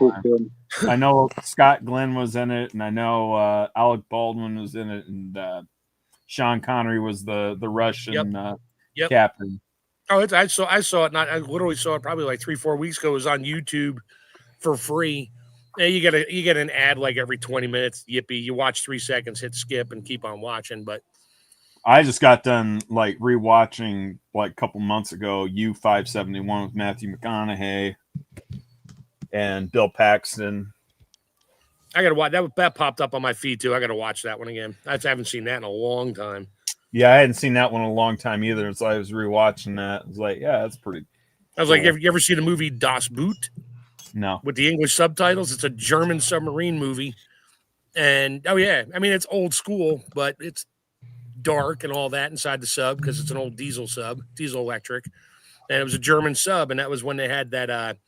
cool film. I know Scott Glenn was in it, and I know Alec Baldwin was in it, and Sean Connery was the Russian captain. Oh, I saw it. I literally saw it probably like 3-4 weeks ago. It was on YouTube for free. And you get an ad like every 20 minutes. Yippee! You watch 3 seconds, hit skip, and keep on watching. But I just got done like rewatching like a couple months ago U-571 with Matthew McConaughey and Bill Paxton. I gotta watch that popped up on my feed too. I gotta watch that one again. I haven't seen that in a long time. Yeah, I hadn't seen that one in a long time either. So I was rewatching that. I was like, yeah, that's pretty. I was like, have you ever seen the movie Das Boot? No. With the English subtitles, it's a German submarine movie, and I mean it's old school, but it's dark and all that inside the sub because it's an old diesel electric, and it was a German sub, and that was when they had that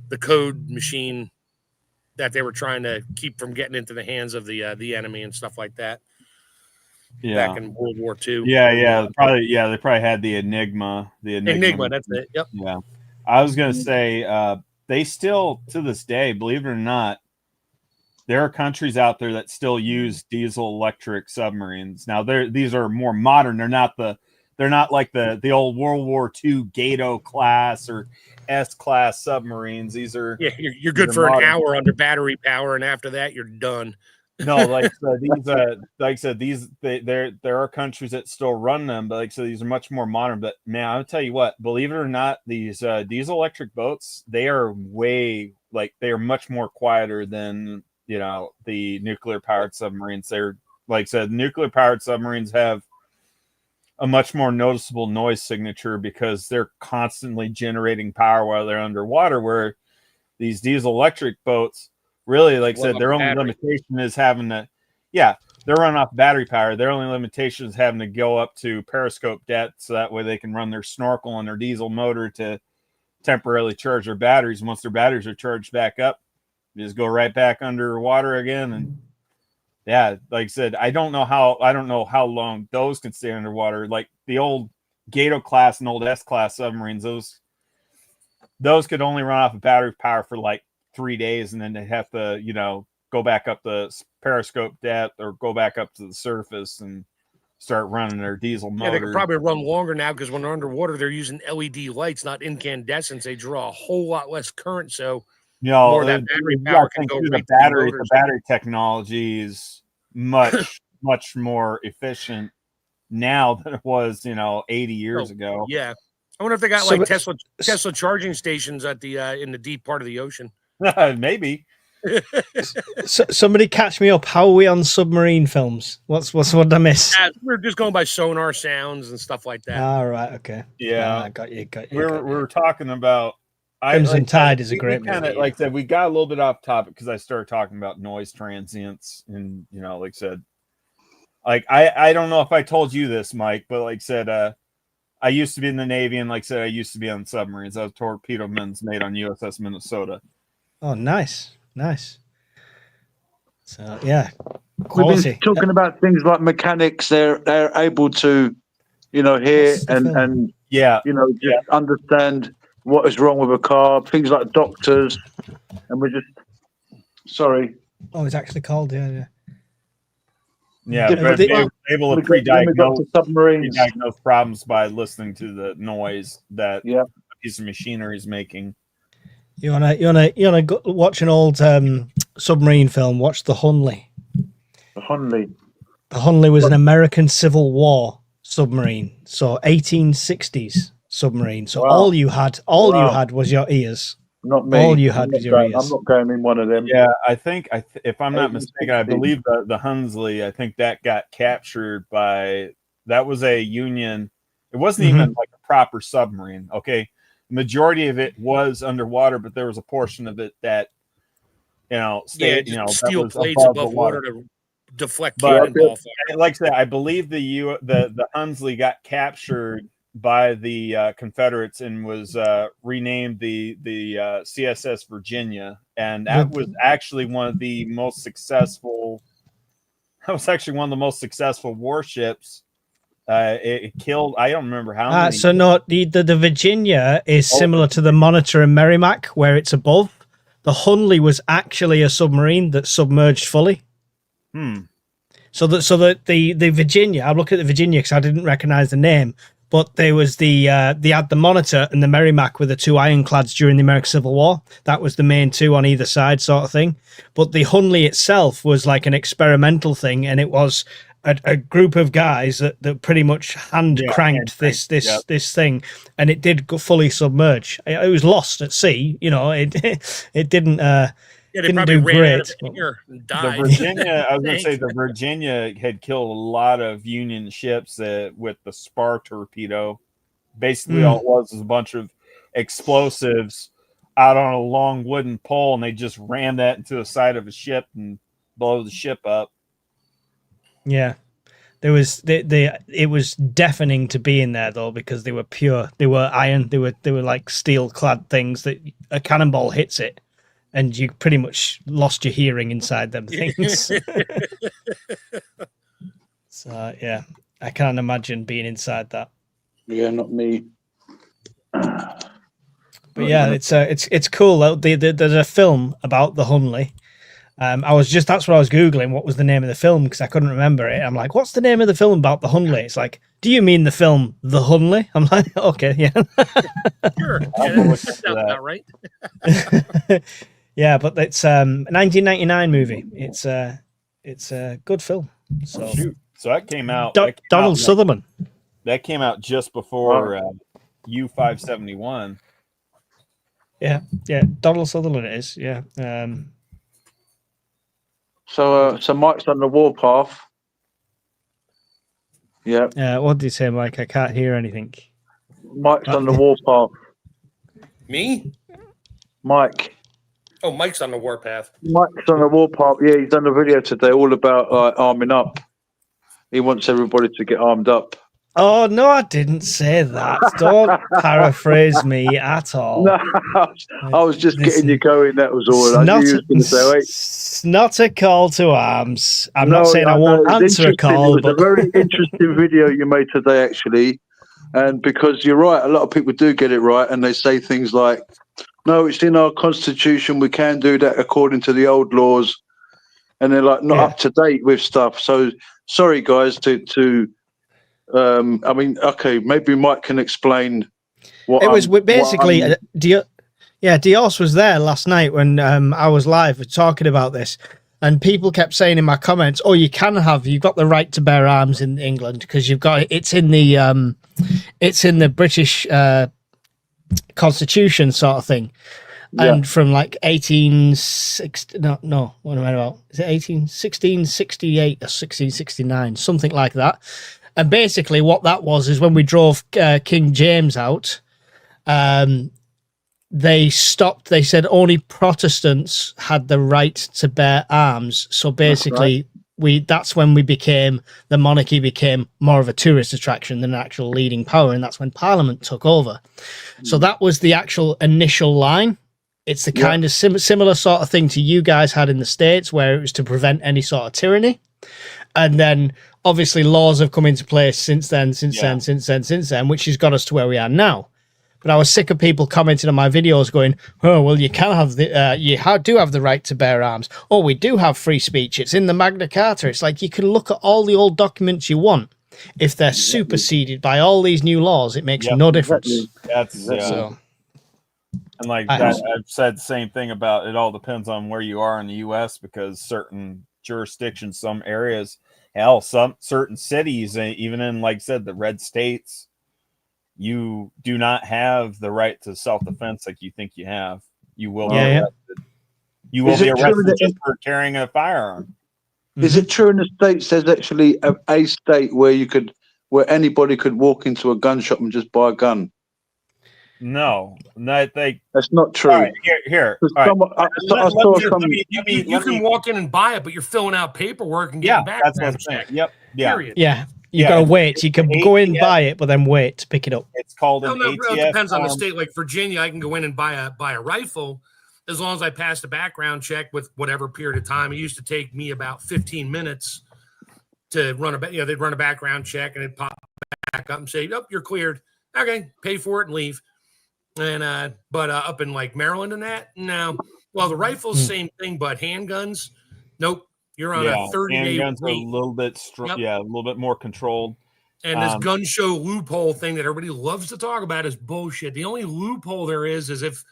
the code machine that they were trying to keep from getting into the hands of the enemy and stuff like that. Yeah. Back in World War II. Yeah. They probably had the Enigma. Enigma, that's it. Yep. Yeah. I was gonna say they still to this day, believe it or not, there are countries out there that still use diesel electric submarines. Now these are more modern. They're not like the old World War II Gato class or S class submarines. These are you're good for modern. An hour under battery power, and after that you're done. No, like I said, there are countries that still run them, but like so these are much more modern. But man, I'll tell you what, believe it or not, these diesel electric boats, they are much more quieter than the nuclear powered submarines. They're like I said, nuclear powered submarines have a much more noticeable noise signature because they're constantly generating power while they're underwater, where these diesel electric boats really, like I said, their only limitation is having to, they're running off battery power. Their only limitation is having to go up to periscope depth so that way they can run their snorkel and their diesel motor to temporarily charge their batteries. And once their batteries are charged back up, they just go right back underwater again. And like I said, I don't know how long those can stay underwater. Like the old Gato class and old S class submarines, those could only run off of battery power for like 3 days, and then they have to go back up the periscope depth or go back up to the surface and start running their diesel motor. They could probably run longer now because when they're underwater, they're using LED lights, not incandescents. They draw a whole lot less current, so more of that battery power can go right the battery technology is much more efficient now than it was 80 years ago. Yeah, I wonder if they got Tesla charging stations at the in the deep part of the ocean. Maybe. So, somebody catch me up. How are we on submarine films? What did I miss? We're just going by sonar sounds and stuff like that. All right, okay. Yeah, I got you. We were talking about Crimson Tide is a great movie. Like I said, we got a little bit off topic because I started talking about noise transients, and like I said, like I don't know if I told you this, Mike, but like I said, I used to be in the Navy, and like I said, I used to be on submarines. I was torpedo men's mate on USS Minnesota. Oh, nice. So yeah, quality. We've been talking about things like mechanics. They're able to, hear and understand what is wrong with a car. Things like doctors, and we're just sorry. Oh, it's actually called Yeah, but able to pre-diagnose problems by listening to the noise that a piece of machinery is making. You wanna go watch an old submarine film? Watch The Hunley. The Hunley. The Hunley was an American Civil War submarine, so 1860s submarine. So all you had was your ears. Not me. All you had was your ears. I'm not going in one of them. Yeah, I think if I'm not mistaken, I believe the Hunley. I think that got captured that was a Union. It wasn't even like a proper submarine. Okay. Majority of it was underwater, but there was a portion of it that stayed, steel plates above water to deflect cannonball fire. Like I said, I believe the Hunley got captured by the Confederates and was renamed the CSS Virginia, and that was actually one of the most successful. That was actually one of the most successful warships. It killed. I don't remember how many. So no, the Virginia is similar to the Monitor and Merrimack, where it's above, the Hunley was actually a submarine that submerged fully. So that the Virginia, I look at the Virginia because I didn't recognize the name, but there was they had the Monitor and the Merrimack were the two ironclads during the American Civil War. That was the main two on either side, sort of thing. But the Hunley itself was like an experimental thing, and it was a group of guys that pretty much hand cranked this thing, and it did fully submerge. It was lost at sea, you know. It didn't. Yeah, they didn't probably do ran great. out of air and died. The Virginia, I was going to say, the Virginia had killed a lot of Union ships with the spar torpedo. Basically, all it was a bunch of explosives out on a long wooden pole, and they just ran that into the side of a ship and blow the ship up. Yeah. There was it was deafening to be in there though, because they were pure. They were iron. They were like steel clad things that a cannonball hits it, and you pretty much lost your hearing inside them things. So yeah, I can't imagine being inside that. Yeah, not me. But yeah, it's cool though. There's a film about the Hunley. That's what I was Googling. What was the name of the film? Because I couldn't remember it. I'm like, what's the name of the film about the Hunley? It's like, do you mean the film The Hunley? I'm like, okay, yeah. Sure. Yeah, that sounds about right. Yeah, but it's 1999 movie. It's a good film. So So that came out. Donald Sutherland. That came out just before U-571. Yeah, Donald Sutherland it is. Yeah. So Mike's on the warpath. Yeah. What did you say, Mike? I can't hear anything. Mike's on the warpath. Me? Mike. Oh, Mike's on the warpath. Mike's on the warpath. Yeah, he's done a video today all about arming up. He wants everybody to get armed up. Oh, no, I didn't say that. Don't paraphrase me at all. No, I was just getting you going. That was all. It's not a call to arms. I'm not saying I won't answer a call. It was a very interesting video you made today, actually. And because you're right, a lot of people do get it right. And they say things like, no, it's in our constitution. We can do that according to the old laws. And they're like not up to date with stuff. So sorry, guys, I mean, okay, maybe Mike can explain what it was. Basically, Dios was there last night when I was live talking about this, and people kept saying in my comments, "Oh, you've got the right to bear arms in England because it's in the British Constitution sort of thing." And from like 1860, no, what am I about? Is it 1668 or 1669, something like that? And basically what that was is when we drove King James out, they stopped. They said only Protestants had the right to bear arms. So basically that's when the monarchy became more of a tourist attraction than an actual leading power. And that's when Parliament took over. So that was the actual initial line. It's the kind of similar sort of thing to you guys had in the States, where it was to prevent any sort of tyranny. And then obviously laws have come into place since then, which has got us to where we are now. But I was sick of people commenting on my videos going, oh, well, you can have do have the right to bear arms. Oh, we do have free speech. It's in the Magna Carta. It's like you can look at all the old documents you want. If they're superseded by all these new laws, it makes no difference. And like that, I've said the same thing about it all depends on where you are in the U.S. because certain jurisdictions, some areas, some certain cities, even in, like I said, the red states, you do not have the right to self-defense like you think you have. You will be arrested. You will be arrested just for carrying a firearm. Is it true in the States there's actually a state where anybody could walk into a gun shop and just buy a gun? No, that's not true. Right, here. You can walk in and buy it, but you're filling out paperwork and getting back. That's what I'm saying. Yep. Yeah. Period. Yeah. You gotta wait. You can go in and buy it, but then wait to pick it up. It's called an ATF. It depends on the state. Like Virginia, I can go in and buy a rifle as long as I pass the background check with whatever period of time. It used to take me about 15 minutes to run they'd run a background check and it'd pop back up and say, "Oh, you're cleared." Okay, pay for it and leave. And but up in like Maryland and that, no, Well, the rifles, same thing, but handguns, nope. You're on a 30-day handguns are a wait. little bit a little bit more controlled. And this gun show loophole thing that everybody loves to talk about is bullshit. The only loophole there is if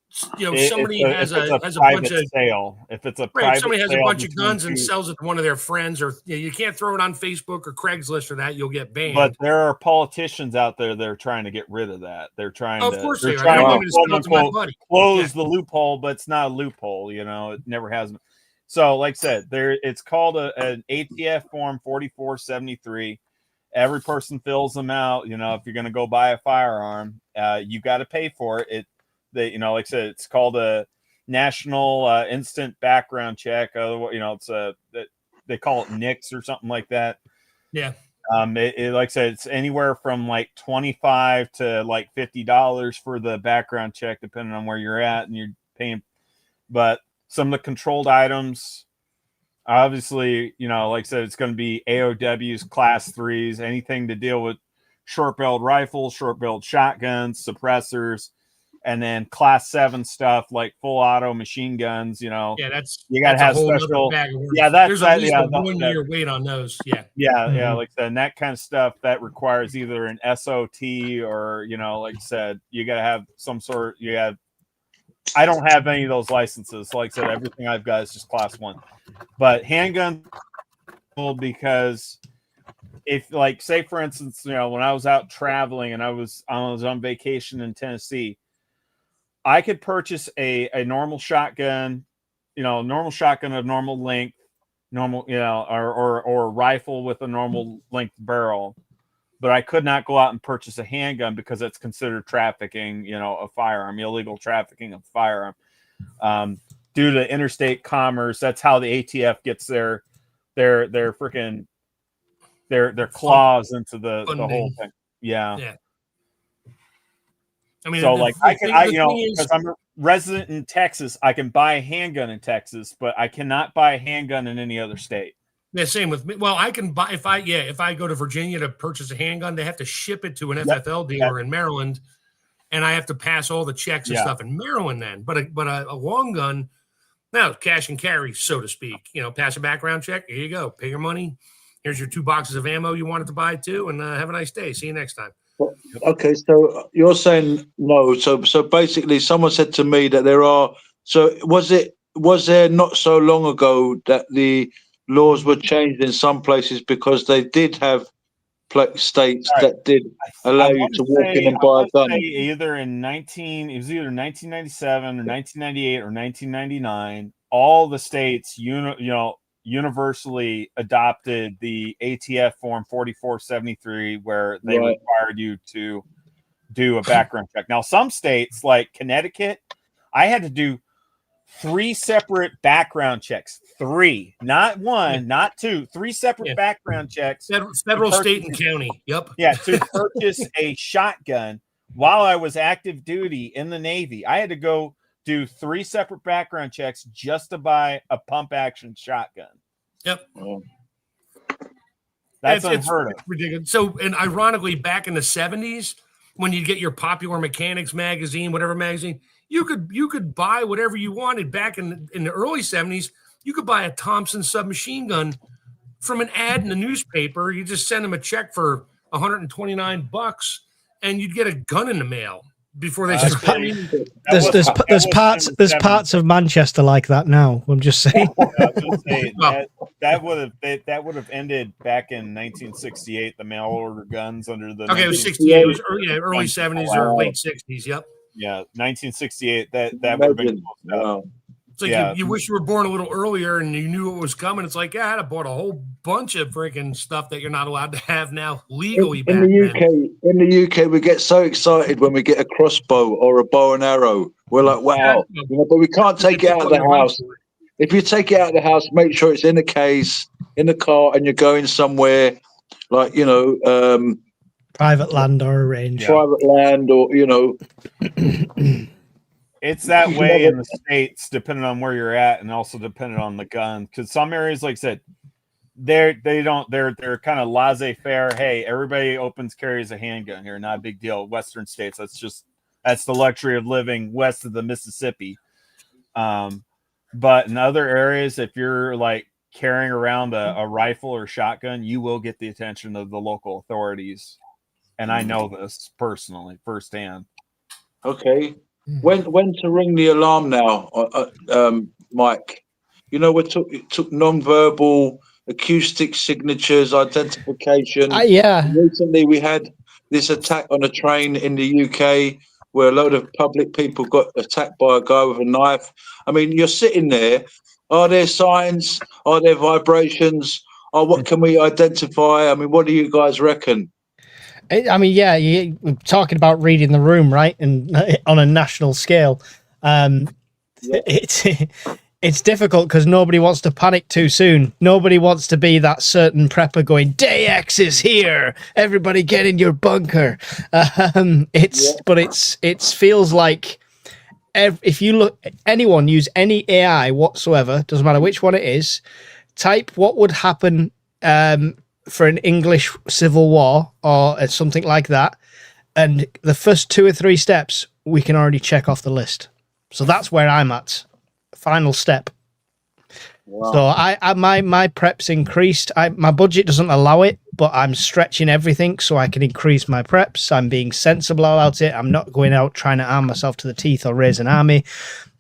somebody has a bunch of sale. If it's a private somebody has a sale bunch of guns and sells it to one of their friends, or you can't throw it on Facebook or Craigslist or that, you'll get banned. But there are politicians out there that are trying to get rid of that. They're trying of to, course they're they are. trying to quote unquote close Yeah. the loophole, but it's not a loophole. It never has. So, like I said, it's called an ATF form 4473. Every person fills them out. If you're going to go buy a firearm, you got to pay for it. Like I said, it's called a national instant background check. It's they call it NICS or something like that. Yeah. Like I said, it's anywhere from like $25 to like $50 for the background check, depending on where you're at and you're paying. But some of the controlled items, obviously, like I said, it's going to be AOWs, class 3s, anything to deal with short-barreled rifles, short-barreled shotguns, suppressors, and then class 7 stuff like full auto machine guns. You got to have special. Yeah, there's at least a 1 year wait on those. Yeah. Yeah, like I said, and that kind of stuff that requires either an SOT or like I said, you got to have some sort. I don't have any of those licenses. Like I said, everything I've got is just class 1. But handguns, because if, like, say for instance, when I was out traveling and I was on vacation in Tennessee, I could purchase a normal shotgun, normal shotgun of normal length, or a rifle with a normal length barrel. But I could not go out and purchase a handgun because it's considered trafficking, a firearm, illegal trafficking of firearm. Due to interstate commerce, that's how the ATF gets their freaking their claws into the whole thing. Yeah. I mean, so because I'm a resident in Texas, I can buy a handgun in Texas, but I cannot buy a handgun in any other state. Yeah, same with me. Well, I can buy if I go to Virginia to purchase a handgun, they have to ship it to an FFL dealer in Maryland, and I have to pass all the checks and stuff in Maryland. Then, but a long gun, now cash and carry, so to speak. Pass a background check. Here you go. Pay your money. Here's your 2 boxes of ammo you wanted to buy too, and have a nice day. See you next time. Okay, so you're saying no. So basically, someone said to me that there are. So was there not so long ago that the laws were changed in some places because they did have states that did allow you to walk in and buy a gun? Either in 1997 or 1998 or 1999, all the states universally adopted the ATF form 4473, where they required you to do a background check. Now, some states like Connecticut, I had to do 3 separate background checks. 3, not 1, not 2, 3 separate background checks. Federal, state, and county. Yep. Yeah, to purchase a shotgun while I was active duty in the Navy. I had to go do 3 separate background checks just to buy a pump action shotgun. Yep. That's unheard of. It's ridiculous. So, and ironically, back in the 70s, when you get your Popular Mechanics magazine, whatever magazine, you could buy whatever you wanted. Back in the early 70s, you could buy a Thompson submachine gun from an ad in the newspaper. You just send them a check for $129, and you'd get a gun in the mail before they there's parts of Manchester like that now. I'm just saying. That would have ended back in 1968. The mail order guns under the it was 68. It was early 70s or late 60s. Yep. Yeah, 1968. That would have been. It's like you wish you were born a little earlier and you knew what was coming. It's like, I'd have bought a whole bunch of freaking stuff that you're not allowed to have now legally. In the UK, we get so excited when we get a crossbow or a bow and arrow. We're like, wow, but we can't take it out of the house. If you take it out of the house, make sure it's in a case, in the car, and you're going somewhere like, private land or a range. Private land or, It's that way in the States, depending on where you're at, and also depending on the gun. Because some areas, like I said, they're kind of laissez-faire. Hey, everybody carries a handgun here, not a big deal. Western states, that's the luxury of living west of the Mississippi. But in other areas, if you're like carrying around a rifle or shotgun, you will get the attention of the local authorities. And I know this personally, firsthand. Okay. When to ring the alarm now, Mike? You know, it took non-verbal, acoustic signatures, identification. Yeah. Recently, we had this attack on a train in the UK where a load of public people got attacked by a guy with a knife. I mean, you're sitting there. Are there signs? Are there vibrations? Or what can we identify? I mean, what do you guys reckon? I mean, yeah, we're talking about reading the room, right? And on a national scale, it's difficult because nobody wants to panic too soon. Nobody wants to be that certain prepper going, "Day X is here. Everybody get in your bunker." But it feels like if you look, anyone use any AI whatsoever, doesn't matter which one it is, type what would happen for an English civil war or something like that, and the first 2 or 3 steps we can already check off the list. So that's where I'm at. Final step. Wow. So my prep's increased. My budget doesn't allow it, but I'm stretching everything so I can increase my preps. I'm being sensible about it. I'm not going out trying to arm myself to the teeth or raise an army,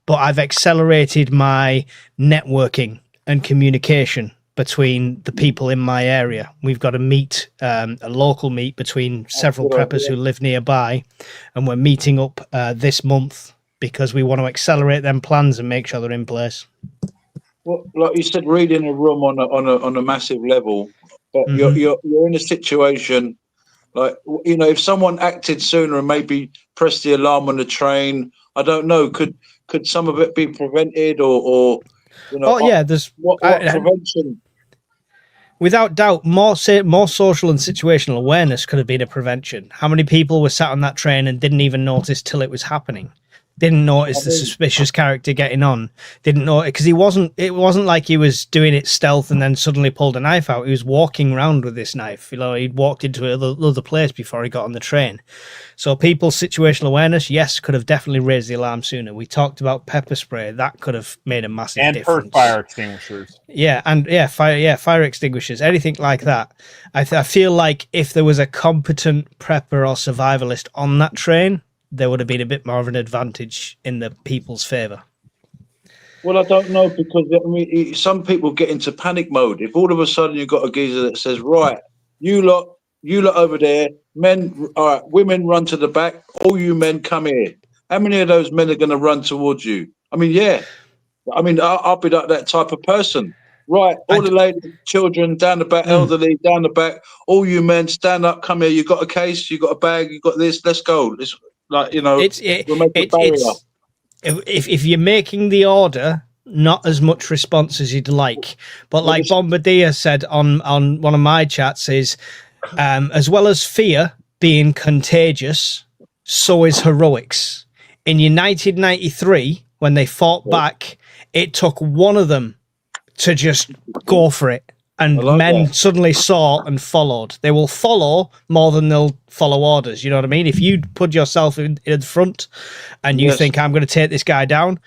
but I've accelerated my networking and communication between the people in my area. We've got a meet, a local meet between several preppers who live nearby, and we're meeting up this month because we want to accelerate them plans and make sure they're in place. Well, like you said, reading a room on a massive level, but you're in a situation like, you know, if someone acted sooner and maybe pressed the alarm on the train, I don't know, could some of it be prevented or you know? Oh yeah, there's what prevention. Without doubt, more social and situational awareness could have been a prevention. How many people were sat on that train and didn't even notice till it was happening? Didn't notice the suspicious character getting on. Didn't know it because it wasn't like he was doing it stealth and then suddenly pulled a knife out. He was walking around with this knife. You know, he'd walked into another place before he got on the train. So people's situational awareness, yes, could have definitely raised the alarm sooner. We talked about pepper spray. That could have made a massive difference. And fire extinguishers. Fire extinguishers, anything like that. I feel like if there was a competent prepper or survivalist on that train, there would have been a bit more of an advantage in the people's favour. Well, I don't know, because I mean, some people get into panic mode. If all of a sudden you've got a geezer that says, "Right, you lot over there, men, all right, women run to the back, all you men come here." How many of those men are going to run towards you? I mean, yeah. I mean, I'll be that type of person. Right, all the ladies, children down the back, elderly down the back, all you men stand up, come here. You got a case, you got a bag, you got this. Let's go. It's like, you know, we'll make a barrier. If you're making the order, not as much response as you'd like. But like Bombardier said on one of my chats is, as well as fear being contagious, so is heroics. In United 93, when they fought back, it took one of them to just go for it. And men suddenly saw and followed. They will follow more than they'll follow orders. You know what I mean? If you put yourself in front and you think, I'm going to take this guy down,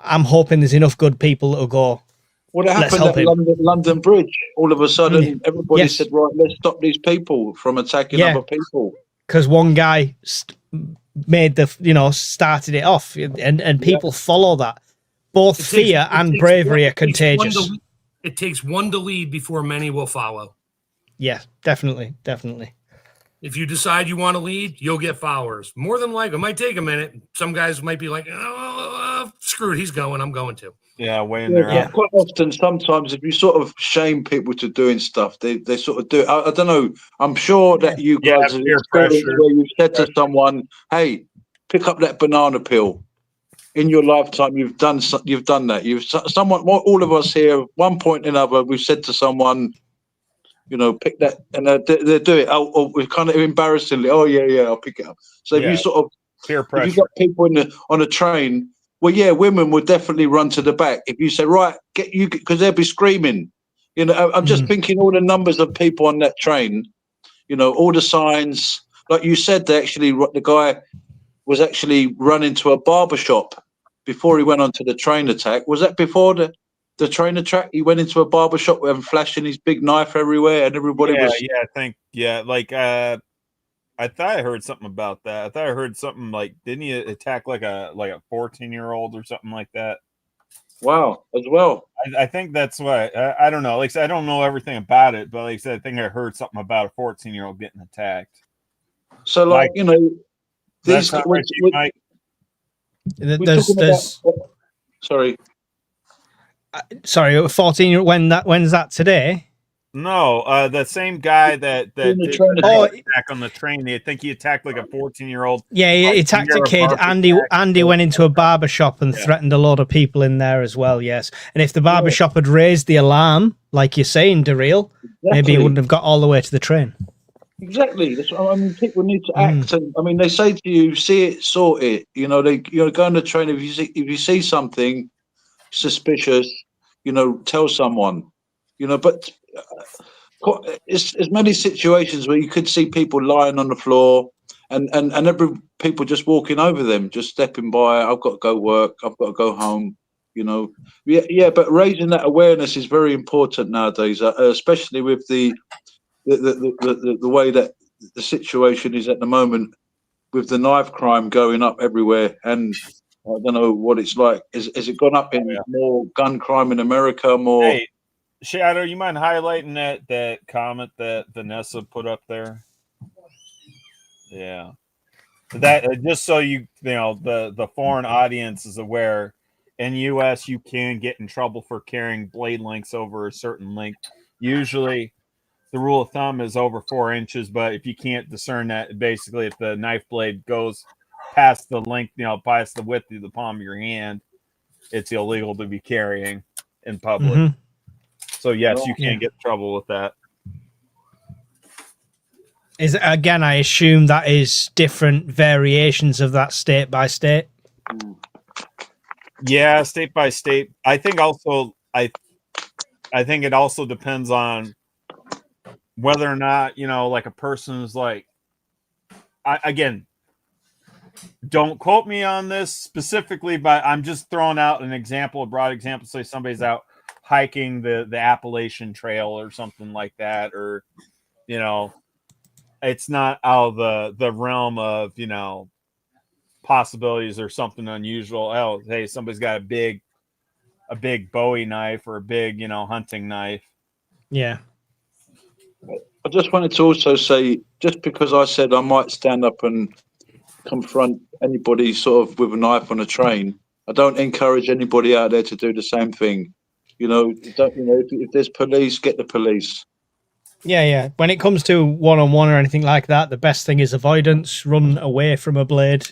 I'm hoping there's enough good people that will go, what happened at London Bridge? All of a sudden, everybody said, right, let's stop these people from attacking other people. Because one guy made started it off, and people follow that. Both fear and bravery are contagious. It takes one to lead before many will follow. Yeah, definitely. If you decide you want to lead, you'll get followers. More than likely, it might take a minute. Some guys might be like, screw it, he's going, I'm going to. Yeah, way in there. Yeah, quite often, sometimes, if you sort of shame people to doing stuff, they sort of do it. I don't know. I'm sure that you guys have experienced where you've said to someone, hey, pick up that banana peel. In your lifetime, you've done that. All of us here, at one point or another, we've said to someone, you know, pick that, and they do it. We're kind of embarrassingly, I'll pick it up. So if you sort of peer pressure, if you've got people on a train, well, yeah, women would definitely run to the back. If you say, right, get you, because they'll be screaming. You know, I'm just thinking all the numbers of people on that train. You know, all the signs, like you said, the guy was actually running to a barber shop. before he went on to the train attack. Was that before the train attack? He went into a barber shop and flashing his big knife everywhere, and everybody was. Yeah, I think like I thought I heard something about that. I thought I heard something like, didn't he attack like a 14-year-old or something like that? Wow, as well. I think that's what I don't know. Like I said, I don't know everything about it, but like I said, I think I heard something about a 14-year-old getting attacked. So, like, you know, these. Mike. Sorry. Sorry, 14. When's that today? No, the same guy that did attack on the train. I think he attacked like a 14-year-old. Yeah, he attacked a kid. Andy went into a barber shop and threatened a lot of people in there as well. Yes, and if the barber shop had raised the alarm, like you're saying, Daryl, maybe he wouldn't have got all the way to the train. Exactly. That's what I mean. People need to act, and I mean, they say to you, "See it, sort it." You know, go on the train. If you see something suspicious, you know, tell someone. You know, but it's many situations where you could see people lying on the floor, and people just walking over them, just stepping by. I've got to go work. I've got to go home. You know, but raising that awareness is very important nowadays, especially with the way that the situation is at the moment, with the knife crime going up everywhere. And I don't know what it's like. Has it gone up in more gun crime in America? More. Hey, Shadow, you mind highlighting that comment that Vanessa put up there? Yeah, that just so you know the foreign audience is aware. In U.S., you can get in trouble for carrying blade lengths over a certain length. Usually, the rule of thumb is over 4 inches, but if you can't discern that, basically, if the knife blade goes past the length, past the width of the palm of your hand, it's illegal to be carrying in public. Mm-hmm. So yes, you can get in trouble with that. Is again, I assume that is different variations of that state by state. Yeah, state by state. I think also I think it also depends on whether or not, like a person is like, again, don't quote me on this specifically, but I'm just throwing out an example, a broad example. Say somebody's out hiking the Appalachian Trail or something like that, or it's not out of the realm of possibilities or something unusual. Oh, hey, somebody's got a big Bowie knife or a big hunting knife. Yeah. I just wanted to also say, just because I said I might stand up and confront anybody sort of with a knife on a train, I don't encourage anybody out there to do the same thing. If there's police, get the police. Yeah. When it comes to one-on-one or anything like that, the best thing is avoidance. Run away from a blade.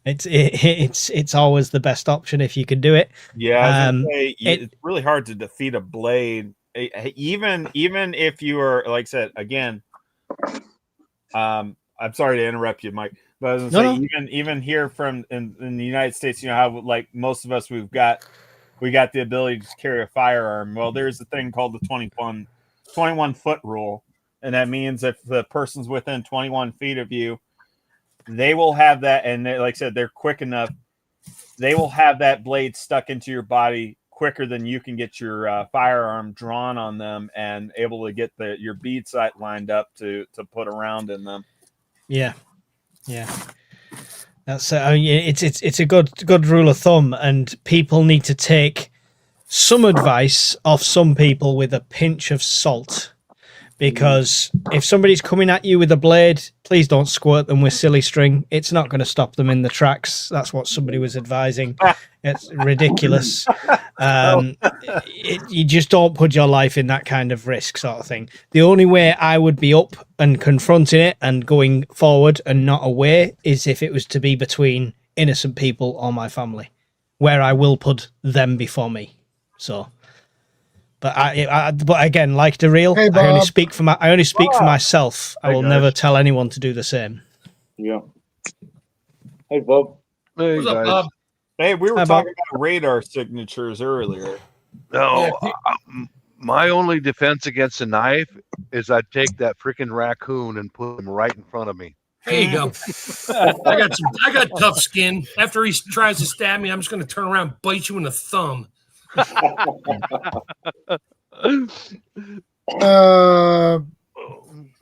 It's always the best option if you can do it. Yeah, it's really hard to defeat a blade, even if you are, like I said again. I'm sorry to interrupt you, Mike, but I was gonna say, even here in the United States, how like most of us we got the ability to carry a firearm. Well, there's a thing called the 21 foot rule, and that means if the person's within 21 feet of you, they will have that, and like I said, they're quick enough. They will have that blade stuck into your body quicker than you can get your firearm drawn on them and able to get your bead sight lined up to put around in them. Yeah. That's it's a good rule of thumb, and people need to take some advice off some people with a pinch of salt. Because if somebody's coming at you with a blade, please don't squirt them with silly string. It's not going to stop them in the tracks. That's what somebody was advising. It's ridiculous. You just don't put your life in that kind of risk, sort of thing. The only way I would be up and confronting it and going forward and not away is if it was to be between innocent people or my family, where I will put them before me. So... But again, like Daryl, hey, I only speak for myself. I will never tell anyone to do the same. Yeah. Hey, Bob. Hey, what's up, Bob? Hey, we were talking about radar signatures earlier. No, my only defense against a knife is I'd take that freaking raccoon and put him right in front of me. There you go. I got tough skin. After he tries to stab me, I'm just going to turn around and bite you in the thumb.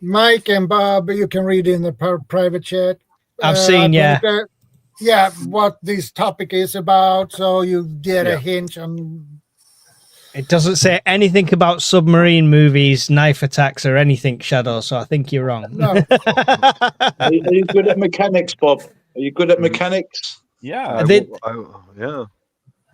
Mike and Bob, you can read in the private chat. I've seen, yeah. What this topic is about, so you get a hint on. It doesn't say anything about submarine movies, knife attacks, or anything, Shadow, so I think you're wrong. No. Are you good at mechanics, Bob? Are you good at mechanics? Yeah. Yeah.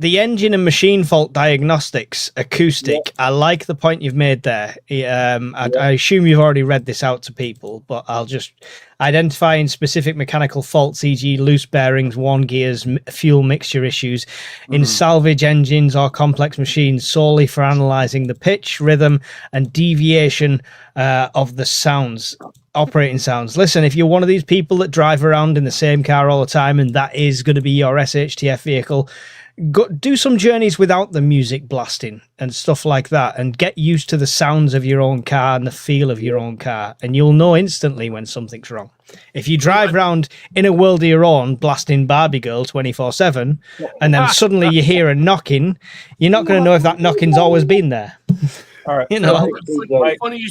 The engine and machine fault diagnostics, acoustic. I like the point you've made there. I assume you've already read this out to people, but I'll just identifying specific mechanical faults, e.g. loose bearings, worn gears, fuel mixture issues in salvage engines or complex machines solely for analyzing the pitch, rhythm, and deviation of the sounds. Operating sounds. Listen, if you're one of these people that drive around in the same car all the time and that is going to be your SHTF vehicle, do some journeys without the music blasting and stuff like that, and get used to the sounds of your own car and the feel of your own car, and you'll know instantly when something's wrong. If you drive around in a world of your own blasting Barbie Girl 24/7 and then suddenly you hear a knocking, you're not going to know if that knocking's always been there. All right. You know, Funny,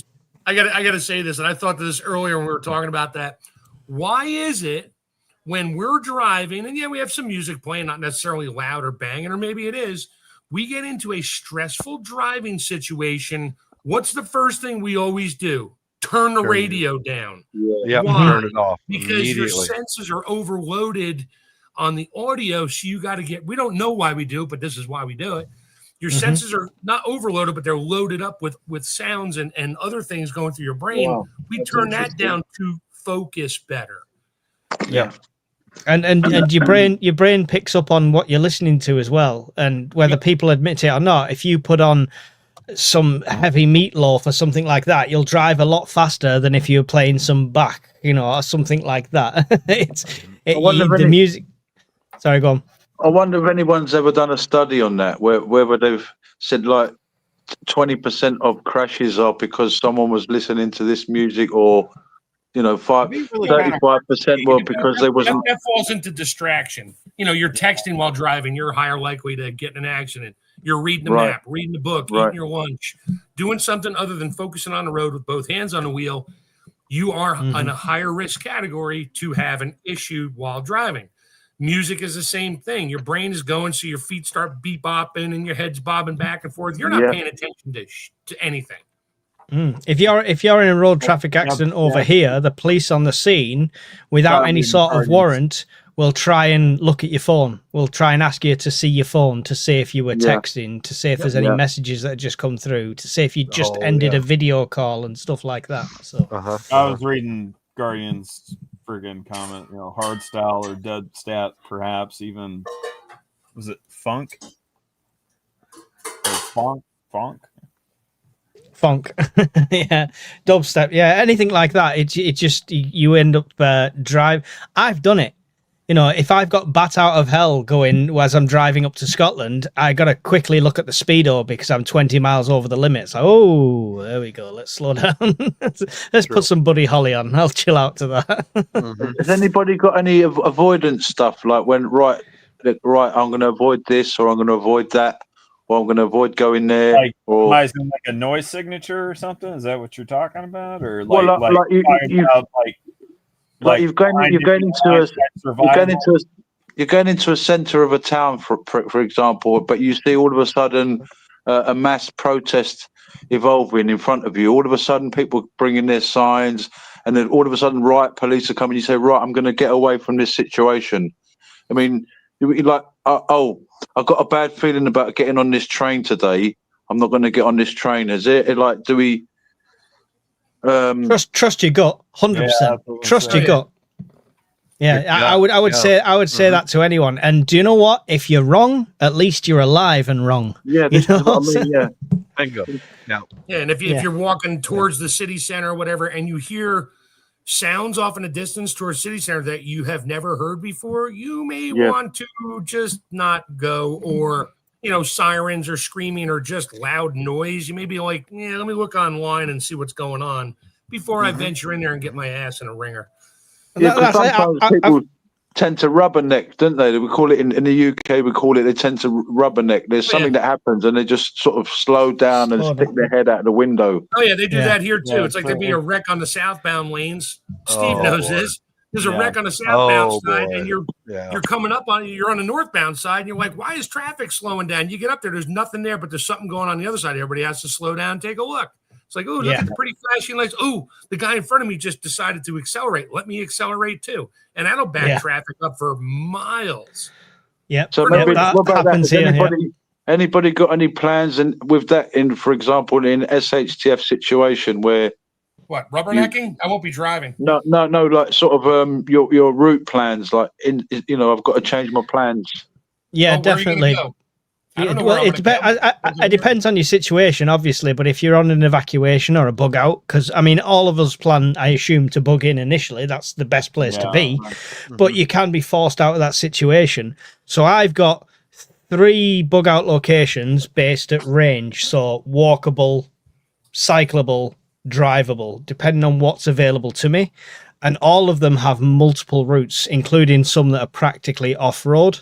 I got to say this, and I thought this earlier when we were talking about that. Why is it when we're driving, and we have some music playing, not necessarily loud or banging, or maybe it is, we get into a stressful driving situation, what's the first thing we always do? Turn the radio down. Yeah, Why? turn it off Because your senses are overloaded on the audio, so you got to we don't know why we do it, but this is why we do it. Your senses are not overloaded, but they're loaded up with sounds and other things going through your brain. Wow, we turn that down to focus better. Yeah. And your brain picks up on what you're listening to as well, and whether people admit it or not. If you put on some heavy meatloaf or something like that, you'll drive a lot faster than if you're playing some Bach, or something like that. The music. Sorry, go on. I wonder if anyone's ever done a study on that, whether they've said like 20% of crashes are because someone was listening to this music, or 35% were because they wasn't. That falls into distraction. You're texting while driving. You're higher likely to get in an accident. You're reading the map, reading the book, eating your lunch, doing something other than focusing on the road with both hands on the wheel. You are in a higher risk category to have an issue while driving. Music is the same thing. Your brain is going, so your feet start beep-bopping and your head's bobbing back and forth. You're not paying attention to anything. If you're in a road traffic accident over here, the police on the scene, without any sort of warrant, will try and look at your phone. Will try and ask you to see your phone, to see if you were texting, to see if there's any messages that had just come through, to see if you just ended a video call and stuff like that. So I was reading Guardian's friggin' comment, hard style or dead stat, perhaps even, was it funk? Or funk? Funk. Yeah, dubstep, anything like that. It just, you end up I've done it. If I've got Bat Out of Hell going as I'm driving up to Scotland, I gotta quickly look at the speedo because I'm 20 miles over the limit. So, there we go. Let's slow down. Let's put some Buddy Holly on. I'll chill out to that. Has anybody got any avoidance stuff, like when I'm going to avoid this, or I'm going to avoid that, or I'm going to avoid going there, or somebody's going to make a noise signature or something? Is that what you're talking about? Or you're going into a center of a town, for example, but you see all of a sudden a mass protest evolving in front of you. All of a sudden, people bringing their signs, and then all of a sudden, riot police are coming. You say, right, I'm going to get away from this situation. I mean, you're like, oh, I've got a bad feeling about getting on this train today. I'm not going to get on this train. Is it like, do we? Trust your gut, 100%. Trust your gut. I would say that to anyone. And do you know what? If you're wrong, at least you're alive and wrong. Yeah, this is what I mean. Yeah, bingo. Yeah, and if you're walking towards the city center or whatever, and you hear sounds off in the distance towards city center that you have never heard before, you may want to just not go, or sirens or screaming or just loud noise. You may be like, let me look online and see what's going on before I venture in there and get my ass in a ringer. Yeah, because That's it. sometimes people tend to rubberneck, don't they? We call it in the UK. We call it they tend to rubberneck. There's something that happens, and they just sort of slow down and stick their head out the window. Oh yeah, they do that here too. Yeah, it's like there'd be a wreck on the southbound lanes. Steve Oh, knows boy. this. There's a Yeah. wreck on the southbound Oh, side, boy. and you're coming up on you're on the northbound side, and you're like, why is traffic slowing down? You get up there's nothing there, but there's something going on the other side. Everybody has to slow down and take a look. It's like, oh, look at the pretty flashing lights. Oh, the guy in front of me just decided to accelerate. Let me accelerate too. And that'll back traffic up for miles. Yep. So maybe that what about happens that? here. Anybody got any plans and with that in, for example, in SHTF situation where What, rubbernecking? I won't be driving. no, like sort of your route plans, like I've got to change my plans. Yeah, Oh, where are you gonna definitely. go? I don't know where I'm gonna go. It depends on your situation, obviously. But if you're on an evacuation or a bug out, because I mean, all of us plan, I assume, to bug in initially. That's the best place to be. But you can be forced out of that situation. So I've got 3 bug out locations based at range, so walkable, cyclable, drivable, depending on what's available to me. And all of them have multiple routes, including some that are practically off-road.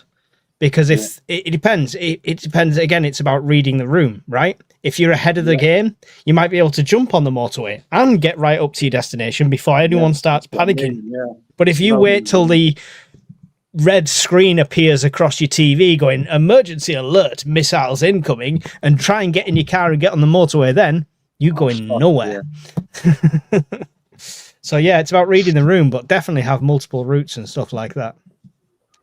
Because if it depends, it depends. Again, it's about reading the room, right? If you're ahead of the game, you might be able to jump on the motorway and get right up to your destination before anyone starts panicking. But if you wait till the red screen appears across your TV going, emergency alert, missiles incoming, and try and get in your car and get on the motorway, then you're going nowhere. So yeah, it's about reading the room, but definitely have multiple routes and stuff like that.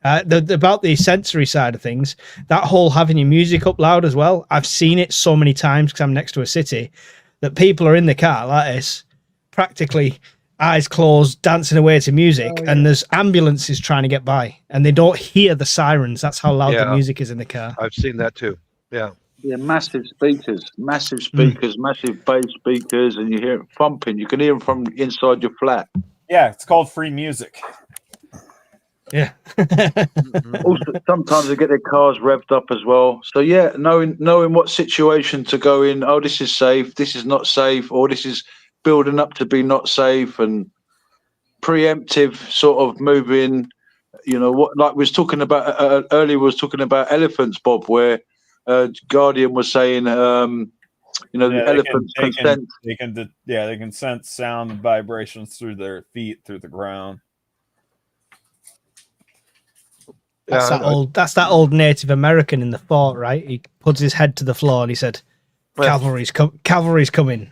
About the sensory side of things, that whole having your music up loud as well, I've seen it so many times because I'm next to a city that people are in the car like this, practically eyes closed, dancing away to music, and there's ambulances trying to get by, and they don't hear the sirens. That's how loud the music is in the car. I've seen that too. Yeah, massive speakers, massive bass speakers, and you hear it thumping. You can hear them from inside your flat. Yeah, it's called free music. Yeah. Also, sometimes they get their cars revved up as well. So yeah, knowing what situation to go in. Oh, this is safe. This is not safe. Or this is building up to be not safe, and preemptive sort of moving. What, like we was talking about earlier. Was talking about elephants, Bob, where Guardian was saying, the elephants can sense. They can sense sound and vibrations through their feet, through the ground. That's that old Native American in the fort, right? He puts his head to the floor and he said, cavalry's coming.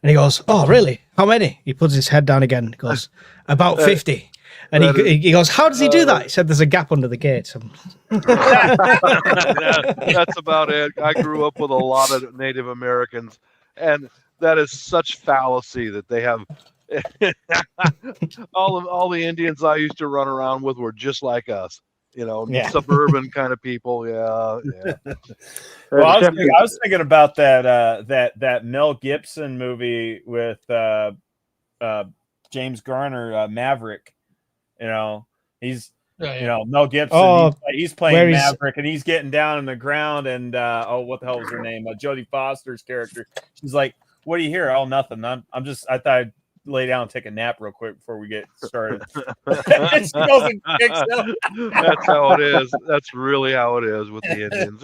And he goes, oh, really? How many? He puts his head down again. He goes, about 50. And he goes, how does he do that? He said, there's a gap under the gate. That's about it. I grew up with a lot of Native Americans, and that is such fallacy that they have. all the Indians I used to run around with were just like us. Suburban kind of people. Yeah. Well, I was thinking about that Mel Gibson movie with James Garner, Maverick. He's Mel Gibson. He's playing Maverick, and he's getting down on the ground. And what the hell was her name? Jodie Foster's character. She's like, "What do you hear?" Oh, nothing. I thought I'd lay down and take a nap real quick before we get started. She goes and kicks up. That's how it is. That's really how it is with the Indians.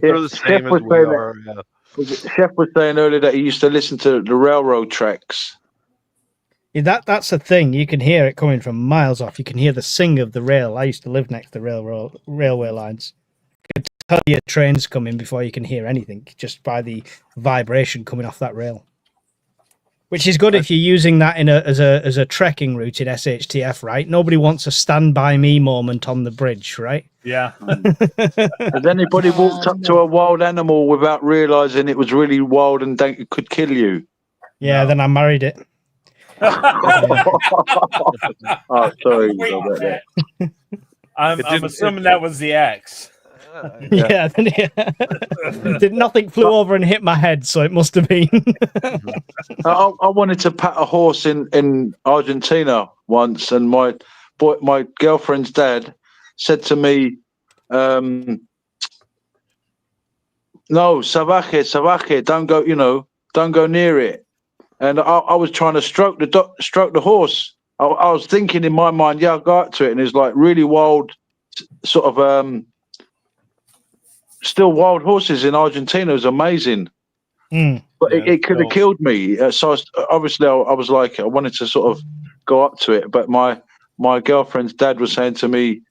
They're the same as we are. Chef was saying earlier that he used to listen to the railroad tracks. Yeah, that's a thing. You can hear it coming from miles off. You can hear the sing of the rail. I used to live next to railway lines. You can tell your train's coming before you can hear anything, just by the vibration coming off that rail. Which is good if you're using that as a trekking route in SHTF, right? Nobody wants a stand by me moment on the bridge, right? Yeah. Has anybody walked up to a wild animal without realizing it was really wild and it could kill you? Yeah, then I married it. Oh, sorry. I'm assuming that was the axe. Yeah. Did nothing flew over and hit my head, so it must have been. I wanted to pat a horse in Argentina once, and my girlfriend's dad said to me, "No, salvaje, don't go near it." And I was trying to stroke the horse, I was thinking in my mind, yeah, I'll go up to it, and it's like really wild, sort of still wild horses in Argentina. It was amazing. But Yeah, it could have so- killed me. Obviously, I was like, I wanted to sort of go up to it, but my girlfriend's dad was saying to me,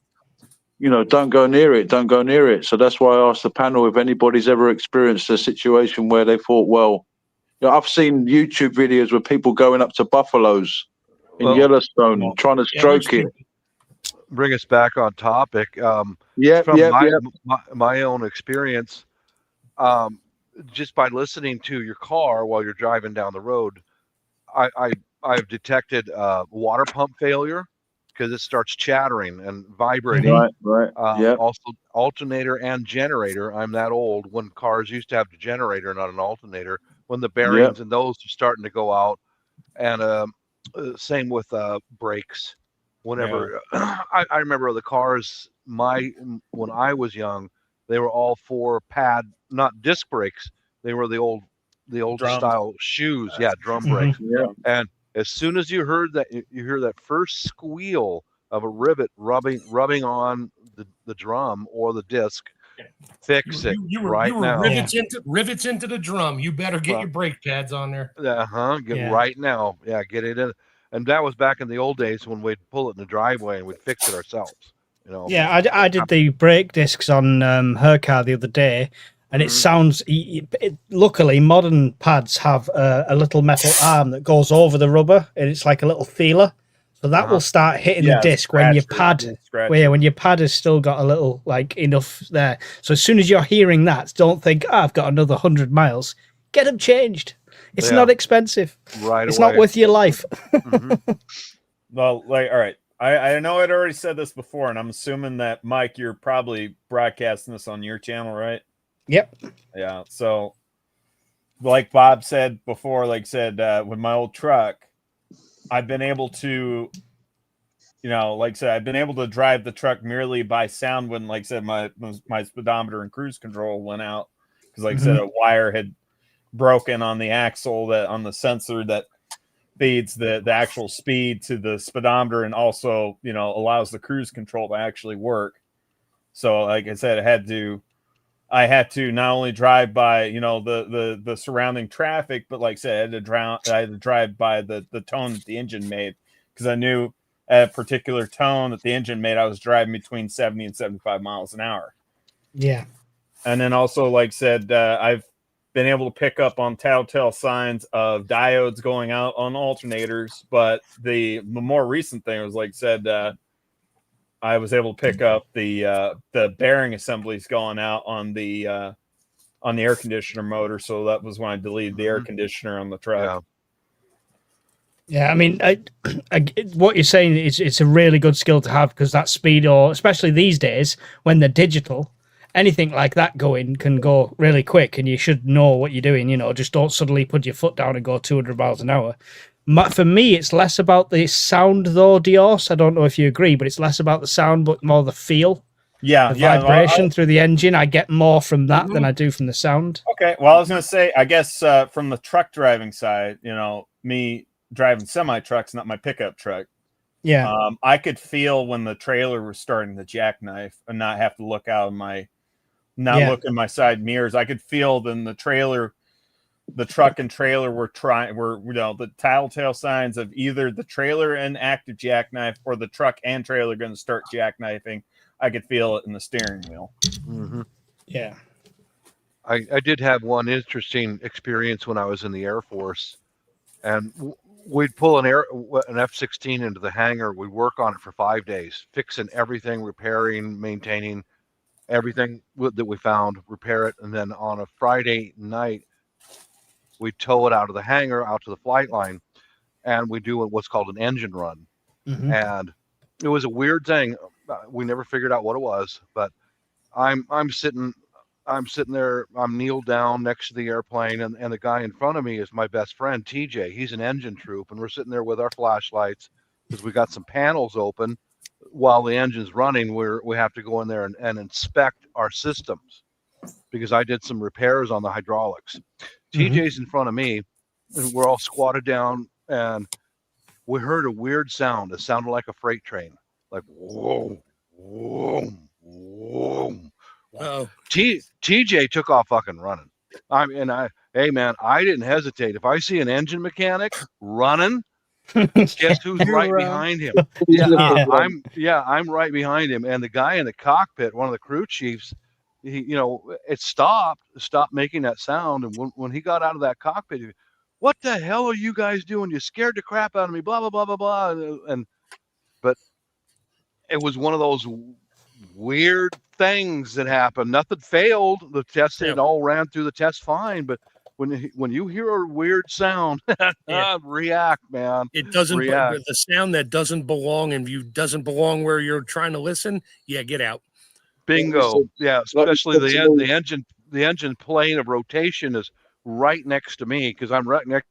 you know, don't go near it, don't go near it. So that's why I asked the panel if anybody's ever experienced a situation where they thought, well, you know, I've seen YouTube videos where people going up to buffaloes in Well, Yellowstone trying to stroke it. bring us back on topic. Yep, From yep, yep. my own experience, just by listening to your car while you're driving down the road, I've detected water pump failure because it starts chattering and vibrating. Right. Yeah, Also, alternator and generator. I'm that old when cars used to have a generator, not an alternator. When the bearings and those are starting to go out, and same with brakes. Whenever I remember the cars, when I was young, they were all 4 pad, not disc brakes. They were the old Drums. style shoes. Yeah, drum Mhm. brakes. yeah. And as soon as you heard that, you hear that first squeal of a rivet rubbing on the drum or the disc. Fix it You were right now. rivets into the drum. You better get your brake pads on there. Get right now. Yeah, get it in. And that was back in the old days when we'd pull it in the driveway and we'd fix it ourselves. You know. Yeah, I did the brake discs on her car the other day, and it sounds. Luckily, modern pads have a little metal arm that goes over the rubber, and it's like a little feeler, so that will start hitting the disc when your pad. When your pad has still got a little like enough there. So as soon as you're hearing that, don't think, I've got another 100 miles. Get them changed. It's not expensive. Right. It's not worth your life. Well, like, all right. I know I'd already said this before, and I'm assuming that, Mike, you're probably broadcasting this on your channel, right? Yep. Yeah. So, like Bob said before, with my old truck, I've been able to, I've been able to drive the truck merely by sound when, like I said, my speedometer and cruise control went out. Because, like I said, a wire had broken on the axle on the sensor that feeds the actual speed to the speedometer and also, allows the cruise control to actually work. So, like I said, I had to not only drive by, the surrounding traffic, but like I said, I had to drive by the tone that the engine made, because I knew at a particular tone that the engine made, I was driving between 70 and 75 miles an hour. Yeah. And then also, like I said, I've been able to pick up on telltale signs of diodes going out on alternators. But the more recent thing was, like I said, I was able to pick up the bearing assemblies going out on the air conditioner motor. So that was when I deleted the air conditioner on the truck. Yeah, I mean, what you're saying is it's a really good skill to have, because that speed, or especially these days when they're digital, anything like that can go really quick, and you should know what you're doing. Just don't suddenly put your foot down and go 200 miles an hour. For me, it's less about the sound, though, Dios. I don't know if you agree, but it's less about the sound, but more the feel. Yeah, the vibration through the engine. I get more from that than I do from the sound. Okay, well, I was going to say, I guess from the truck driving side, me driving semi-trucks, not my pickup truck. Yeah. I could feel when the trailer was starting to jackknife and not have to look out of look in my side mirrors. I could feel then the truck and trailer were the telltale signs of either the trailer and active jackknife or the truck and trailer going to start jackknifing. I could feel it in the steering wheel. Yeah. I did have one interesting experience when I was in the Air Force, and we'd pull an F-16 into the hangar. We'd work on it for 5 days, fixing everything, repairing, maintaining everything that we found, repair it. And then on a Friday night, we tow it out of the hangar, out to the flight line, and we do what's called an engine run. And it was a weird thing. We never figured out what it was, but I'm sitting there, I'm kneeled down next to the airplane, and the guy in front of me is my best friend, TJ. He's an engine troop, and we're sitting there with our flashlights because we got some panels open. While the engine's running, we have to go in there and inspect our systems, because I did some repairs on the hydraulics. TJ's in front of me, and we're all squatted down, and we heard a weird sound. It sounded like a freight train, like whoa, whoa, whoa. Oh, TJ took off fucking running. Hey man, I didn't hesitate. If I see an engine mechanic running, guess who's You right run. behind him? Yeah. I'm right behind him. And the guy in the cockpit, one of the crew chiefs, it stopped making that sound. And when he got out of that cockpit, what the hell are you guys doing? You scared the crap out of me, blah, blah, blah, blah, blah. But it was one of those weird things that happened. Nothing failed. The test, it all ran through the test fine. But when you hear a weird sound, react, man. it doesn't. React. The sound that doesn't belong and you doesn't belong where you're trying to listen. Yeah, get out. Bingo. Yeah, like especially you said, the engine plane of rotation is right next to me because I'm right next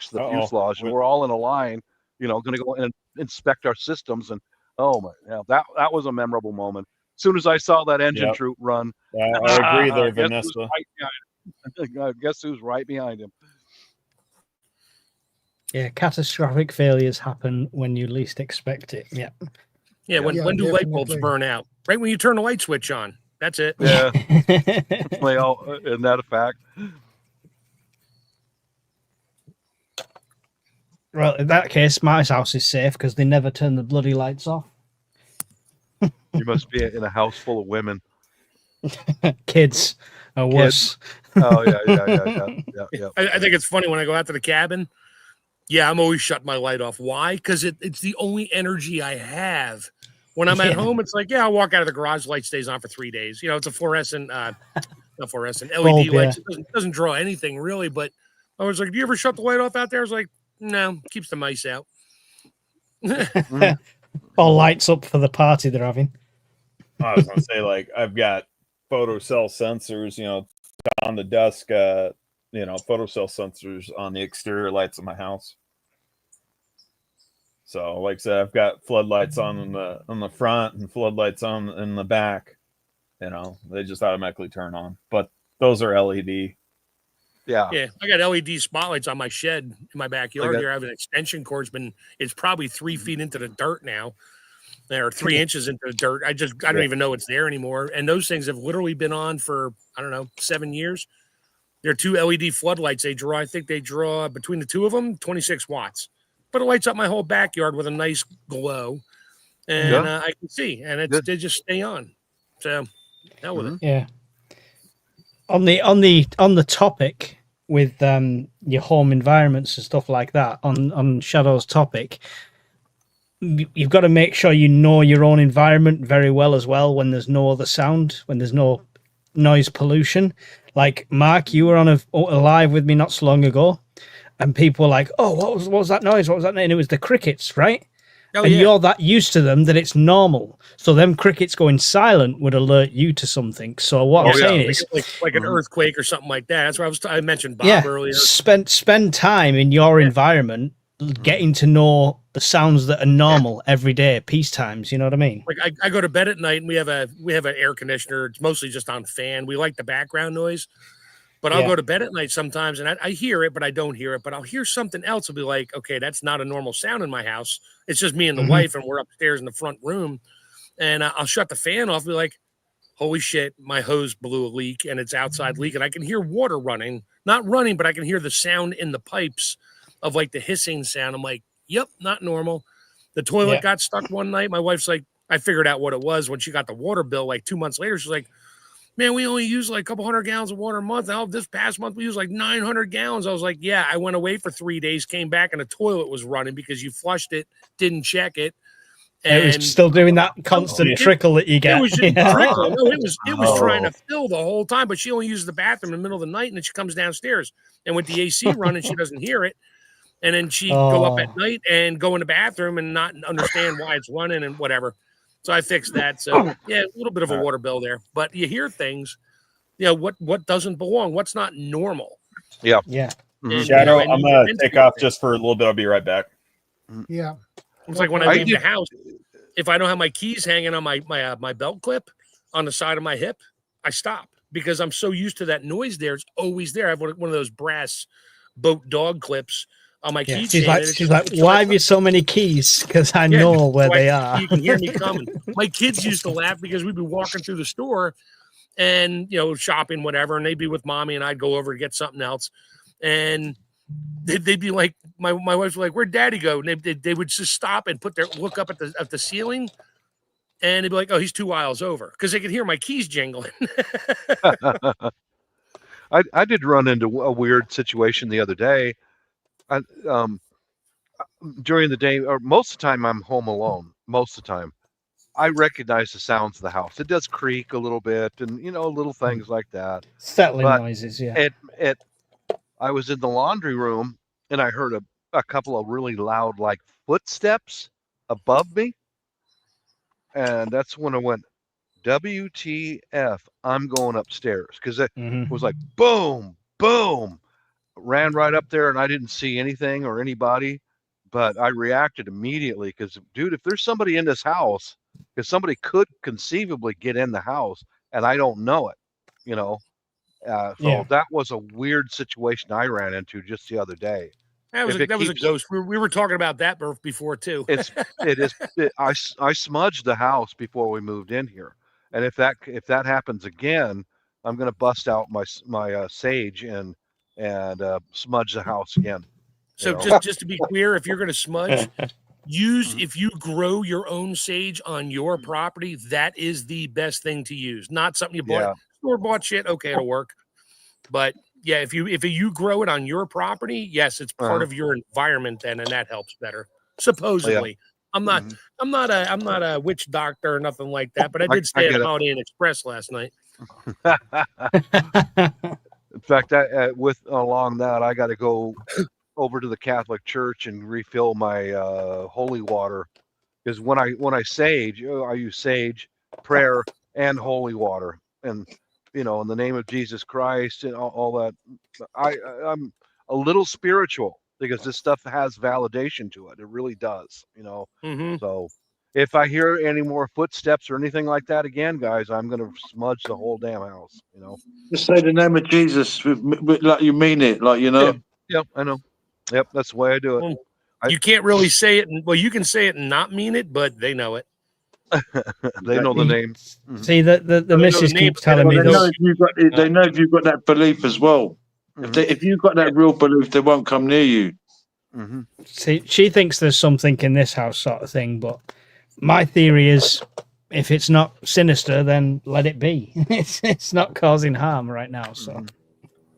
to the fuselage, and we're all in a line. Going to go and inspect our systems, and that was a memorable moment. As soon as I saw that engine troop run, I agree there, Vanessa. Guess who's right behind him? Yeah, catastrophic failures happen when you least expect it. Yeah. Yeah, when do light bulbs definitely. burn out? Right when you turn the light switch on. That's it. Yeah, well, isn't that a fact? Well, in that case, my house is safe because they never turn the bloody lights off. You must be in a house full of women. Kids are worse. Oh yeah. I think it's funny when I go out to the cabin. Yeah, I'm always shutting my light off. Why? Because it's the only energy I have. When I'm at home, it's like, I'll walk out of the garage, light stays on for 3 days. It's a fluorescent, not fluorescent, LED light. It doesn't draw anything really, but I was like, do you ever shut the light off out there? I was like, no, keeps the mice out. All lights up for the party they're having. I was gonna say, like, I've got photocell sensors, on the desk, photocell sensors on the exterior lights of my house. So, like I said, I've got floodlights on the front and floodlights on in the back. They just automatically turn on. But those are LED. Yeah. Yeah, I got LED spotlights on my shed in my backyard here. I have an extension cord. It's probably 3 feet into the dirt now. Or 3 inches into the dirt. I don't even know it's there anymore. And those things have literally been on for, 7 years. They're 2 LED floodlights. I think they draw between the two of them 26 watts. But it lights up my whole backyard with a nice glow, and I can see, and they just stay on. So, hell with it. Yeah. On the topic with your home environments and stuff like that, on Shadow's topic, you've got to make sure you know your own environment very well as well. When there's no other sound, when there's no noise pollution, like Mark, you were on a live with me not so long ago. And people were like, oh, what was that noise? What was that noise? And it was the crickets, right? You're that used to them that it's normal. So them crickets going silent would alert you to something. So what I'm saying is... Like an earthquake or something like that. That's what I mentioned Bob earlier. Spend time in your environment getting to know the sounds that are normal every day, peace times, you know what I mean? Like I go to bed at night and we have an air conditioner. It's mostly just on fan. We like the background noise. But I'll go to bed at night sometimes, and I hear it, but I don't hear it. But I'll hear something else. I'll be like, okay, that's not a normal sound in my house. It's just me and the wife, and we're upstairs in the front room. And I'll shut the fan off. Be like, holy shit, my hose blew a leak, and it's outside leak. And I can hear water running. Not running, but I can hear the sound in the pipes of, like, the hissing sound. I'm like, yep, not normal. The toilet got stuck one night. My wife's like, I figured out what it was when she got the water bill, like 2 months later. She's like, man, we only use like a couple hundred gallons of water a month. Now, this past month, we used like 900 gallons. I was like, yeah, I went away for 3 days, came back, and the toilet was running because you flushed it, didn't check it. And it was still doing that constant trickle that you get. It was just trickle. No, it was trying to fill the whole time, but she only uses the bathroom in the middle of the night, and then she comes downstairs. And with the AC running, she doesn't hear it. And then she go up at night and go in the bathroom and not understand why it's running and whatever. So I fixed that. So yeah, a little bit of a water bill there, but you hear things, what doesn't belong, what's not normal. Yeah. Shadow, I'm gonna take off just for a little bit. I'll be right back. Yeah. It's like when I leave the house, if I don't have my keys hanging on my belt clip on the side of my hip, I stop because I'm so used to that noise there. It's always there. I have one of those brass boat dog clips on my Yeah, keychain. she's like, why have you so many keys? Because I know where they are. You can hear me coming. My kids used to laugh because we'd be walking through the store and, shopping, whatever, and they'd be with mommy and I'd go over to get something else. And they'd be like, my wife was like, where'd daddy go? And they would just stop and look up at the ceiling, and they'd be like, oh, he's 2 aisles over, because they could hear my keys jingling. I did run into a weird situation the other day. During the day, or most of the time I'm home alone. Most of the time I recognize the sounds of the house. It does creak a little bit, and little things like that. Settling But noises, yeah. I was in the laundry room and I heard a couple of really loud, like, footsteps above me. And that's when I went, WTF, I'm going upstairs. Because it was like, boom, boom. Ran right up there and I didn't see anything or anybody. But I reacted immediately because, dude, if there's somebody in this house, because somebody could conceivably get in the house and I don't know it, So that was a weird situation I ran into just the other day. That was a ghost. We were talking about that before too. I smudged the house before we moved in here, and if that happens again, I'm going to bust out my sage and smudge the house again. So just to be clear, if you're going to smudge, if you grow your own sage on your property, that is the best thing to use. Not something you bought store-bought shit. Okay, it'll work. But yeah, if you grow it on your property, yes, it's part of your environment then, and that helps better. Supposedly. I'm not a witch doctor or nothing like that, but I did stay at Holiday Inn Express last night. In fact, along that, I got to go over to the Catholic Church and refill my holy water, because when I sage, I use sage, prayer, and holy water, and in the name of Jesus Christ and all that. I'm a little spiritual because this stuff has validation to it. It really does, So if I hear any more footsteps or anything like that again, guys, I'm going to smudge the whole damn house, Just say the name of Jesus, like you mean it, like, Yeah, I know. Yep, that's the way I do it. Well, you can't really say it. Well, you can say it and not mean it, but they know it. They know the name. See, the missus keeps telling me they know if you've got that belief as well. If you've got that real belief, they won't come near you. See, she thinks there's something in this house, sort of thing. But my theory is, if it's not sinister, then let it be. It's not causing harm right now. So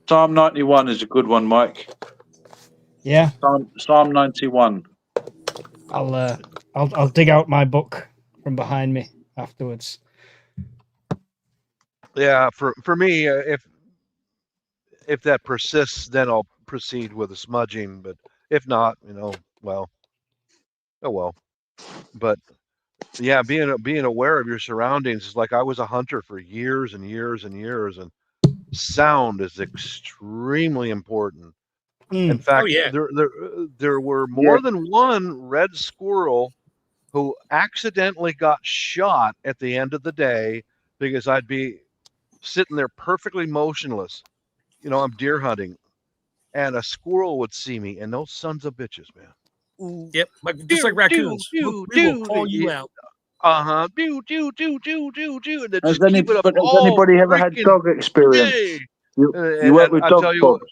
Psalm 91 is a good one, Mike. Yeah, Psalm 91. I'll dig out my book from behind me afterwards. Yeah, for me, if that persists, then I'll proceed with the smudging. But if not, well, oh well. But yeah, being aware of your surroundings is like, I was a hunter for years and years and years, and sound is extremely important. In fact, there were more than one red squirrel who accidentally got shot at the end of the day because I'd be sitting there perfectly motionless. I'm deer hunting, and a squirrel would see me, and those sons of bitches, man. Yep, just like raccoons. We will call you out. Do. Has anybody ever had dog experience? You work with dog spots.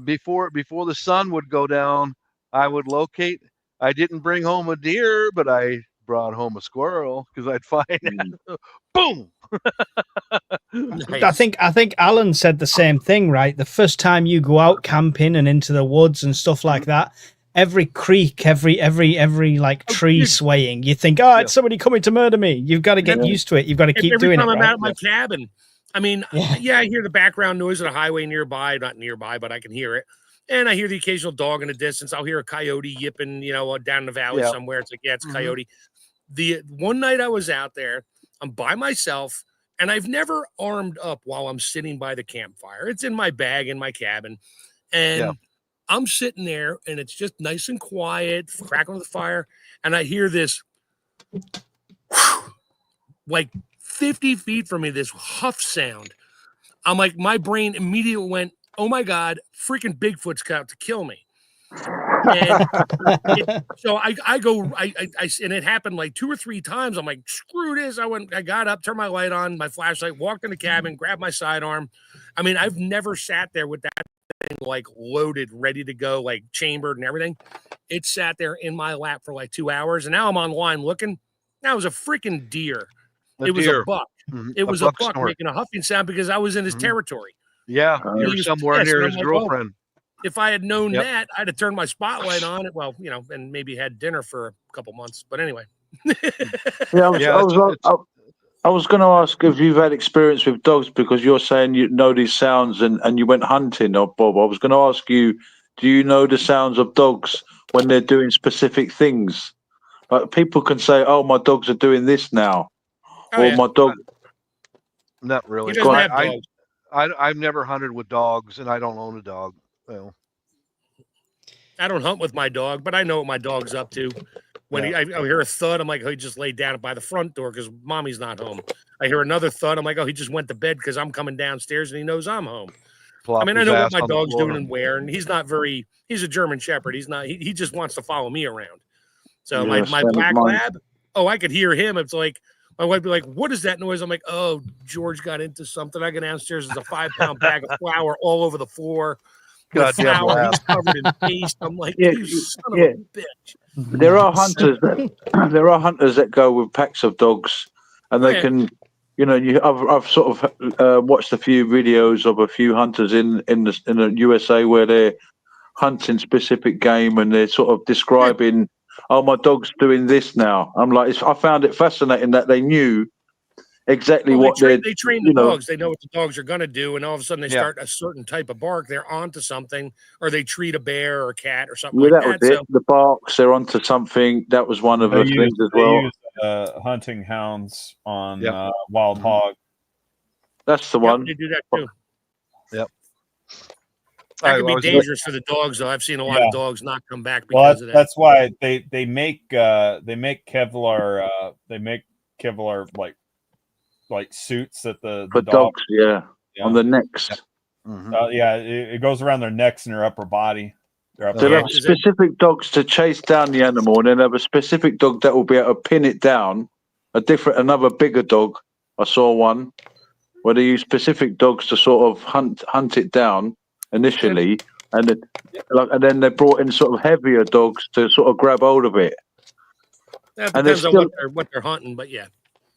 Before the sun would go down, I would locate. I didn't bring home a deer, but I brought home a squirrel because I'd find boom. Nice. I think Alan said the same thing, right? The first time you go out camping and into the woods and stuff like that, every creak, every like tree swaying, you think, it's somebody coming to murder me. You've got to get used to it. You've got to keep doing it. Every time I'm right? out of my cabin, I mean, I hear the background noise of the highway nearby, not nearby, but I can hear it. And I hear the occasional dog in the distance. I'll hear a coyote yipping, down the valley somewhere. It's like, it's a coyote. The one night I was out there, I'm by myself, and I've never armed up while I'm sitting by the campfire. It's in my bag in my cabin. And I'm sitting there, and it's just nice and quiet, crackling the fire. And I hear this, like 50 feet from me, this huff sound. I'm like, my brain immediately went, oh my God, freaking Bigfoot's out to kill me. And so I go, and it happened like 2 or 3 times. I'm like, screw this. I got up, turned my light on, my flashlight, walked in the cabin, grabbed my sidearm. I mean, I've never sat there with that thing like loaded, ready to go, like chambered and everything. It sat there in my lap for like 2 hours. And now I'm online looking. That was a freaking deer. It was a buck. It was a buck making a huffing sound because I was in his territory. Yeah, you're somewhere near his girlfriend. If I had known that, I'd have turned my spotlight on it. Well, and maybe had dinner for a couple months. But anyway. I was going to ask if you've had experience with dogs because you're saying you know these sounds and you went hunting, Bob. I was going to ask you, do you know the sounds of dogs when they're doing specific things? Like people can say, "Oh, my dogs are doing this now," my dog. Not really. He doesn't have dogs. I've never hunted with dogs, and I don't own a dog. Well, I don't hunt with my dog, but I know what my dog's up to. When I hear a thud, I'm like, oh, he just laid down by the front door because mommy's not home. I hear another thud, I'm like, oh, he just went to bed because I'm coming downstairs and he knows I'm home. I mean, I know what my dog's doing and where, and he's a German Shepherd. He just wants to follow me around. So my black lab, I could hear him. It's like, my wife would be like, what is that noise? I'm like, oh, George got into something. I go downstairs, there's a 5-pound bag of flour all over the floor. Goddamn lab. He's covered in paste. I'm like, you son of a bitch. There are hunters that go with packs of dogs, and they can, I've sort of watched a few videos of a few hunters in the USA where they're hunting specific game and they're sort of describing, oh, my dog's doing this now. I'm like, I found it fascinating that they knew exactly what they train the dogs. They know what the dogs are going to do, and all of a sudden they start a certain type of bark. They're onto something, or they treat a bear or a cat or something like that. That was it. The barks, they're onto something. That was one of the things as well. They use hunting hounds on wild hog. That's the one. They do that too. Yep. That can be dangerous for the dogs, though. I've seen a lot of dogs not come back because of that. That's why they make Kevlar like suits that the dogs on the necks. It goes around their necks and their upper body. They have specific dogs to chase down the animal, and then have a specific dog that will be able to pin it down. Another bigger dog. I saw one where they use specific dogs to sort of hunt it down initially, and then they brought in sort of heavier dogs to sort of grab hold of it. That depends on what they're hunting, but yeah.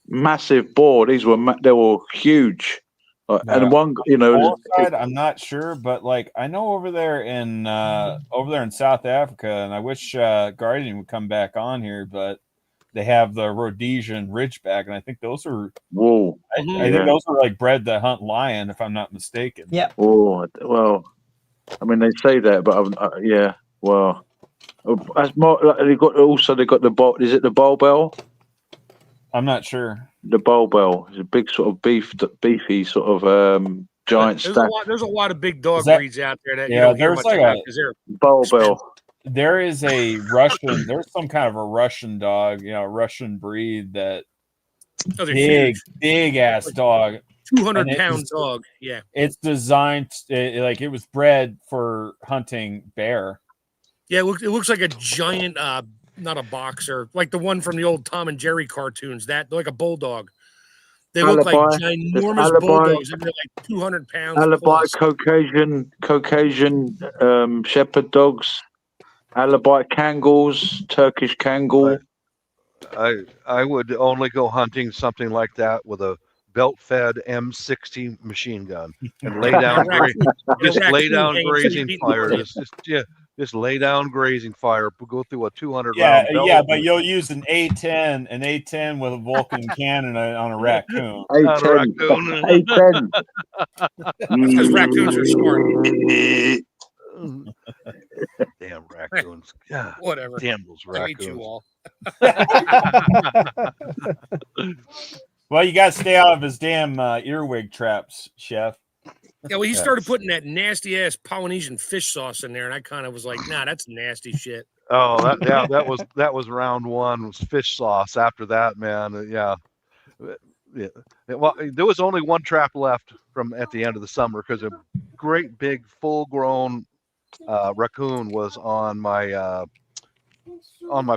Massive boar. They were huge. And one, I'm not sure, but like I know over there in South Africa, and I wish Guardian would come back on here, but they have the Rhodesian Ridgeback, and I think those are I think those are like bred to hunt lion, if I'm not mistaken. Yeah. Oh well, I mean they say that, but well, as more they got the ball. Is it the Barbell? I'm not sure. The Barbell is a big sort of beefy sort of giant stack. There's a lot of big dog breeds out there that you don't hear much about because they're Barbell. There is a Russian. There's some kind of a Russian dog, Russian breed that big ass dog, 200-pound dog. Yeah, it's designed like it was bred for hunting bear. Yeah, it looks like a giant. Not a boxer, like the one from the old Tom and Jerry cartoons. That like a bulldog. They look like ginormous bulldogs, and they're like 200 pounds. Alibi Caucasian shepherd dogs. Alibi Kangals, Turkish Kangal. I would only go hunting something like that with a belt-fed M60 machine gun and lay down grazing fire. Just lay down grazing fire. Go through a 200 round. Yeah, but you'll use an A10 with a Vulcan cannon on a raccoon. A10. Because raccoons are smart. Damn raccoons. God, whatever. Damn those raccoons. I hate you all. Well, you got to stay out of his damn earwig traps, Chef. Yeah, well, he started putting that nasty ass Polynesian fish sauce in there, and I kind of was like, "Nah, that's nasty shit." Oh, that was round one. Was fish sauce. After that, man, yeah. Well, there was only one trap left from at the end of the summer because a great big full-grown raccoon was on my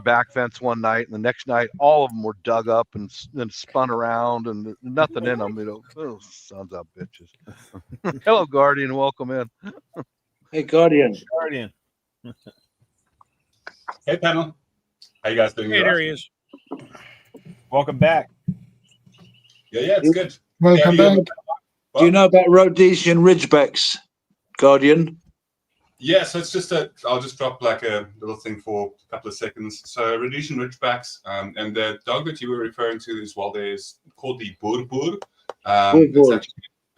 back fence one night, and the next night all of them were dug up and then spun around, and nothing in them. Oh, sons of bitches. Hello, Guardian. Welcome in. Hey, Guardian. Guardian. Hey, panel. How you guys doing? Hey, there he is. Welcome back. Yeah, it's good. Welcome Yeah, back. Do you know about Rhodesian Ridgebacks, Guardian? Yeah, so it's just I'll just drop like a little thing for a couple of seconds. So Rhodesian Ridgebacks, and the dog that you were referring to as well there is called the Boer.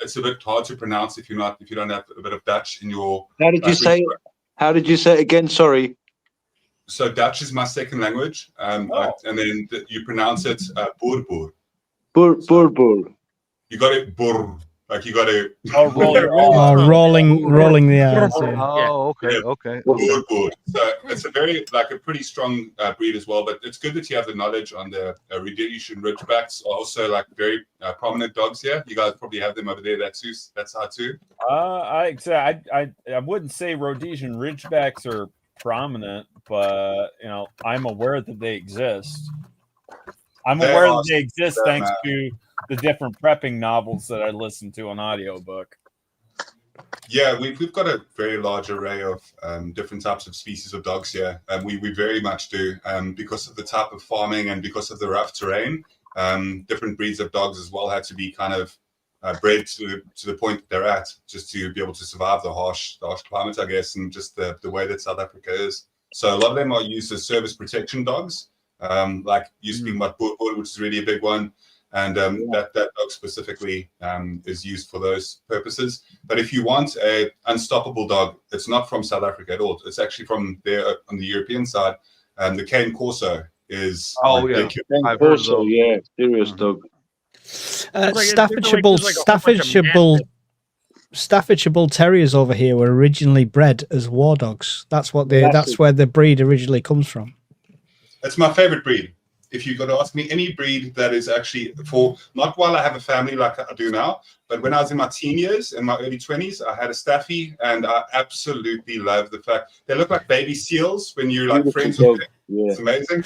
It's a bit hard to pronounce if you don't have a bit of Dutch in your. How did you say it? How did you say it again? Sorry. So Dutch is my second language, and then you pronounce it Boer. Boer. You got it Boer. Like you got to rolling the R's. Oh, okay. Boer. So it's a pretty strong breed as well. But it's good that you have the knowledge on the Rhodesian Ridgebacks. Also, like very prominent dogs here. You guys probably have them over there. That's how too. I wouldn't say Rhodesian Ridgebacks are prominent, but I'm aware that they exist. I'm aware that they exist thanks to the different prepping novels that I listen to on audiobook. Yeah, we've got a very large array of different types of species of dogs here. We very much do, because of the type of farming and because of the rough terrain. Different breeds of dogs as well had to be kind of bred to the point that they're at, just to be able to survive the harsh climate, I guess, and just the way that South Africa is. So a lot of them are used as service protection dogs, like you speaking about Boer, which is really a big one. And that dog specifically is used for those purposes. But if you want a unstoppable dog, it's not from South Africa at all. It's actually from there on the European side. The Cane Corso is. Oh yeah, Cane Corso, yeah, serious dog. Staffordshire Bull Terriers over here were originally bred as war dogs. That's where the breed originally comes from. It's my favorite breed. If you got to ask me any breed that is actually for, not while I have a family like I do now, but when I was in my teen years, in my early 20s, I had a Staffy, and I absolutely love the fact they look like baby seals when you're like friends with them. Yeah. It's amazing.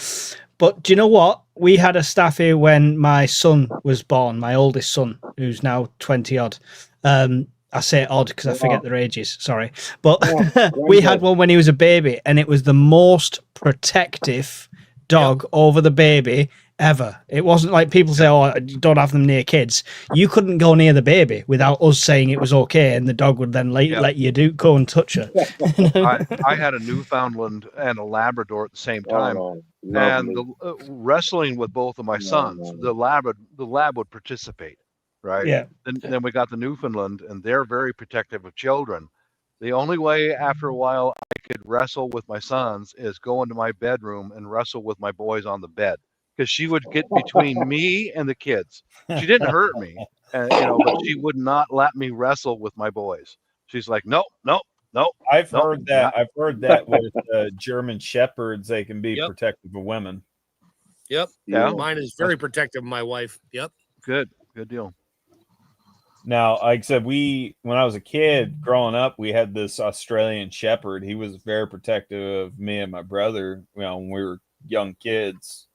But do you know what? We had a Staffy when my son was born, my oldest son, who's now 20 odd. I say odd because I forget their ages. Sorry. But we had one when he was a baby, and it was the most protective dog over the baby ever. It wasn't like people say, oh, don't have them near kids. You couldn't go near the baby without us saying it was okay, and the dog would then let you go and touch her. I had a Newfoundland and a Labrador at the same time, and wrestling with both of my sons, the lab would participate, right? Yeah. Then we got the Newfoundland, and they're very protective of children. The only way after a while I could wrestle with my sons is go into my bedroom and wrestle with my boys on the bed, because she would get between me and the kids. She didn't hurt me, but she would not let me wrestle with my boys. She's like, no. I've heard that with German Shepherds, they can be protective of women. Yep. Yeah. Mine is very protective of my wife. Yep. Good deal. Now, like I said, when I was a kid growing up, we had this Australian Shepherd. He was very protective of me and my brother, when we were young kids.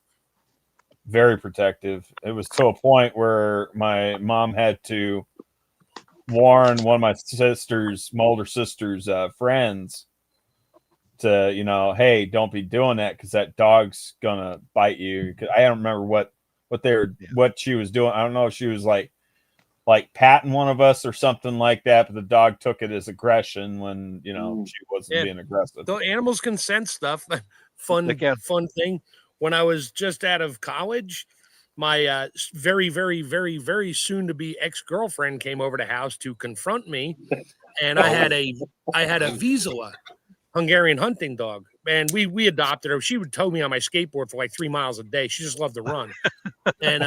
Very protective. It was to a point where my mom had to warn one of my older sister's friends to, hey, don't be doing that because that dog's gonna bite you. Because I don't remember what she was doing. I don't know if she was like patting one of us or something like that, but the dog took it as aggression when she wasn't being aggressive. The animals can sense stuff. Fun thing. When I was just out of college, my very, very, very, very soon to be ex-girlfriend came over the house to confront me, and I had a Vizsla, Hungarian hunting dog, and we adopted her. She would tow me on my skateboard for like 3 miles a day. She just loved to run. And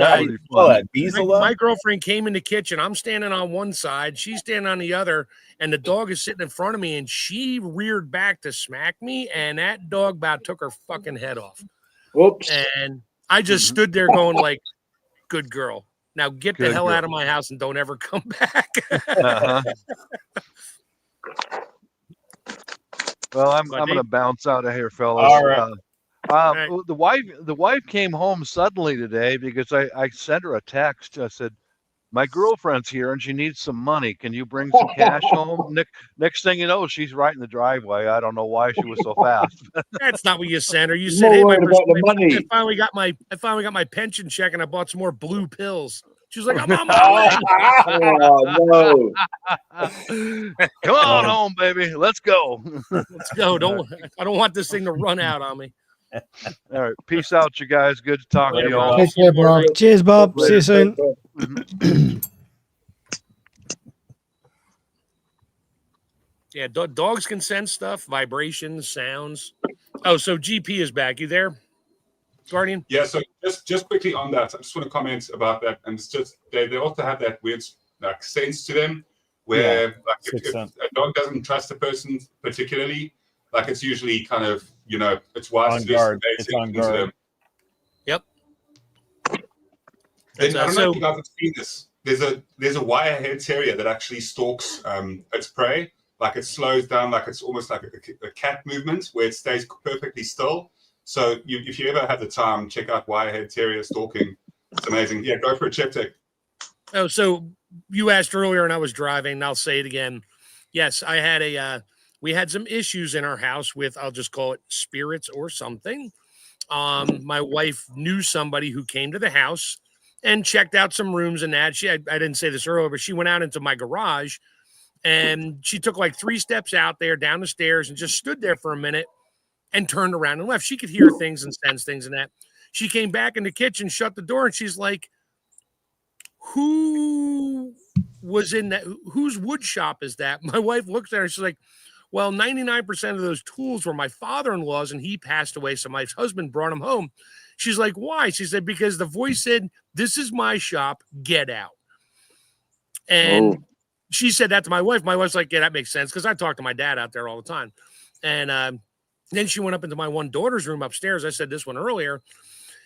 my girlfriend came in the kitchen. I'm standing on one side, she's standing on the other, and the dog is sitting in front of me, and she reared back to smack me, and that dog about took her fucking head off. Oops. And I just stood there going like, good girl. Now get the hell out of my house and don't ever come back. Well, I'm But going to they- bounce out of here, fellas. All right. right. The wife came home suddenly today because I sent her a text. I said, my girlfriend's here and she needs some money. Can you bring some cash home? Next thing you know, she's right in the driveway. I don't know why she was so fast. That's not what you sent her. You You're said, more "Hey, worried about the money." I finally got my pension check, and I bought some more blue pills." She was like, "I'm on my Oh no! Come on home, baby. Let's go. way. Let's go. I don't want this thing to run out on me." All right. Peace out, you guys. Good to talk to Later, you all. Take care, bro. Cheers, Bob. See you soon. Yeah, dogs can sense stuff, vibrations, sounds. Oh, so GP is back. You there, Guardian? Yeah, so just quickly on that, I just want to comment about that. And it's just they also have that weird like sense to them where like if a dog doesn't trust a person particularly, like it's usually kind of, it's wise On to guard. just It's on into guard. them. Yep. Then, I don't know if you guys have seen this. There's a wire-haired terrier that actually stalks its prey. Like it slows down, like it's almost like a cat movement where it stays perfectly still. So if you ever have the time, check out wire-haired terrier stalking. It's amazing. Yeah, go for a check. Oh, so you asked earlier, and I was driving. And I'll say it again. Yes, I had we had some issues in our house with, I'll just call it spirits or something. My wife knew somebody who came to the house and checked out some rooms and that. I didn't say this earlier, but she went out into my garage and she took like 3 steps out there down the stairs and just stood there for a minute and turned around and left. She could hear things and sense things and that. She came back in the kitchen, shut the door, and she's like, who was in that? Whose wood shop is that? My wife looks at her. She's like, well, 99% of those tools were my father-in-law's and he passed away. So my husband brought him home. She's like, why? She said, because the voice said, this is my shop, get out. And she said that to my wife. My wife's like, yeah, that makes sense. Cause I talk to my dad out there all the time. And then she went up into my one daughter's room upstairs. I said this one earlier.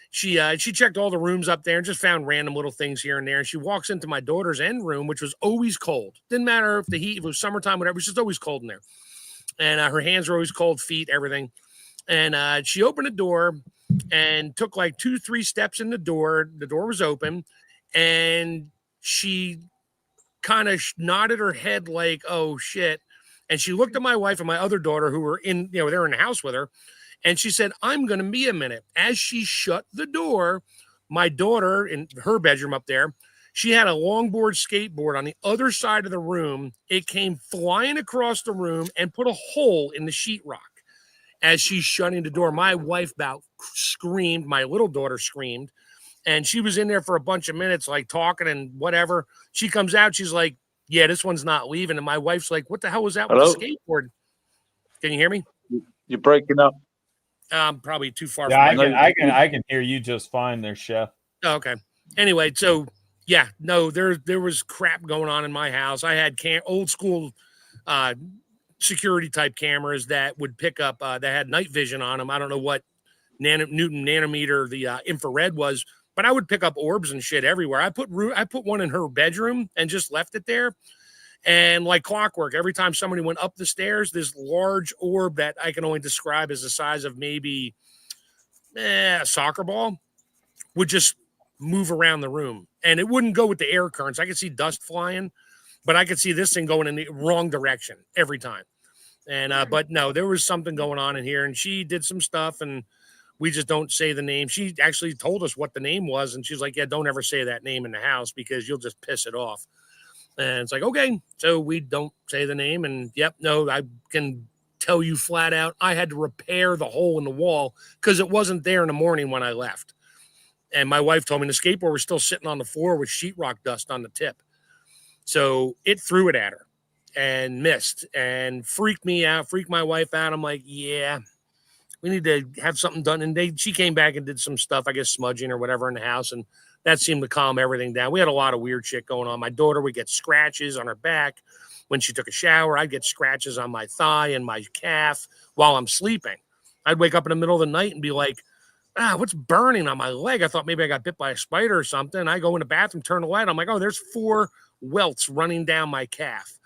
She checked all the rooms up there and just found random little things here and there. And she walks into my daughter's end room, which was always cold. Didn't matter if the heat, if it was summertime, whatever. It was just always cold in there. And her hands were always cold, feet, everything. And she opened the door and took like 2-3 steps in the door. The door was open. And she kind of nodded her head like, oh, shit. And she looked at my wife and my other daughter who were in, they're in the house with her. And she said, I'm going to be a minute. As she shut the door, my daughter in her bedroom up there, she had a longboard skateboard on the other side of the room. It came flying across the room and put a hole in the sheetrock. As she's shutting the door, my wife about screamed. My little daughter screamed. And she was in there for a bunch of minutes, like talking and whatever. She comes out. She's like, yeah, this one's not leaving. And my wife's like, what the hell was that with the skateboard? Can you hear me? You're breaking up. Probably too far. Yeah, from I can hear you just fine there, Chef. Oh, okay. Anyway, so yeah, no, there was crap going on in my house. I had old school security type cameras that would pick up that had night vision on them. I don't know what Newton nanometer the infrared was, but I would pick up orbs and shit everywhere. I put one in her bedroom and just left it there. And like clockwork, every time somebody went up the stairs, this large orb that I can only describe as the size of maybe a soccer ball would just move around the room. And it wouldn't go with the air currents. I could see dust flying, but I could see this thing going in the wrong direction every time. And but no, there was something going on in here. And she did some stuff, and we just don't say the name. She actually told us what the name was, and she's like, yeah, don't ever say that name in the house because you'll just piss it off. And it's like, okay, so we don't say the name. And yep, no, I can tell you flat out, I had to repair the hole in the wall because it wasn't there in the morning when I left. And my wife told me the skateboard was still sitting on the floor with sheetrock dust on the tip. So it threw it at her and missed and freaked me out, freaked my wife out. I'm like, yeah, we need to have something done. And she came back and did some stuff, I guess smudging or whatever in the house. And that seemed to calm everything down. We had a lot of weird shit going on. My daughter would get scratches on her back when she took a shower. I'd get scratches on my thigh and my calf while I'm sleeping. I'd wake up in the middle of the night and be like, what's burning on my leg? I thought maybe I got bit by a spider or something. I go in the bathroom, turn the light. I'm like, oh, there's 4 welts running down my calf.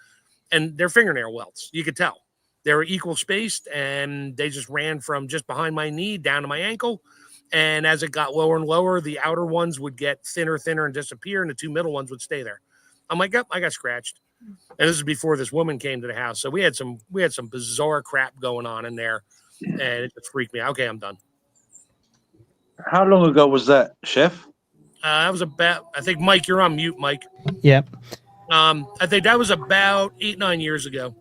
And they're fingernail welts. You could tell. They were equal spaced, and they just ran from just behind my knee down to my ankle. And as it got lower and lower, the outer ones would get thinner, and disappear, and the two middle ones would stay there. I'm like, yep, I got scratched. And this is before this woman came to the house. So we had some bizarre crap going on in there, and it just freaked me out. Okay, I'm done. How long ago was that, Chef? That was about, I think, Mike, you're on mute, Mike. Yep. I think that was about 8-9 years ago.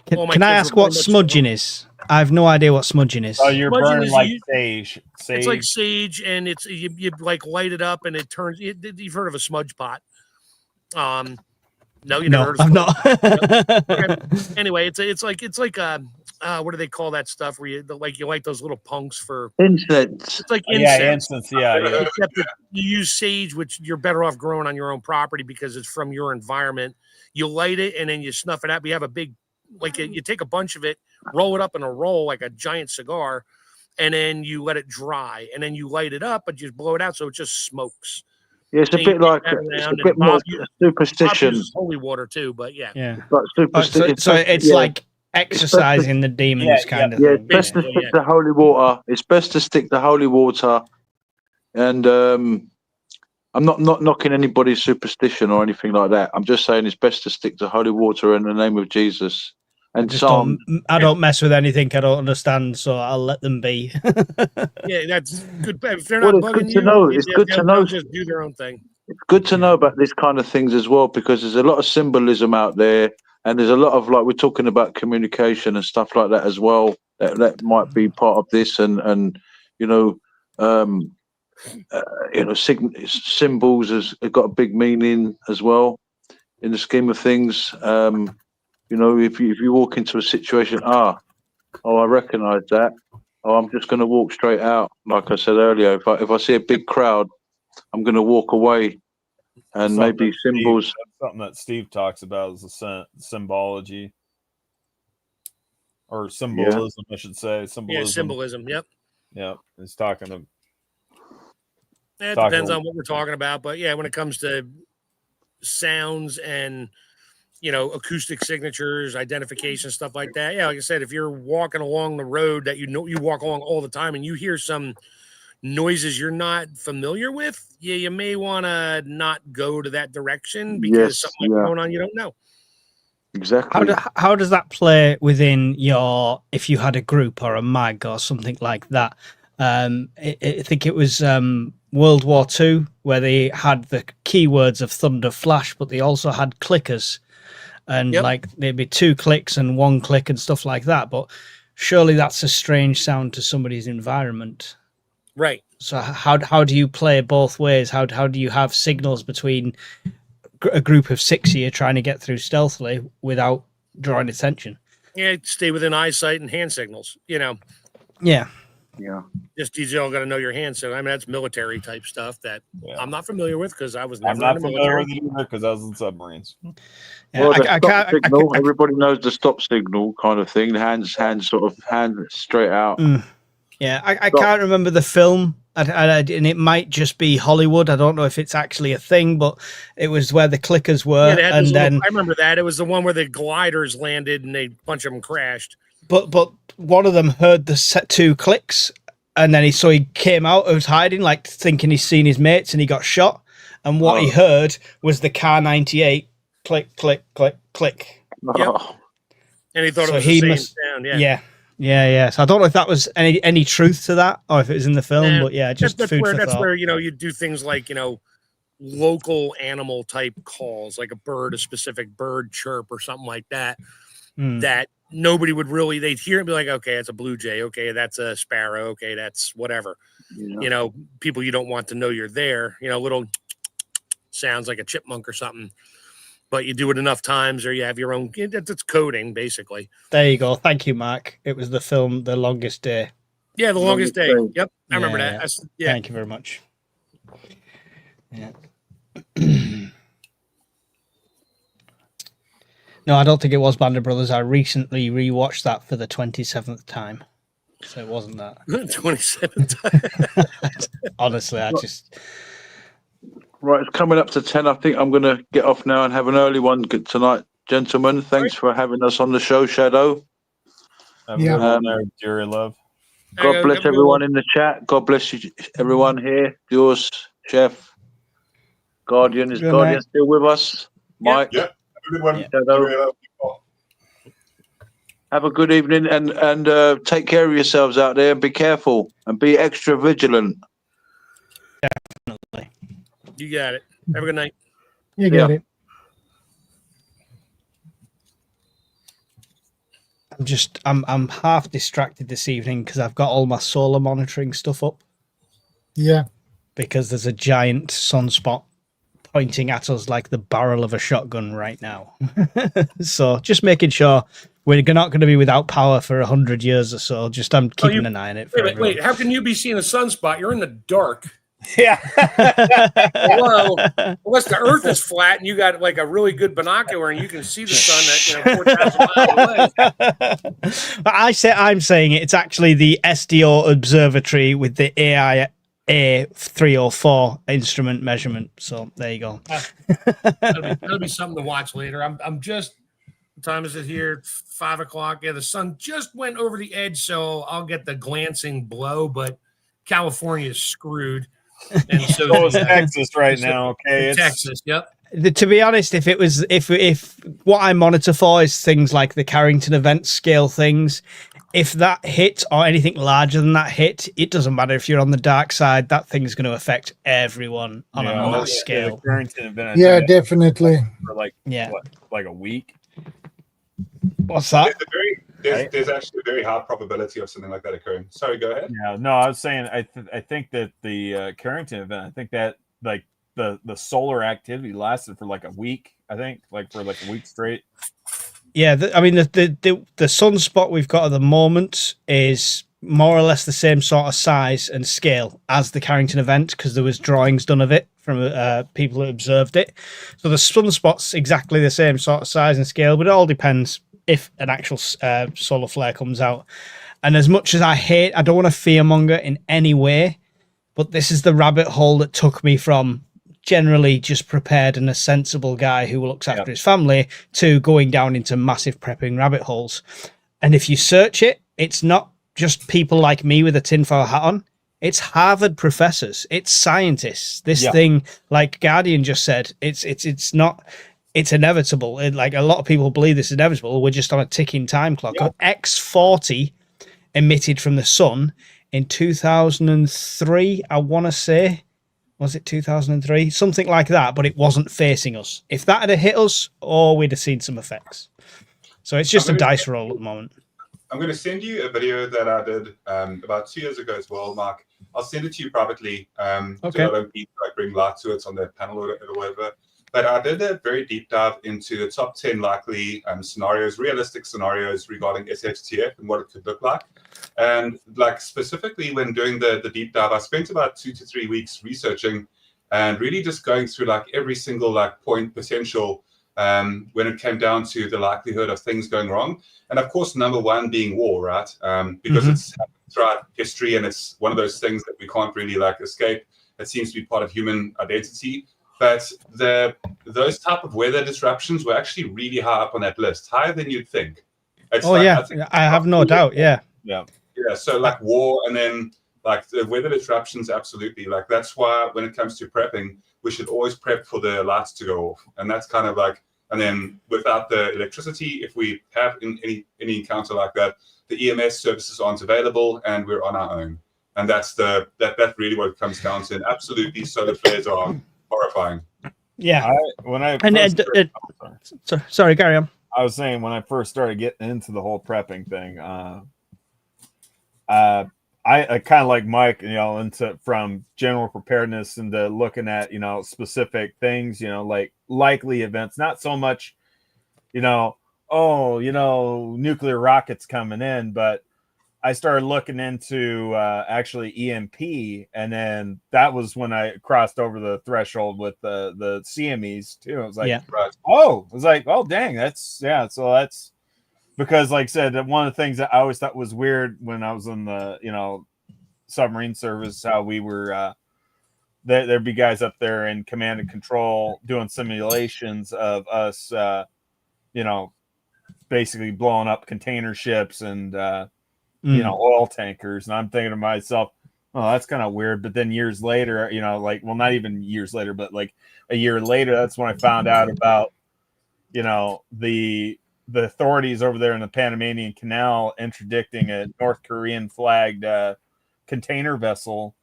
Can I ask what smudging is? I have no idea what smudging is. Oh, you're Smudging burning is like you- sage. It's like sage, and it's you like light it up, and it turns. You've heard of a smudge pot? No, you never heard of I've smudge. not. Okay. Anyway, it's like what do they call that stuff where you light those little punks for Incense. It's like Yeah, incense. incense. Yeah. Except that you use sage, which you're better off growing on your own property because it's from your environment. You light it and then you snuff it out. You have a big, you take a bunch of it, roll it up in a roll like a giant cigar, and then you let it dry, and then you light it up, but you blow it out so it just smokes. Yeah, it's a And bit you like take that it's a around, bit and more Bob superstition. uses holy water too, but yeah. Yeah. Like superstition. So it's like exercising the demons kind of Yeah, thing. it's best to Basically, stick to holy water. It's best to stick to holy water. And I'm not knocking anybody's superstition or anything like that. I'm just saying it's best to stick to holy water in the name of Jesus. And Psalm. I don't mess with anything I don't understand, so I'll let them be. Yeah, that's good. If they're Well, not it's bugging good to you, know. It's good to they'll know. just do their own thing. It's good to know about this kind of things as well, because there's a lot of symbolism out there, and there's a lot of, like, we're talking about communication and stuff like that as well. That might be part of this, and symbols has got a big meaning as well in the scheme of things. If you walk into a situation, I recognise that. Oh, I'm just going to walk straight out. Like I said earlier, if I see a big crowd, I'm going to walk away. And maybe symbols. Something that Steve talks about is the symbology or symbolism, I should say. Symbolism. Yeah, symbolism. Yep. Yeah, he's talking to. It depends on what we're talking about, but yeah, when it comes to sounds and acoustic signatures, identification, stuff like that. Yeah, like I said, if you're walking along the road that you walk along all the time and you hear some noises you're not familiar with, you may want to not go to that direction because something might be going on you don't know. Exactly. How does that play within if you had a group or a mag or something like that? I think it was World War II where they had the keywords of thunder flash, but they also had clickers, and there'd be 2 clicks and 1 click and stuff like that. But surely that's a strange sound to somebody's environment. Right. So how do you play both ways? How do you have signals between a group of 6 of you trying to get through stealthily without drawing attention? Yeah, stay within eyesight and hand signals. Yeah. Yeah. Just you all got to know your hand signal. I mean, that's military type stuff that I'm not familiar with because I was never I'm not in the familiar military. with it either because I was in submarines. Yeah, Well, the stop signal. Everybody knows the stop signal kind of thing. Hands straight out. Yeah, I can't remember the film, and it might just be Hollywood. I don't know if it's actually a thing, but it was where the clickers were, I remember that. It was the one where the gliders landed and a bunch of them crashed. But one of them heard the 2 clicks, and then he came out of hiding, like thinking he's seen his mates, and he got shot. And what he heard was the Car 98 click, click, click, click. Yep. And he thought it was the same sound. Yeah. So I don't know if that was any truth to that, or if it was in the film. But yeah, just that's food for that's thought. where you do things like local animal type calls, like a specific bird chirp or something like that. That nobody would really, they'd hear it and be like, okay, it's a blue jay. Okay, that's a sparrow. Okay, that's whatever. Yeah. People you don't want to know you're there. Little sounds like a chipmunk or something. But you do it enough times, or you have your own. It's coding, basically. There you go. Thank you, Mark. It was the film The Longest Day. Yeah, The Longest Day. Yep, I remember that. Yeah. Thank you very much. Yeah. No, I don't think it was Band of Brothers. I recently rewatched that for the 27th time. So it wasn't that. 27th time. Honestly, I just... Right, it's coming up to 10. I think I'm going to get off now and have an early one tonight, gentlemen. Thanks for having us on the show, Shadow. Have a Yeah. good one there, Jerry Love. God Have bless a good everyone one. in the chat. God bless you, everyone here. Yours, Chef. Guardian. Is Good Guardian night. still with us? Mike. Yeah. Have a good one. Yeah. Shadow. Have a good evening and take care of yourselves out there and be careful and be extra vigilant. Definitely. You got it. Have a good night. You get Yeah. it. I'm half distracted this evening because I've got all my solar monitoring stuff up Yeah. because there's a giant sunspot pointing at us like the barrel of a shotgun right now. So just making sure we're not going to be without power for 100 years or so. Just I'm keeping an eye on it for Wait. How can you be seeing a sunspot? You're in the dark. Yeah. Hello. Unless the Earth is flat and you got like a really good binocular and you can see the sun at 4,000 miles away. I'm saying it's actually the SDO observatory with the AI A304 instrument measurement. So there you go. That'll be something to watch later. I'm just. What time is it here? 5 o'clock. Yeah, the sun just went over the edge, so I'll get the glancing blow. But California is screwed, and so So is is Texas right now. Okay, it's Texas. Yep. To be honest, if what I monitor for is things like the Carrington event scale things, if that hit or anything larger than that hit, it doesn't matter if you're on the dark side. That thing's going to affect everyone on a mass scale. The Carrington event, I Yeah, think, definitely. for like like a week. What's that? There's actually a very high probability of something like that occurring. Sorry, go ahead. Yeah, no, I was saying I think that the Carrington event, I think that like the solar activity lasted for like a week. I think like for like a week straight. Yeah, I mean the sunspot we've got at the moment is more or less the same sort of size and scale as the Carrington event because there was drawings done of it from people who observed it. So the sunspot's exactly the same sort of size and scale, but it all depends if an actual solar flare comes out. And as much as I don't want to fearmonger in any way, but this is the rabbit hole that took me from generally just prepared and a sensible guy who looks after his family to going down into massive prepping rabbit holes. And if you search it, it's not just people like me with a tinfoil hat on. It's Harvard professors. It's scientists. This thing, like Guardian just said, it's not. It's inevitable. Like a lot of people believe this is inevitable. We're just on a ticking time clock. X40 emitted from the sun in 2003. I want to say, was it 2003? Something like that. But it wasn't facing us. If that had hit us, we'd have seen some effects. So it's just a dice roll at the moment. I'm going to send you a video that I did about 2 years ago as well, Mark. I'll send it to you privately. So I don't bring light to it on the panel or whatever. But I did a very deep dive into the top 10 likely scenarios, realistic scenarios regarding SHTF and what it could look like. And like specifically when doing the deep dive, I spent about 2 to 3 weeks researching and really just going through like every single like point potential when it came down to the likelihood of things going wrong. And of course, number one being war, right? Because it's happened throughout history and it's one of those things that we can't really like escape. It seems to be part of human identity. But those type of weather disruptions were actually really high up on that list, higher than you'd think. It's I have no doubt. Yeah. So like war and then like the weather disruptions, absolutely. Like that's why when it comes to prepping, we should always prep for the lights to go off. And that's kind of like, and then without the electricity, if we have any encounter like that, the EMS services aren't available and we're on our own. And that's that really what it comes down to. And absolutely, solar flares are horrifying. Yeah. Sorry, carry on. I was saying when I first started getting into the whole prepping thing, I kind of like Mike, into from general preparedness into looking at, specific things, like likely events, not so much, nuclear rockets coming in, but I started looking into actually EMP, and then that was when I crossed over the threshold with the CMEs too. I was like, oh dang, so that's because, like I said, one of the things that I always thought was weird when I was in the submarine service, how we were there'd be guys up there in command and control doing simulations of us basically blowing up container ships and oil tankers. And I'm thinking to myself, oh, that's kind of weird. But then years later, well, not even years later, but like a year later, that's when I found out about, the authorities over there in the Panamanian Canal interdicting a North Korean flagged container vessel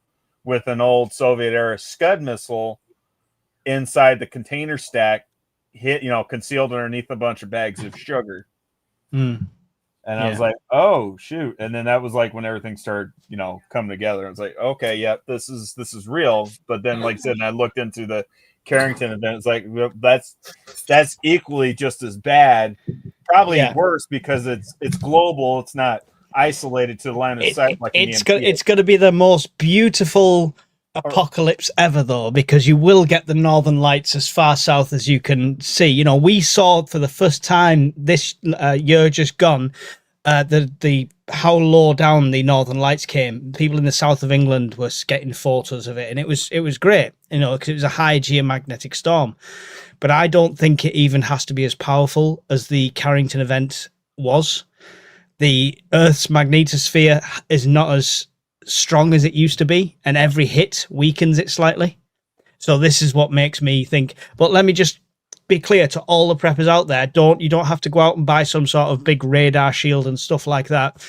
with an old Soviet era Scud missile inside the container stack, concealed underneath a bunch of bags of sugar. And I was like, oh shoot. And then that was like when everything started, coming together. I was like, okay, yep, this is real. But then, like I said, and I looked into the Carrington event. It's like, that's equally just as bad, probably worse, because it's global. It's not isolated to the line of sight. It's going to be the most beautiful apocalypse ever, though, because you will get the northern lights as far south as you can see. We saw for the first time this year just gone the how low down the northern lights came. People in the south of England were getting photos of it, and it was great, because it was a high geomagnetic storm. But I don't think it even has to be as powerful as the Carrington event was. The Earth's magnetosphere is not as strong as it used to be, and every hit weakens it slightly. So this is what makes me think. But let me just be clear to all the preppers out there: you don't have to go out and buy some sort of big radar shield and stuff like that.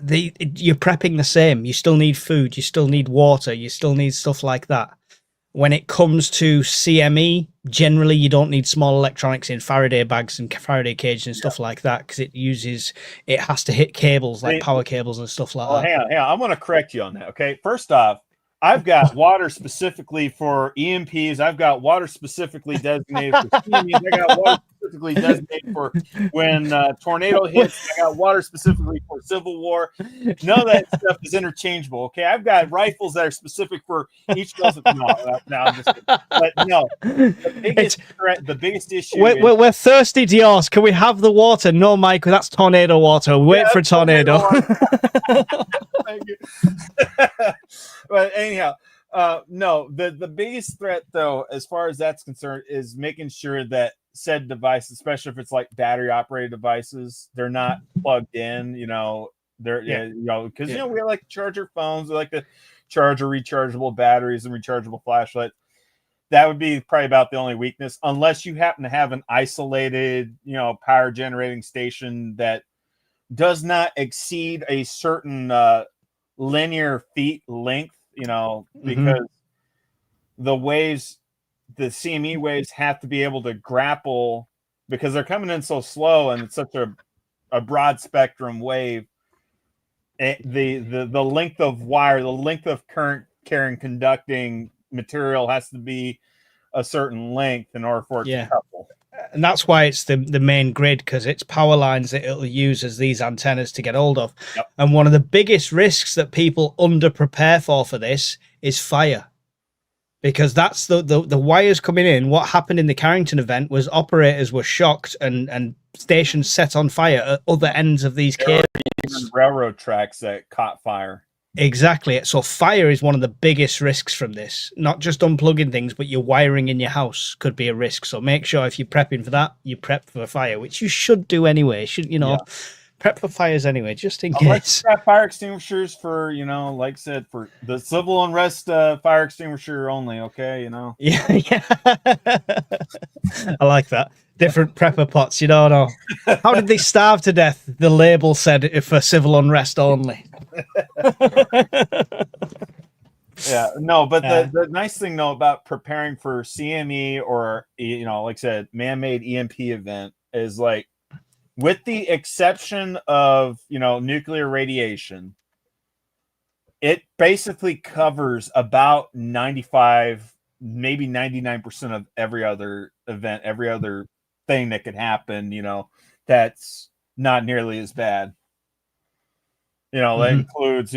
You're prepping the same. You still need food, you still need water, you still need stuff like that. When it comes to CME, generally you don't need small electronics in Faraday bags and Faraday cages and stuff like that, because it has to hit cables like power cables and stuff like that. Hang on. I'm going to correct you on that. Okay. First off, I've got water specifically for EMPs. I've got water specifically designated for CMEs. I got water specifically designated for when tornado hits. I got water specifically for Civil War. None of that stuff is interchangeable. Okay, I've got rifles that are specific for each of those. No, I'm just kidding. But no, the biggest issue. We're thirsty, Dios. Can we have the water? No, Mike, that's tornado water. Wait for a tornado. Thank you. But anyhow, no, the biggest threat, though, as far as that's concerned, is making sure that said device, especially if it's like battery operated devices, they're not plugged in. Because we like to charge our phones, we like to charge our rechargeable batteries and rechargeable flashlights. That would be probably about the only weakness, unless you happen to have an isolated, power generating station that does not exceed a certain linear feet length, because the waves, the CME waves, have to be able to grapple, because they're coming in so slow and it's such a broad spectrum wave. The length of wire, the length of current carrying conducting material has to be a certain length in order for it to couple. And that's why it's the main grid, because it's power lines that it'll use as these antennas to get hold of. Yep. And one of the biggest risks that people under prepare for this is fire, because that's the wires coming in. What happened in the Carrington event was operators were shocked and stations set on fire at other ends of these cables. Railroad tracks that caught fire. Exactly. So fire is one of the biggest risks from this. Not just unplugging things, but your wiring in your house could be a risk. So make sure if you're prepping for that, you prep for fire, which you should do anyway. Prep for fires anyway, just in case. Got fire extinguishers for, like I said, for the civil unrest fire extinguisher only, okay, Yeah. I like that. Different prepper pots, no. How did they starve to death? The label said for civil unrest only. Yeah, no, but the nice thing, though, about preparing for CME or, like I said, man-made EMP event is, like, with the exception of, nuclear radiation, it basically covers about 95, maybe 99% of every other event, every other thing that could happen, that's not nearly as bad. That includes,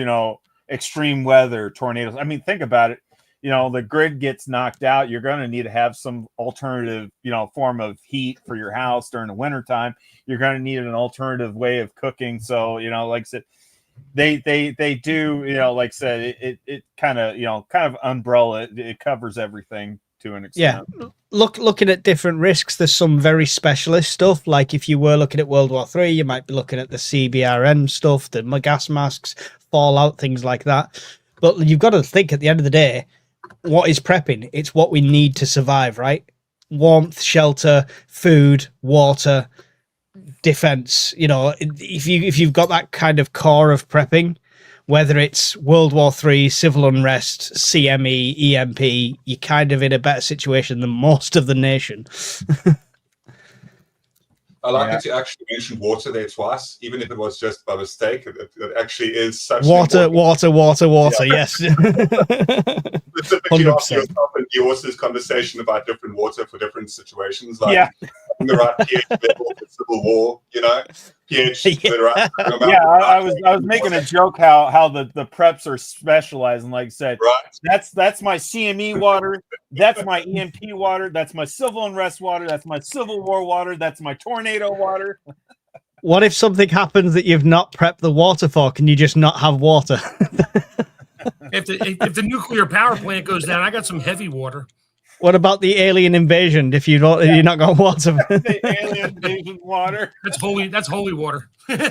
extreme weather, tornadoes. I mean, think about it. The grid gets knocked out. You're going to need to have some alternative, form of heat for your house during the wintertime. You're going to need an alternative way of cooking. So, like I said, they do, like I said, it kind of umbrella. It covers everything to an extent. Yeah. Looking at different risks, there's some very specialist stuff. Like if you were looking at World War III, you might be looking at the CBRN stuff, the gas masks, fallout, things like that. But you've got to think at the end of the day, what is prepping? It's what we need to survive, right? Warmth, shelter, food, water, defense. You know, if you've got that kind of core of prepping, whether it's World War III, civil unrest, CME, EMP, you're kind of in a better situation than most of the nation. I like that you actually mentioned water there twice, even if it was just by mistake. It actually is such water. Yeah. Yes. Specifically after 100%. yourself and yours conversation about different water for different situations, like Yeah. the right pH level for Civil War, you know, pH. Yeah. The right amount Yeah, of I was making a joke how the preps are specialized, and like I said, right. that's my CME water, that's my EMP water, that's my civil unrest water, that's my Civil War water, that's my tornado water. What if something happens that you've not prepped the water for? Can you just not have water? If the nuclear power plant goes down, I got some heavy water. What about the alien invasion? If you've not got water, The alien invasion water. That's holy water. You know,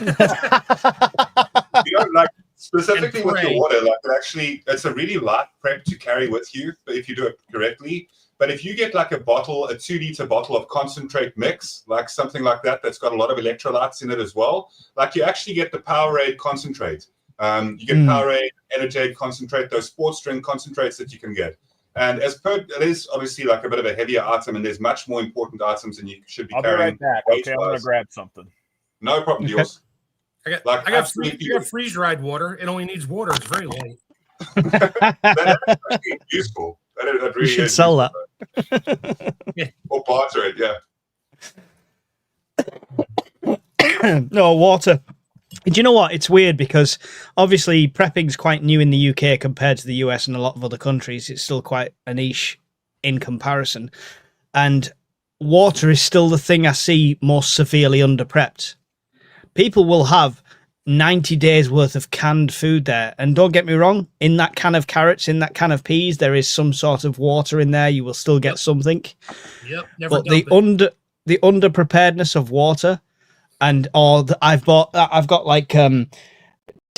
like specifically with your water, like it's a really light prep to carry with you if you do it correctly. But if you get like a 2-liter bottle of concentrate mix, like something like that, that's got a lot of electrolytes in it as well, like you actually get the Powerade concentrate. You get Powerade, Energade concentrate, those sports drink concentrates that you can get. And it is obviously like a bit of a heavier item, and there's much more important items than you should be carrying. I'll be right back. Okay, I'm going to grab something. No problem, yours. I got freeze-dried water. It only needs water. It's very light. That's actually useful. That really you should is sell useful, that. yeah. Or barter it, yeah. No, water. Do you know what? It's weird because obviously prepping's quite new in the UK compared to the US and a lot of other countries. It's still quite a niche in comparison. And water is still the thing I see most severely under prepped. People will have 90 days worth of canned food there. And don't get me wrong, in that can of carrots, in that can of peas, there is some sort of water in there. You will still get something. Yep. Never but the under preparedness of water, and I've got like 10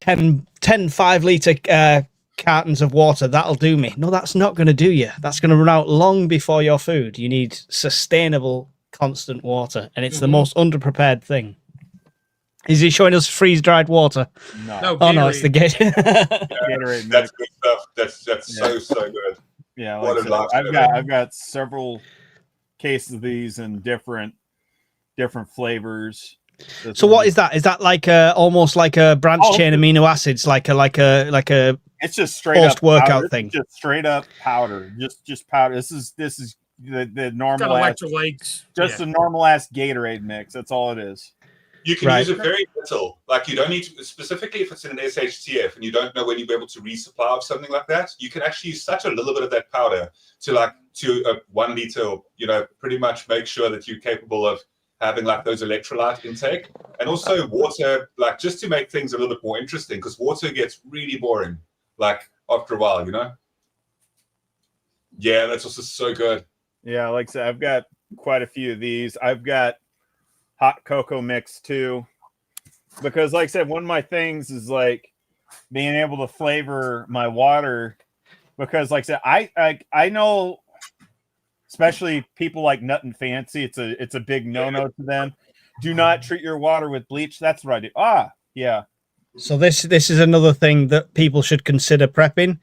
5-liter cartons of water. That'll do me. No, that's not going to do you. That's going to run out long before your food. You need sustainable, constant water, and it's the most underprepared thing. Is he showing us freeze-dried water? No. Oh no, it's the Gatorade. That's good stuff. That's so good. Yeah, like I've got several cases of these in different flavors. So what is that? Is that like almost like a branched chain amino acids, like a it's just straight up workout thing. Just straight up powder. Just powder. This is the normal electrolytes. Just a normal ass Gatorade mix. That's all it is. You can use it very little. Like you don't need to, specifically if it's in an SHTF and you don't know when you'll be able to resupply of something like that, you can actually use such a little bit of that powder to a 1 liter, or, you know, pretty much make sure that you're capable of having like those electrolyte intake, and also water, like just to make things a little bit more interesting, because water gets really boring like after a while, you know. Yeah, that's also so good. Yeah, like I said, I've got quite a few of these. I've got hot cocoa mix too, because like I said, one of my things is like being able to flavor my water, because like I said, I know, especially people like Nut and Fancy, it's a big no-no to them. Do not treat your water with bleach. That's what I do. Yeah. So this is another thing that people should consider prepping.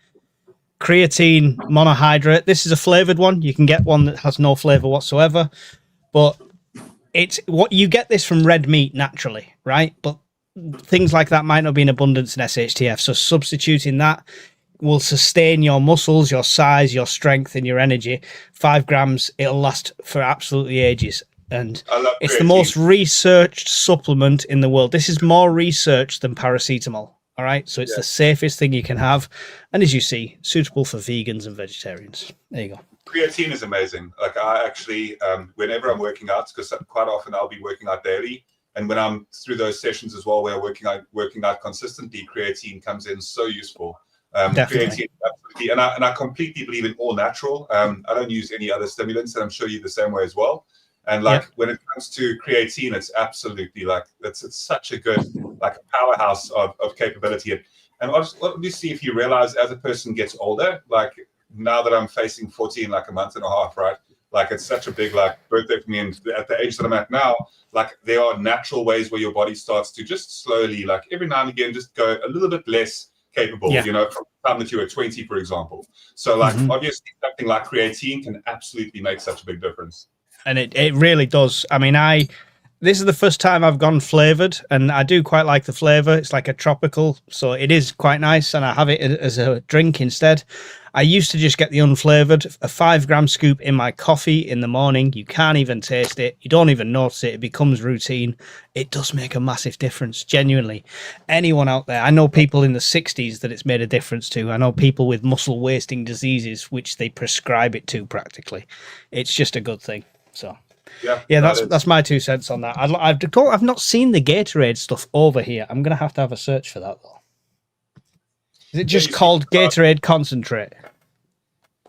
Creatine monohydrate. This is a flavored one. You can get one that has no flavor whatsoever, but it's what you get this from red meat naturally, right? But things like that might not be in abundance in SHTF. So substituting that will sustain your muscles, your size, your strength, and your energy. 5 grams, it'll last for absolutely ages. And it's the most researched supplement in the world. This is more research than paracetamol. All right. So it's the safest thing you can have. And as you see, suitable for vegans and vegetarians. There you go. Creatine is amazing. Like I actually, whenever I'm working out, because quite often I'll be working out daily, and when I'm through those sessions as well, where I'm working out consistently, creatine comes in so useful. Creatine, absolutely, and I completely believe in all natural. I don't use any other stimulants, and I'm sure you're the same way as well. And like when it comes to creatine, it's absolutely like it's such a good like a powerhouse of capability. And what do you see if you realize as a person gets older, like now that I'm facing 40 in like a month and a half, right? Like it's such a big like birthday for me, and at the age that I'm at now, like there are natural ways where your body starts to just slowly, like every now and again, just go a little bit less capable, you know, from the time that you were 20, for example. So like obviously something like creatine can absolutely make such a big difference. And it really does. I mean, this is the first time I've gone flavored, and I do quite like the flavor. It's like a tropical, so it is quite nice, and I have it as a drink instead. I used to just get the unflavored, a 5-gram scoop in my coffee in the morning. You can't even taste it. You don't even notice it. It becomes routine. It does make a massive difference, genuinely. Anyone out there, I know people in the 60s that it's made a difference to. I know people with muscle wasting diseases, which they prescribe it to practically. It's just a good thing. So yeah, that's my 2 cents on that. I've not seen the Gatorade stuff over here. I'm gonna have to have a search for that though. Is it just called Gatorade concentrate?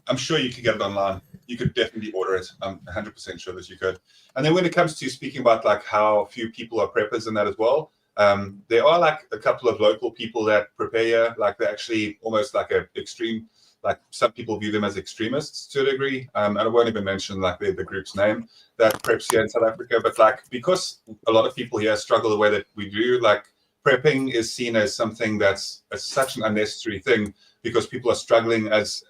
I'm sure you could get it online. You could definitely order it. I'm 100% sure that you could. And then when it comes to speaking about like how few people are preppers and that as well, there are like a couple of local people that prepare here. Like they're actually almost like a extreme. Like some people view them as extremists to a degree, and I won't even mention like the group's name that preps here in South Africa. But like because a lot of people here struggle the way that we do, like prepping is seen as something that's such an unnecessary thing because people are struggling as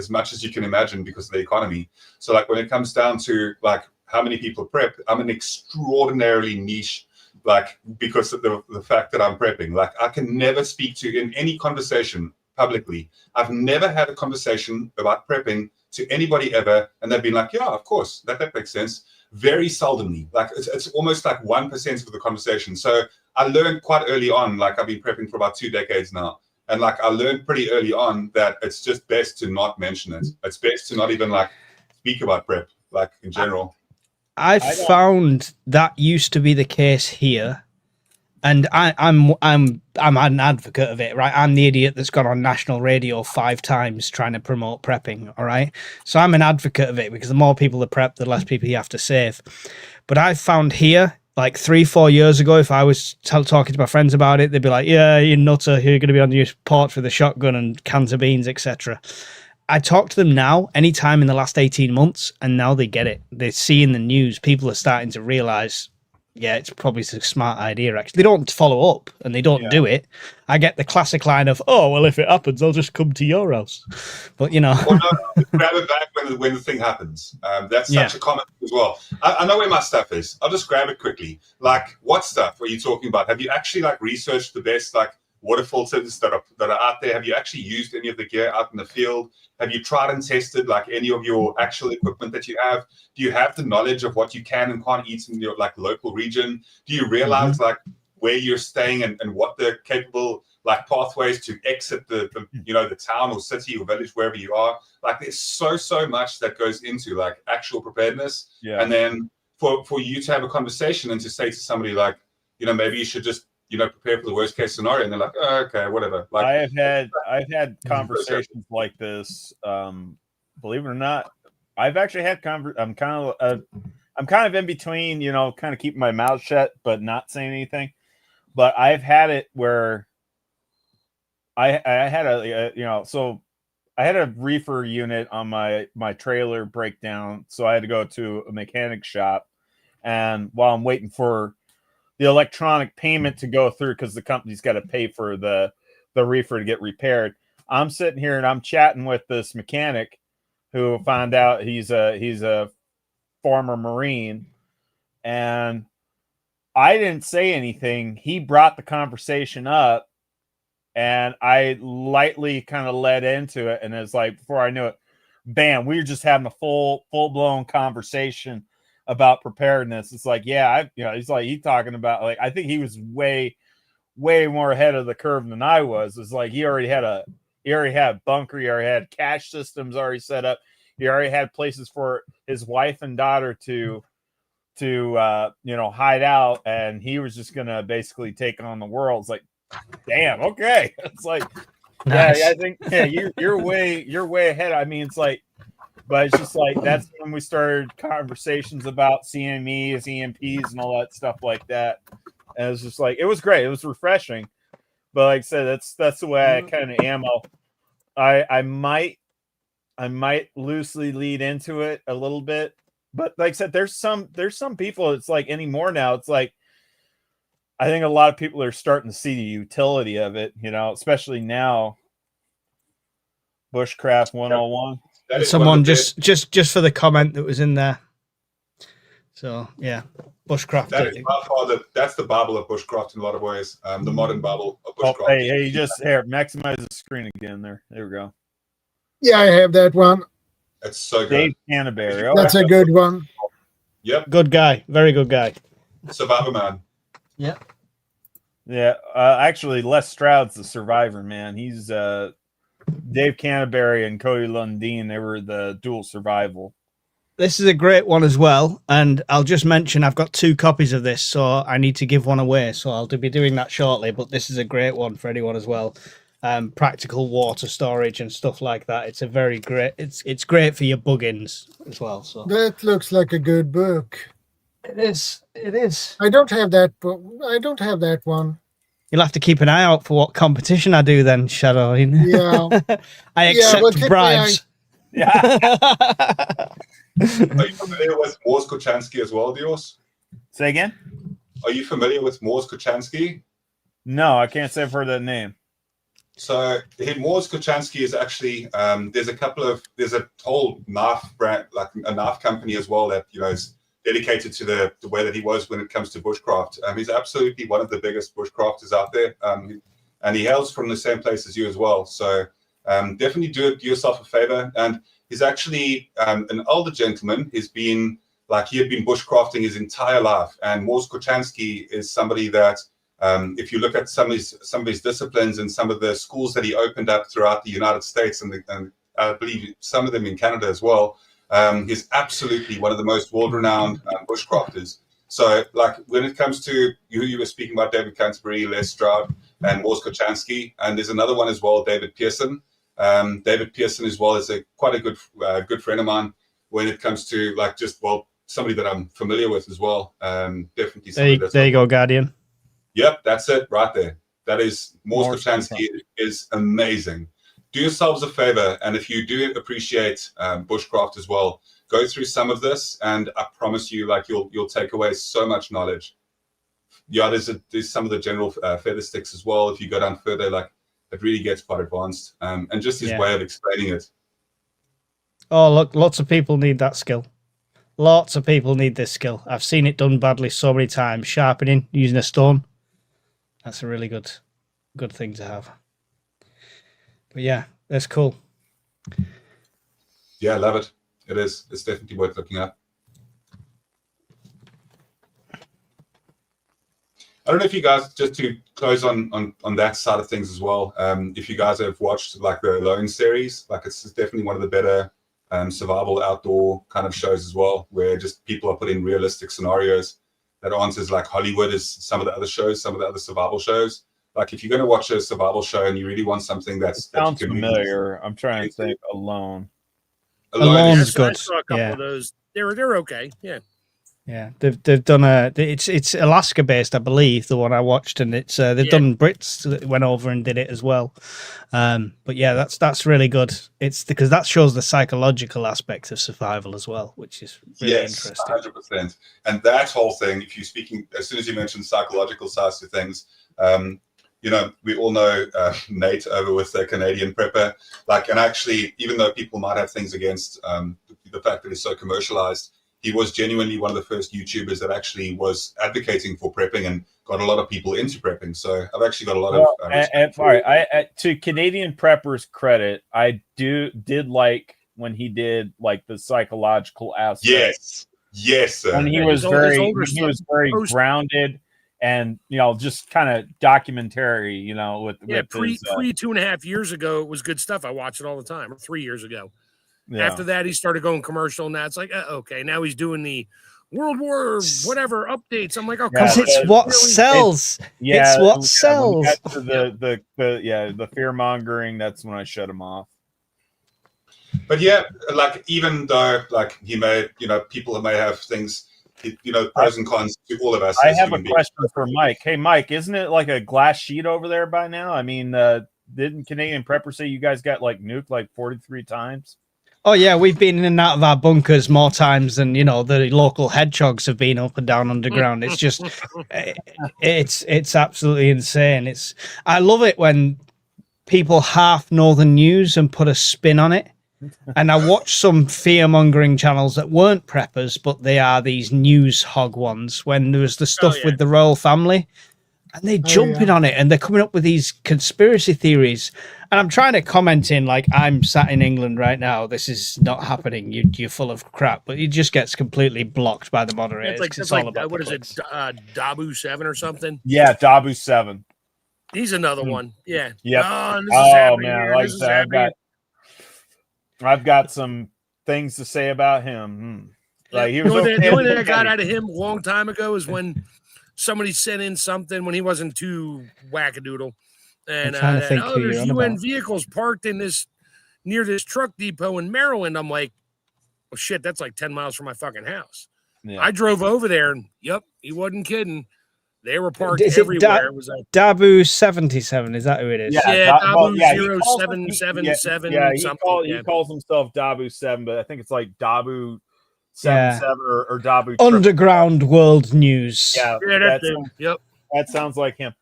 much as you can imagine because of the economy. So like when it comes down to like how many people prep, I'm an extraordinarily niche. Like because of the fact that I'm prepping, like I can never speak to in any conversation publicly. I've never had a conversation about prepping to anybody ever, and they've been like, yeah, of course, that makes sense. Very seldomly, like it's almost like 1% of the conversation. So I learned quite early on, like I've been prepping for about 2 decades now, and like I learned pretty early on that it's just best to not mention it. It's best to not even like speak about prep, like in general. I found that used to be the case here. And I'm an advocate of it, right? I'm the idiot that's gone on national radio 5 times trying to promote prepping, all right? So I'm an advocate of it because the more people that prep, the less people you have to save. But I found here, like 3-4 years ago, if I was talking to my friends about it, they'd be like, yeah, you nutter, you're going to be on your porch with a shotgun and cans of beans, etc. I talk to them now, anytime in the last 18 months, and now they get it. They see in the news, people are starting to realize, yeah, it's probably a smart idea, actually. They don't follow up, and they don't do it. I get the classic line of, oh, well, if it happens, I'll just come to your house. But, you know. Well, no, grab it back when the thing happens. That's such a comment as well. I know where my stuff is. I'll just grab it quickly. Like, what stuff are you talking about? Have you actually, like, researched the best, like, water filters that are out there? Have you actually used any of the gear out in the field? Have you tried and tested like any of your actual equipment that you have? Do you have the knowledge of what you can and can't eat in your like local region? Do you realize like where you're staying and what the capable like pathways to exit the town or city or village, wherever you are? Like there's so much that goes into like actual preparedness. And then for you to have a conversation and to say to somebody like, maybe you should just prepare for the worst case scenario, and they're like, oh, okay, whatever. Like I've had conversations like this. Believe it or not, I've actually had I'm kind of in between, kind of keeping my mouth shut but not saying anything. But I've had it where I had I had a reefer unit on my trailer breakdown, so I had to go to a mechanic shop, and while I'm waiting for the electronic payment to go through because the company's got to pay for the reefer to get repaired, I'm sitting here and I'm chatting with this mechanic who found out he's a former Marine, and I didn't say anything. He brought the conversation up, and I lightly kind of led into it, and it's like before I knew it, bam, we were just having a full-blown conversation about preparedness. It's like, he's like, he's talking about, like, I think he was way more ahead of the curve than I was. It's like he already had bunker, he already had cache systems already set up, he already had places for his wife and daughter to hide out, and he was just gonna basically take on the world. It's like, damn, okay. It's like Nice. Yeah, I think you're way ahead. I mean, it's like, but it's just like that's when we started conversations about CMEs, EMPs, and all that stuff like that. And it was just like it was great. It was refreshing. But like I said, that's the way I kind of am. I might loosely lead into it a little bit, but like I said, there's some people. It's like anymore now. It's like I think a lot of people are starting to see the utility of it. You know, especially now. Bushcraft 101. That is Someone one of the just for the comment that was in there. So yeah, bushcraft. That is by far that's the Bible of bushcraft in a lot of ways. The modern Bible of Oh, bushcraft. hey, you just here maximize the screen again. There we go. Yeah, I have that one. It's so good. Dave Canterbury. Oh, That's a good one. Yep. Good guy, very good guy. Survivor Man. Yeah. Yeah, actually, Les Stroud's the survivor, man. He's Dave Canterbury and Cody Lundeen. They were the dual survival. This is a great one as well, and I'll just mention I've got 2 copies of this, so I need to give one away. So I'll be doing that shortly. But this is a great one for anyone as well. Practical water storage and stuff like that. It's a very great. It's great for your buggins as well. So That looks like a good book. it is. It is. I don't have that book. I don't have that one. You'll have to keep an eye out for what competition I do then, Shadow. Yeah. I Yeah, accept well, bribes. Yeah. Are you familiar with Mors Kochanski as well, Dios? Say again? Are you familiar with Mors Kochanski? No, I can't say I've heard that name. So Mors Kochanski is actually there's a whole knife brand, like a knife company as well that is dedicated to the way that he was when it comes to bushcraft. He's absolutely one of the biggest bushcrafters out there, and he hails from the same place as you as well. So definitely do yourself a favor. And he's actually an older gentleman. He had been bushcrafting his entire life. And Mors Kochanski is somebody that, if you look at some of his disciplines and some of the schools that he opened up throughout the United States and I believe some of them in Canada as well, he's absolutely one of the most world-renowned bushcrafters. So, like when it comes to you were speaking about David Canterbury, Les Stroud, and Mors Kochanski, and there's another one as well, David Pearson. David Pearson as well is quite a good friend of mine when it comes to somebody that I'm familiar with as well. Definitely. There you go, Guardian. Yep, that's it right there. That is Mors Kochanski is amazing. Do yourselves a favor, and if you do appreciate bushcraft as well, go through some of this, and I promise you, you'll take away so much knowledge. Yeah, there's some of the general feather sticks as well. If you go down further, it really gets quite advanced, and just his way of explaining it. Oh, look, lots of people need that skill. Lots of people need this skill. I've seen it done badly so many times. Sharpening using a stone. That's a really good thing to have. But yeah, that's cool. Yeah, I love it. It is. It's definitely worth looking at. I don't know if you guys, just to close on that side of things as well, if you guys have watched the Alone series, it's definitely one of the better survival outdoor kind of shows as well, where just people are put in realistic scenarios that aren't as Hollywood as some of the other shows, some of the other survival shows. If you're going to watch a survival show and you really want something that sounds familiar, I'm trying to think. Alone is good. I saw a couple of those. They're okay. Yeah. Yeah, they've done it's Alaska based, I believe, the one I watched, and it's they've done Brits that went over and did it as well. But yeah, that's really good. It's because that shows the psychological aspects of survival as well, which is really interesting. 100%. And that whole thing, if you're speaking, as soon as you mentioned psychological sides to things, we all know Nate over with the Canadian Prepper. And actually, even though people might have things against the fact that it's so commercialized, he was genuinely one of the first YouTubers that actually was advocating for prepping and got a lot of people into prepping. So I've actually got a lot of. To Canadian Prepper's credit, I did like when he did the psychological aspect. Yes, sir. When he was very grounded and just kind of documentary. With pre 2.5 years ago, it was good stuff. I watched it all the time. Or 3 years ago. Yeah. After that, he started going commercial, and that's okay. Now he's doing the World War whatever updates. I'm like, oh, Yeah, Because come on. it's what Really? sells. Yeah, It's what when sells. we got to the fear mongering, that's when I shut him off. But yeah, like even though like he may, people may have things, pros and cons to all of us. I as have a human beings. question for Mike. Hey, Mike, isn't it like a glass sheet over there by now? I mean, didn't Canadian Prepper say you guys got like nuked like 43 times? Oh yeah, we've been in and out of our bunkers more times than the local hedgehogs have been up and down underground. It's just, it's absolutely insane. I love it when people half know the news and put a spin on it. And I watched some fear mongering channels that weren't preppers, but they are these news hog ones. When there was the stuff with the royal family, and they're jumping on it and they're coming up with these conspiracy theories. And I'm trying to comment in like, I'm sat in England right now. This is not happening. You're full of crap, but it just gets completely blocked by the moderators. It's all like about what is clicks. it? Dabu 7 or something. Yeah, Dabu 7. He's another one. Yeah. Yep. Oh, and this is happening man, here. like This is that, happening. I've got some things to say about him. Like he was the only thing I got out of him a long time ago is when somebody sent in something when he wasn't too wackadoodle, and there's UN vehicles parked in near this truck depot in Maryland. I'm like, well, shit, that's like 10 miles from my fucking house. Yeah. I drove over there, and yep, he wasn't kidding. They were parked everywhere. It was like Dabu 77. Is that who it is? Yeah, Dabu 0777. Yeah, he calls himself Dabu 7, but I think it's like Dabu 77 or Dabu Underground World News. Yeah, that's him. Yep, that sounds like him.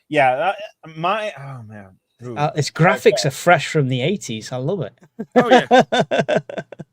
Yeah, oh man. Its graphics are fresh from the 80s. I love it. Oh yeah,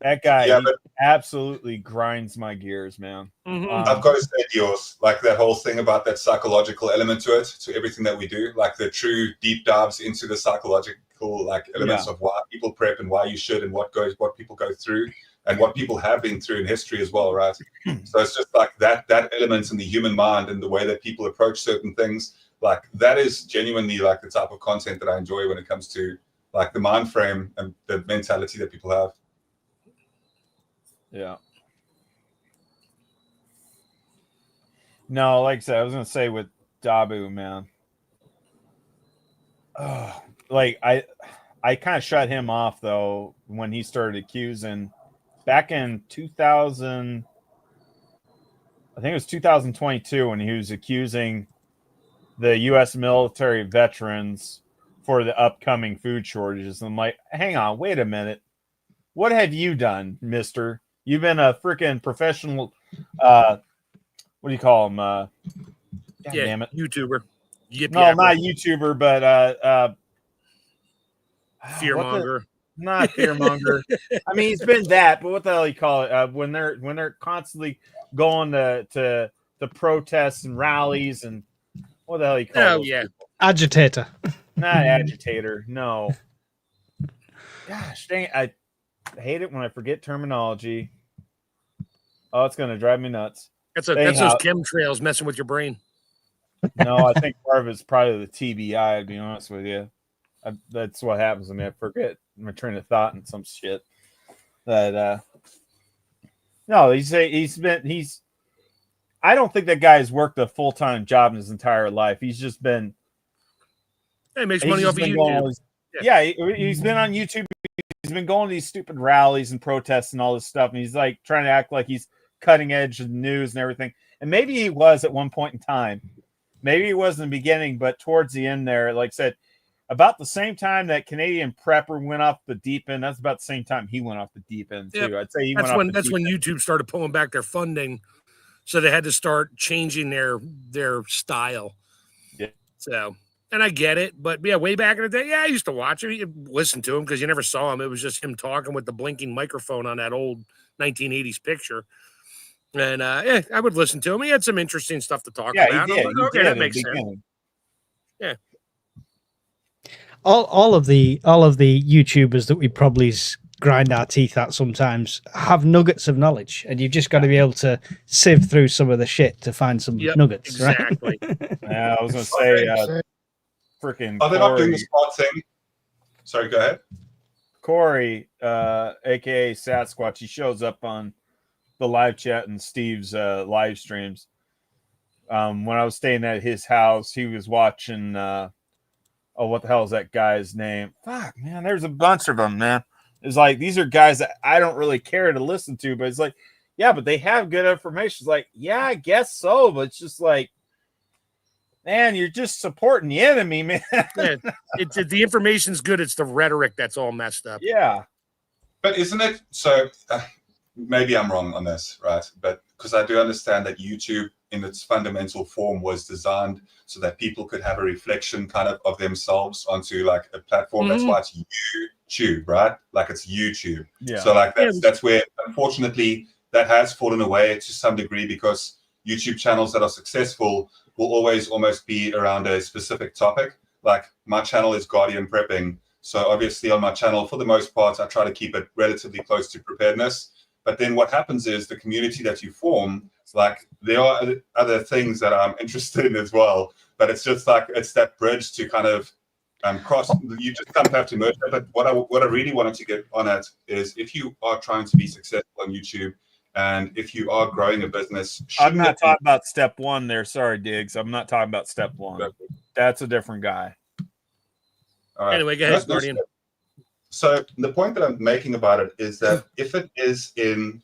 that guy absolutely grinds my gears, man. Mm-hmm. I've got to say, Dios, like that whole thing about that psychological element to it, to everything that we do, like the true deep dives into the psychological like elements of why people prep and why you should and what people go through and what people have been through in history as well, right? So it's just like that element in the human mind and the way that people approach certain things. Like that is genuinely like the type of content that I enjoy when it comes to like the mind frame and the mentality that people have. Yeah. No, like I said, I was gonna say with Dabu, man. Like I kind of shut him off though when he started accusing back in 2000. I think it was 2022 when he was accusing the U.S. military veterans for the upcoming food shortages. And I'm like, hang on, wait a minute. What have you done, mister? You've been a freaking professional, what do you call him? Damn it. YouTuber. No, not YouTuber, but fearmonger. Not fearmonger. I mean, he's been that, but what the hell you call it? When they're constantly going to protests and rallies and what the hell you call it? Agitator. Not agitator. No. Gosh, dang it. I hate it when I forget terminology. Oh, it's going to drive me nuts. That's those chemtrails messing with your brain. No, I think part of it's probably the TBI, to be honest with you. That's what happens to me. I forget my train of thought and some shit. But no, I don't think that guy has worked a full-time job in his entire life. He's just been. He makes money off of YouTube. He's been on YouTube. He's been going to these stupid rallies and protests and all this stuff, and he's like trying to act like he's cutting edge of news and everything. And maybe he was at one point in time. Maybe he was in the beginning, but towards the end there, like I said, about the same time that Canadian Prepper went off the deep end, that's about the same time he went off the deep end too. Yep. I'd say that's when YouTube started pulling back their funding, so they had to start changing their style. Yeah. So, and I get it, but yeah, way back in the day, I used to watch him, you listen to him because you never saw him. It was just him talking with the blinking microphone on that old 1980s picture. And I would listen to him. He had some interesting stuff to talk about. He did. Like, okay, that makes sense. Yeah. All of the YouTubers that we probably grind our teeth at sometimes have nuggets of knowledge, and you've just got to be able to sieve through some of the shit to find some nuggets. Exactly. Right? Yeah, I was gonna say, freaking. Are they not doing the spot thing? Sorry, go ahead. Corey, aka Sasquatch, he shows up on the live chat and Steve's live streams. When I was staying at his house, he was watching. What the hell is that guy's name? Fuck, man, there's a bunch of them, man. It's like these are guys that I don't really care to listen to, but it's like, yeah, but they have good information. It's like, yeah, I guess so, but it's just like, man, you're just supporting the enemy, man. Yeah, the information's good. It's the rhetoric that's all messed up. Yeah. But isn't it so? Maybe I'm wrong on this, right? But because I do understand that YouTube, in its fundamental form, was designed so that people could have a reflection kind of themselves onto like a platform. That's why it's YouTube, right? Like it's YouTube. Yeah. So like that's where, unfortunately, that has fallen away to some degree, because YouTube channels that are successful will always almost be around a specific topic. Like my channel is Guardian Prepping. So obviously on my channel, for the most part, I try to keep it relatively close to preparedness. But then what happens is the community that you form, like there are other things that I'm interested in as well. But it's just like, it's that bridge to kind of cross. You just kind of have to merge it. But what I really wanted to get on at is, if you are trying to be successful on YouTube, and if you are growing a business, I'm not talking about step one there. Sorry, Diggs. I'm not talking about step one. That's a different guy. All right. Anyway, go ahead, Guardian. So the point that I'm making about it is that if it is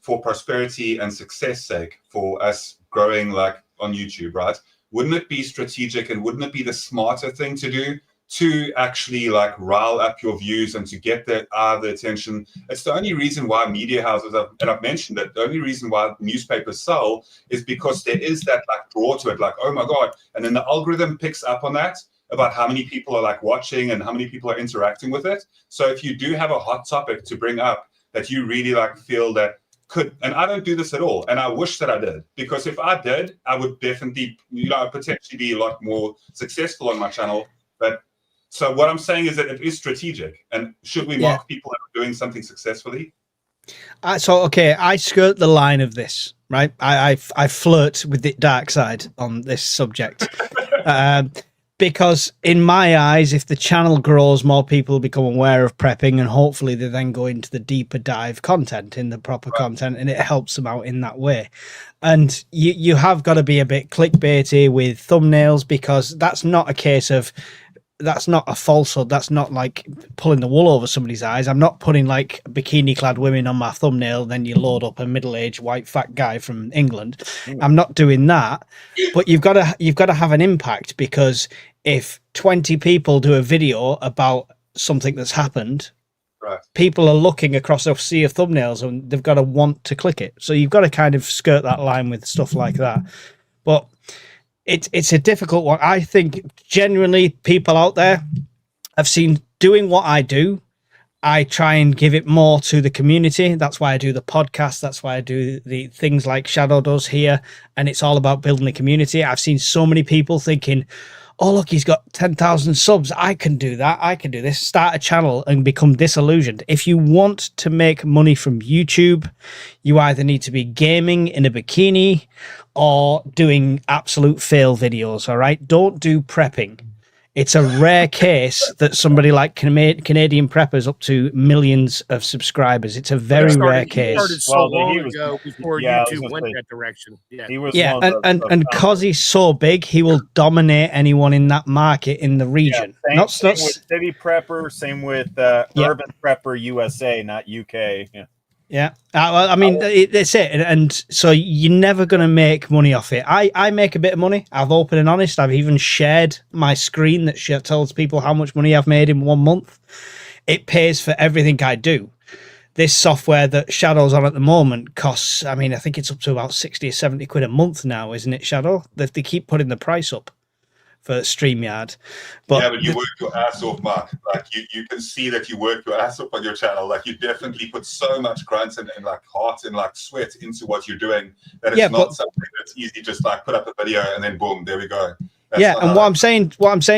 for prosperity and success sake for us growing like on YouTube, right? Wouldn't it be strategic, and wouldn't it be the smarter thing to do to actually like rile up your views and to get the attention? It's the only reason why media houses, and I've mentioned it, the only reason why newspapers sell is because there is that like draw to it, like, oh my God. And then the algorithm picks up on that, about how many people are like watching and how many people are interacting with it. So if you do have a hot topic to bring up that you really like feel that could, and I don't do this at all, and I wish that I did, because if I did, I would definitely, potentially be a lot more successful on my channel. But so what I'm saying is that it is strategic, and should we mock people that are doing something successfully? Okay, I skirt the line of this, right? I flirt with the dark side on this subject. Because in my eyes, if the channel grows, more people become aware of prepping, and hopefully they then go into the deeper dive content, in the proper content, and it helps them out in that way. And you have got to be a bit clickbaity with thumbnails, because that's not a case of, that's not a falsehood. That's not like pulling the wool over somebody's eyes. I'm not putting like bikini clad women on my thumbnail, then you load up a middle-aged white fat guy from England. I'm not doing that. But you've got to have an impact, because if 20 people do a video about something that's happened, people are looking across a sea of thumbnails and they've got to want to click it. So you've got to kind of skirt that line with stuff like that. But it's a difficult one. I think genuinely people out there I've seen doing what I do. I try and give it more to the community. That's why I do the podcast. That's why I do the things like Shadow does here. And it's all about building the community. I've seen so many people thinking, oh, look, he's got 10,000 subs. I can do that. I can do this. Start a channel and become disillusioned. If you want to make money from YouTube, you either need to be gaming in a bikini or doing absolute fail videos, all right? Don't do prepping. It's a rare case that somebody like Canadian Preppers up to millions of subscribers. It's a very rare case. Started so long ago before YouTube went that direction. And because he's so big, he will dominate anyone in that market in the region. Same with City Prepper, same with Urban Prepper USA, not UK. Yeah. Well, I mean, that's it. And so you're never going to make money off it. I make a bit of money. I've open and honest. I've even shared my screen that tells people how much money I've made in 1 month. It pays for everything I do. This software that Shadow's on at the moment costs, I mean, I think it's up to about 60 or 70 quid a month now, isn't it, Shadow? They keep putting the price up for StreamYard. But you work your ass off, Mark. Like you can see that you work your ass off on your channel. Like you definitely put so much grunt and like heart and like sweat into what you're doing that it's not something that's easy. Just like put up a video and then boom, there we go. And what I'm saying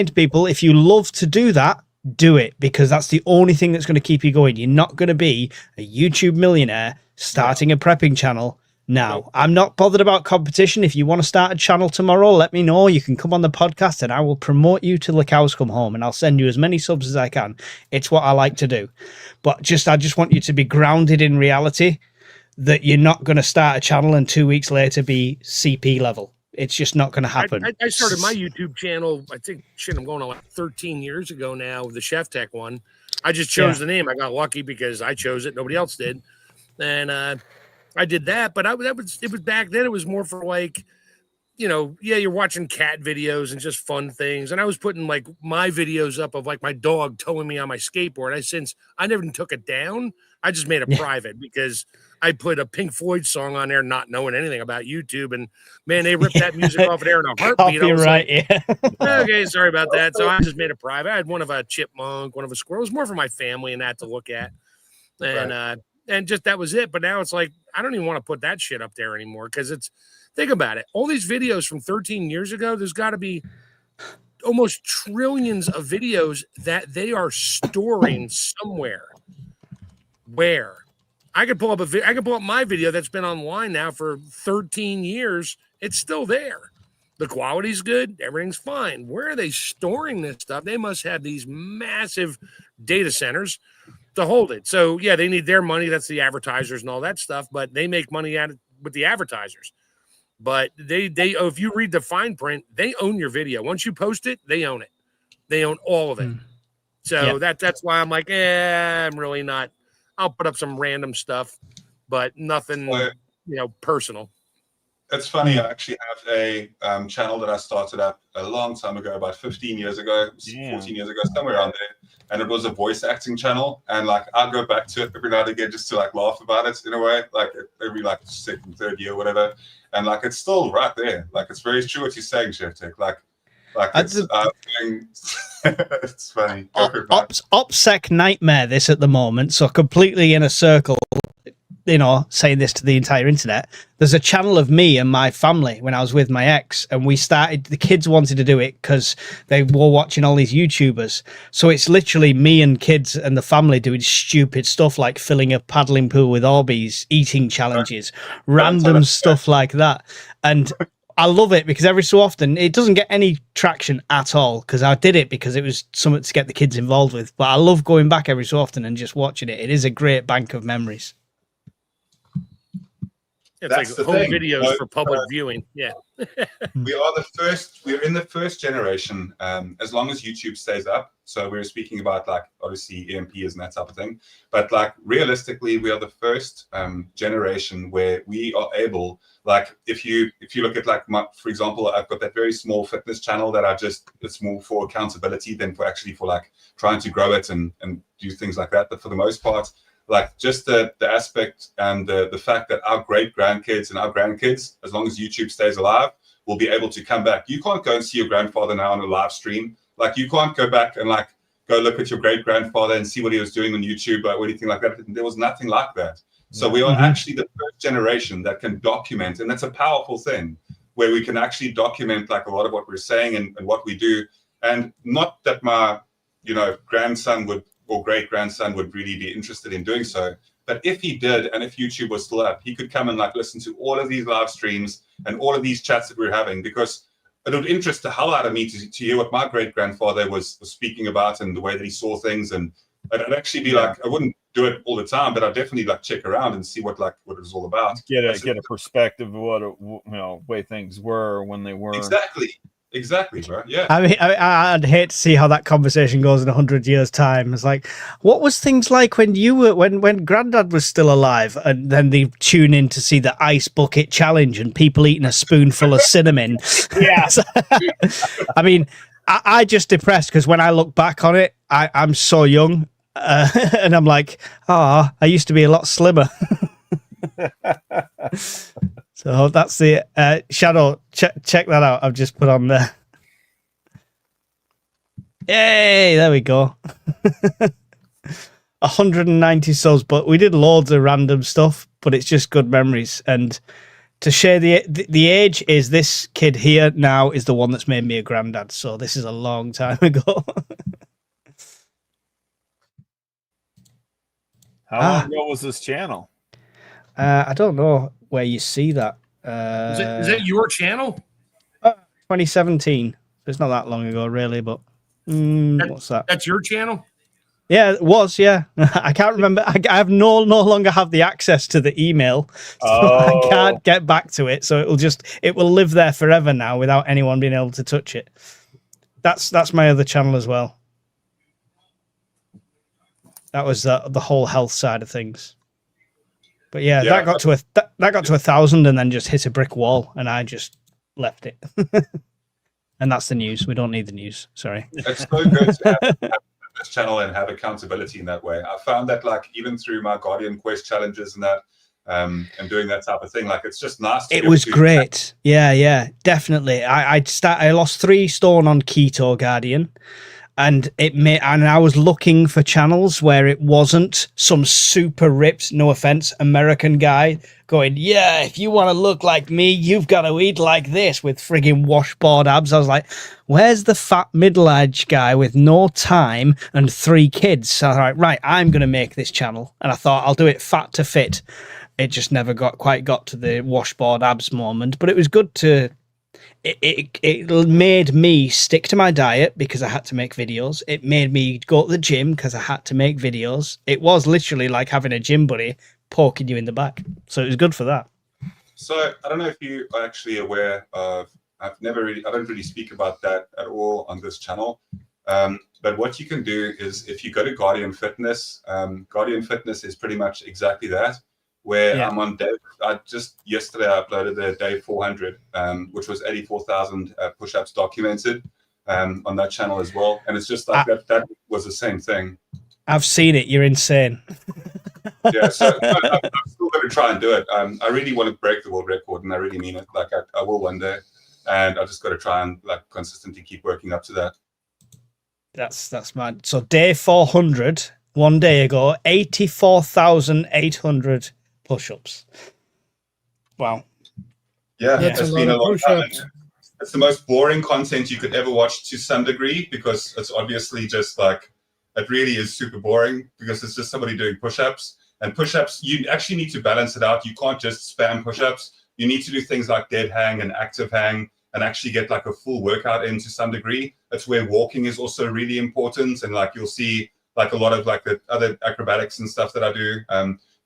to people, if you love to do that, do it, because that's the only thing that's going to keep you going. You're not going to be a YouTube millionaire starting a prepping channel. Now, I'm not bothered about competition. If you want to start a channel tomorrow, let me know. You can come on the podcast and I will promote you till the cows come home, and I'll send you as many subs as I can. It's what I like to do. But I just want you to be grounded in reality that you're not going to start a channel and 2 weeks later be CP level. It's just not going to happen. I started my YouTube channel, I think, I'm going on like 13 years ago now, the Chef Tech one. I just chose the name. I got lucky because I chose it. Nobody else did. And I did that. But it was back then, it was more for like, you know, you're watching cat videos and just fun things. And I was putting like my videos up of like my dog towing me on my skateboard. Since I never took it down, I just made it private because I put a Pink Floyd song on there, not knowing anything about YouTube. And man, they ripped that music off of there in a heartbeat. Copyright, Okay, sorry about that. So I just made it private. I had one of a chipmunk, one of a squirrel. It was more for my family and that to look at. And just that was it. But now it's like, I don't even want to put that shit up there anymore because think about it. All these videos from 13 years ago, there's got to be almost trillions of videos that they are storing somewhere. Where I could pull up my video that's been online now for 13 years. It's still there. The quality's good. Everything's fine. Where are they storing this stuff? They must have these massive data centers to hold it. So yeah, they need their money. That's the advertisers and all that stuff, but they make money with the advertisers. But they if you read the fine print, they own your video. Once you post it, they own it. They own all of it. So that's why I'm like, I'm really not. I'll put up some random stuff, but nothing, personal. It's funny. I actually have a channel that I started up a long time ago, about 15 years ago, 14 years ago, somewhere around there. And it was a voice acting channel. And like, I'll go back to it every now and again just to like laugh about it in a way, like every like second, third year, whatever. And like, it's still right there. Like, it's very true what you're saying, Chef Tech. Like it's, it's funny. OPSEC nightmare this at the moment. So completely in a circle, saying this to the entire internet. There's a channel of me and my family when I was with my ex, and the kids wanted to do it because they were watching all these YouTubers. So it's literally me and kids and the family doing stupid stuff like filling a paddling pool with Orbeez, eating challenges, random stuff like that. And I love it because every so often it doesn't get any traction at all because I did it because it was something to get the kids involved with. But I love going back every so often and just watching it. It is a great bank of memories. It's like home videos for public viewing. Yeah. We're in the first generation, as long as YouTube stays up. So we're speaking about like obviously EMPs and that type of thing. But like realistically, we are the first generation where we are able, like if you look at like for example, I've got that very small fitness channel that it's more for accountability than for like trying to grow it and do things like that. But for the most part, like just the aspect and the fact that our great grandkids and our grandkids, as long as YouTube stays alive, will be able to come back. You can't go and see your grandfather now on a live stream. Like you can't go back and like go look at your great grandfather and see what he was doing on YouTube or anything like that. There was nothing like that. So we are actually the first generation that can document, and that's a powerful thing where we can actually document like a lot of what we're saying and what we do. And not that my, grandson or great grandson would really be interested in doing so. But if he did, and if YouTube was still up, he could come and like listen to all of these live streams and all of these chats that we're having, because it would interest the hell out of me to hear what my great grandfather was speaking about and the way that he saw things. And it'd actually be like, I wouldn't do it all the time, but I'd definitely like check around and see what it was all about. Get a perspective of what way things were when they were. Exactly, bro. Yeah. I mean, I'd hate to see how that conversation goes in 100 years' time. It's like, what was things like when you were when Granddad was still alive, and then they tune in to see the ice bucket challenge and people eating a spoonful of cinnamon. Yeah. I mean, I just depressed because when I look back on it, I'm so young, and I'm like, I used to be a lot slimmer. So that's the Shadow. Check that out. I've just put on there. Yay! There we go. 190 subs, but we did loads of random stuff. But it's just good memories. And to share the age is this kid here now is the one that's made me a granddad. So this is a long time ago. How long ago was this channel? I don't know where you see that. Is that your channel? 2017. It's not that long ago, really, but what's that? That's your channel? Yeah, it was. Yeah, I can't remember. I have no longer have the access to the email, so I can't get back to it. So it will live there forever now without anyone being able to touch it. That's my other channel as well. That was the whole health side of things. But yeah, that got to that got to 1,000 and then just hit a brick wall, and I just left it. And that's the news. We don't need the news. Sorry. It's so good to have this channel and have accountability in that way. I found that, like, even through my Guardian Quest challenges and that, and doing that type of thing, like, it's just nice. It was great. Yeah, definitely. I lost 3 stone on Keto Guardian. And I was looking for channels where it wasn't some super ripped, no offense, American guy going, yeah, if you want to look like me, you've got to eat like this with frigging washboard abs. I was like, where's the fat middle-aged guy with no time and 3 kids? So I was like, right, I'm going to make this channel. And I thought I'll do it fat to fit. It just never quite got to the washboard abs moment, but it was good to... It made me stick to my diet because I had to make videos. It made me go to the gym because I had to make videos. It was literally like having a gym buddy poking you in the back. So it was good for that. So I don't know if you are actually aware of, I don't really speak about that at all on this channel. But what you can do is, if you go to Guardian Fitness is pretty much exactly that. Where I'm on day, yesterday I uploaded the day 400, which was 84,000 push-ups documented on that channel as well. And it's just like that was the same thing. I've seen it. You're insane. Yeah, so I'm still going to try and do it. I really want to break the world record, and I really mean it. Like I will one day, and I just got to try and like consistently keep working up to that. That's mad. So day 400, 1 day ago, 84,800 push-ups. Wow. Yeah, that's it's been a long time. It's the most boring content you could ever watch to some degree, because it's obviously just like, it really is super boring because it's just somebody doing push-ups. And push-ups, you actually need to balance it out. You can't just spam push-ups. You need to do things like dead hang and active hang and actually get like a full workout in to some degree. That's where walking is also really important. And like you'll see like a lot of like the other acrobatics and stuff that I do.